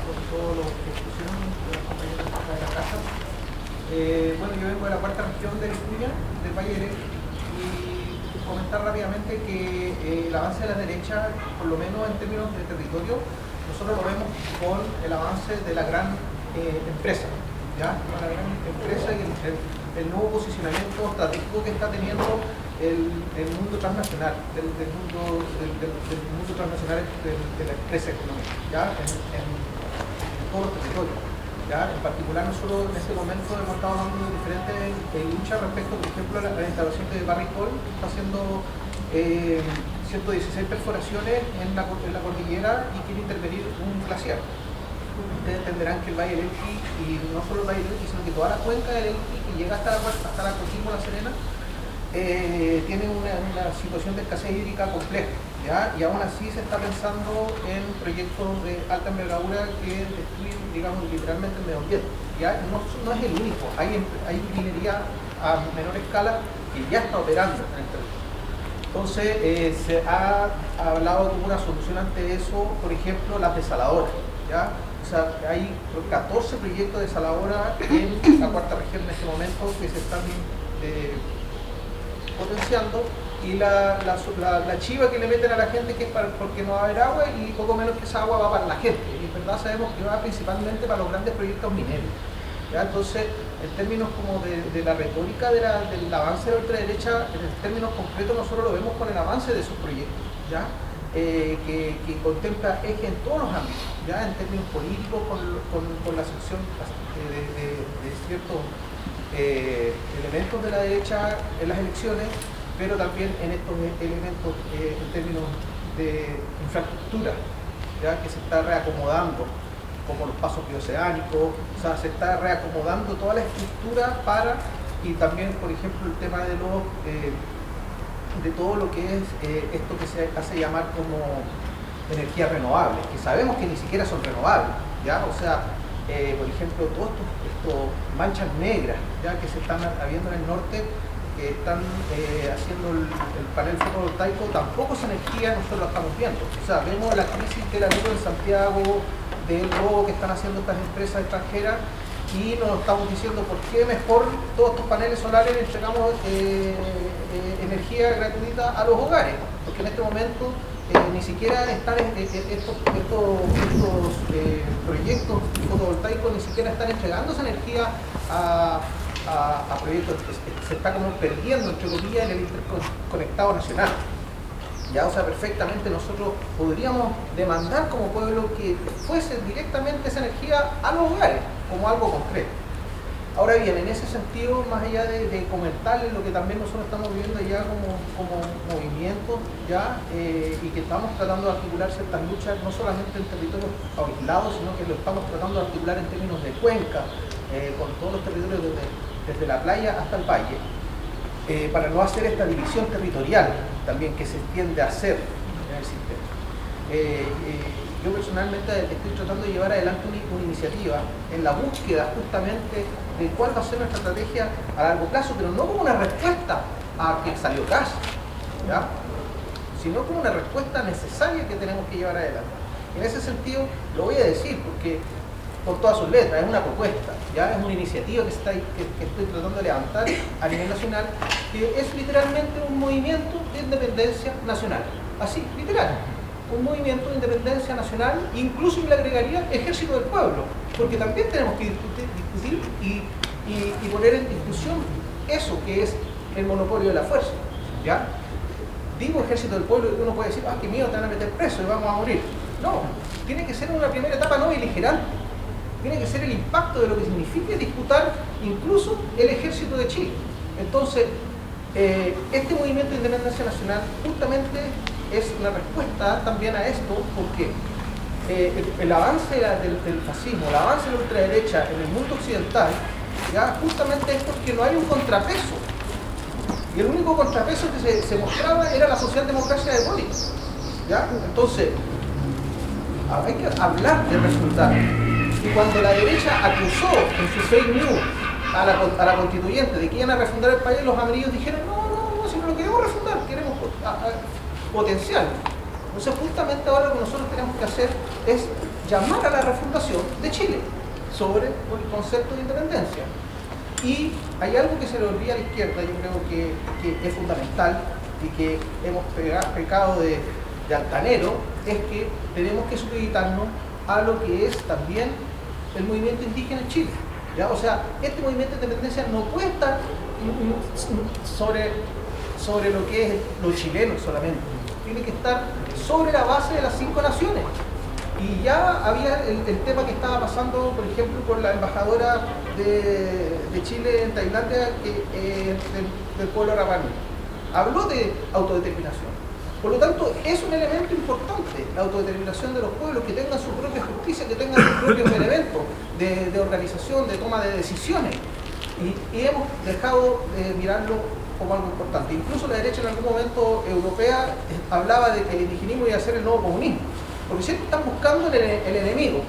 por todas las discusiones de los compañeros de la casa. Bueno, yo vengo de la cuarta región de Vicuña, del Valle del Elqui, y comentar rápidamente que el avance de la derecha, por lo menos en términos de territorio, nosotros lo vemos con el avance de la gran empresa, ¿ya? La gran empresa y el nuevo posicionamiento estratégico que está teniendo el mundo transnacional, del mundo transnacional de la empresa económica, ¿ya? En todos los territorios. ¿Ya? En particular, nosotros en este momento hemos estado dando diferentes luchas respecto, por ejemplo, a la instalación de Barrick Gold, que está haciendo 116 perforaciones en la cordillera y quiere intervenir un glaciar. Ustedes entenderán que el Valle del Elqui, y no solo el Valle del Elqui, sino que toda la cuenca del Elqui, que llega hasta la Coquimbo, La Serena, tiene una situación de escasez hídrica compleja, ¿ya? Y aún así se está pensando en proyectos de alta envergadura que destruyen, digamos, literalmente el medio ambiente, ¿ya? No es el único, hay minería a menor escala que ya está operando en el territorio. Entonces se ha hablado de una solución ante eso, por ejemplo, las desaladoras, ¿ya? O sea, hay 14 proyectos de desaladora en la cuarta región en este momento que se están potenciando, y la chiva que le meten a la gente que es porque no va a haber agua, y poco menos que esa agua va para la gente, y en verdad sabemos que va principalmente para los grandes proyectos mineros, ¿ya? Entonces, en términos como de la retórica del avance de la ultraderecha, en términos concretos nosotros lo vemos con el avance de esos proyectos, ¿ya? Que contempla eje en todos los ámbitos, ¿ya? En términos políticos, con la sección de ciertos elementos de la derecha en las elecciones, pero también en estos elementos en términos de infraestructura, ¿ya? Que se está reacomodando, como los pasos bioceánicos, o sea, se está reacomodando toda la estructura y también, por ejemplo, el tema de todo lo que es esto que se hace llamar como energías renovables, que sabemos que ni siquiera son renovables, ¿ya? O sea, por ejemplo, todas estas manchas negras, ya, que se están habiendo en el norte, que están haciendo el panel fotovoltaico, tampoco es energía, nosotros la estamos viendo. O sea, vemos la crisis de la luz en Santiago, del robo que están haciendo estas empresas extranjeras, y nos estamos diciendo por qué mejor todos estos paneles solares le entregamos energía gratuita a los hogares, porque en este momento ni siquiera están estos proyectos fotovoltaicos, ni siquiera están entregando esa energía a proyectos. Se está como perdiendo, entre comillas, en el interconectado nacional. Ya, o sea, perfectamente nosotros podríamos demandar como pueblo que fuese directamente esa energía a los hogares, como algo concreto. Ahora bien, en ese sentido, más allá de comentarles lo que también nosotros estamos viviendo ya como movimiento, ya, y que estamos tratando de articular ciertas luchas, no solamente en territorios aislados, sino que lo estamos tratando de articular en términos de cuenca, con todos los territorios desde la playa hasta el valle, para no hacer esta división territorial también que se tiende a hacer en el sistema. Yo personalmente estoy tratando de llevar adelante una iniciativa en la búsqueda justamente de cuál va a ser nuestra estrategia a largo plazo, pero no como una respuesta a que salió gas, ¿ya? Sino como una respuesta necesaria que tenemos que llevar adelante. En ese sentido, lo voy a decir porque con todas sus letras, es una propuesta, ya es una iniciativa que estoy tratando de levantar a nivel nacional, que es literalmente un movimiento de independencia nacional, así, literal, un movimiento de independencia nacional, incluso le agregaría ejército del pueblo, porque también tenemos que discutir y poner en discusión eso que es el monopolio de la fuerza, ¿ya? Digo ejército del pueblo y uno puede decir, qué miedo, te van a meter preso y vamos a morir. No, tiene que ser una primera etapa no beligerante. Tiene que ser el impacto de lo que significa disputar incluso el ejército de Chile. Entonces, este movimiento de independencia nacional justamente es una respuesta también a esto, porque el avance del fascismo, el avance de la ultraderecha en el mundo occidental, ya justamente es porque no hay un contrapeso Y el único contrapeso que se mostraba era la socialdemocracia de Boric. ¿Ya? Entonces, hay que hablar de refutar. Y cuando la derecha acusó en su fake news a la constituyente de que iban a refundar el país, los amarillos dijeron, no, si no lo queremos refundar, queremos potenciar. Entonces justamente ahora lo que nosotros tenemos que hacer es llamar a la refundación de Chile sobre el concepto de independencia. Y hay algo que se le olvida a la izquierda, yo creo que es fundamental y que hemos pecado de altanero, es que tenemos que supeditarnos a lo que es también el movimiento indígena en Chile. ¿Ya? O sea, este movimiento de independencia no puede estar sobre lo que es lo chileno solamente, tiene que estar sobre la base de las 5 naciones. Y ya había el tema que estaba pasando, por ejemplo, con la embajadora de Chile en Tailandia, del pueblo Rapanui. Habló de autodeterminación. Por lo tanto, es un elemento importante, la autodeterminación de los pueblos, que tengan su propia justicia, que tengan sus propios elementos de organización, de toma de decisiones. Y hemos dejado de mirarlo como algo importante. Incluso la derecha en algún momento europea hablaba de que el indigenismo iba a ser el nuevo comunismo, porque siempre están buscando el enemigo.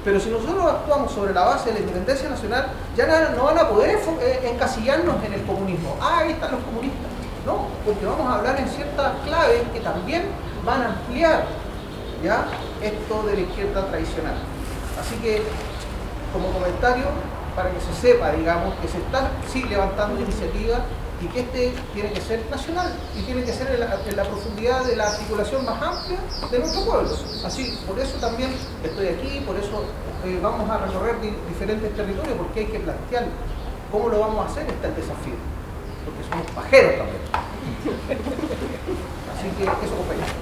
Pero si nosotros actuamos sobre la base de la independencia nacional, ya no van a poder encasillarnos en el comunismo. Ahí están los comunistas. No, porque vamos a hablar en ciertas claves que también van a ampliar, ¿ya?, esto de la izquierda tradicional. Así que, como comentario, para que se sepa, digamos, que se está levantando iniciativas y que este tiene que ser nacional y tiene que ser en la profundidad de la articulación más amplia de nuestro pueblo. Así, por eso también estoy aquí, por eso vamos a recorrer diferentes territorios, porque hay que plantear cómo lo vamos a hacer, está el desafío, porque somos pajeros también. Así que eso, compañeros.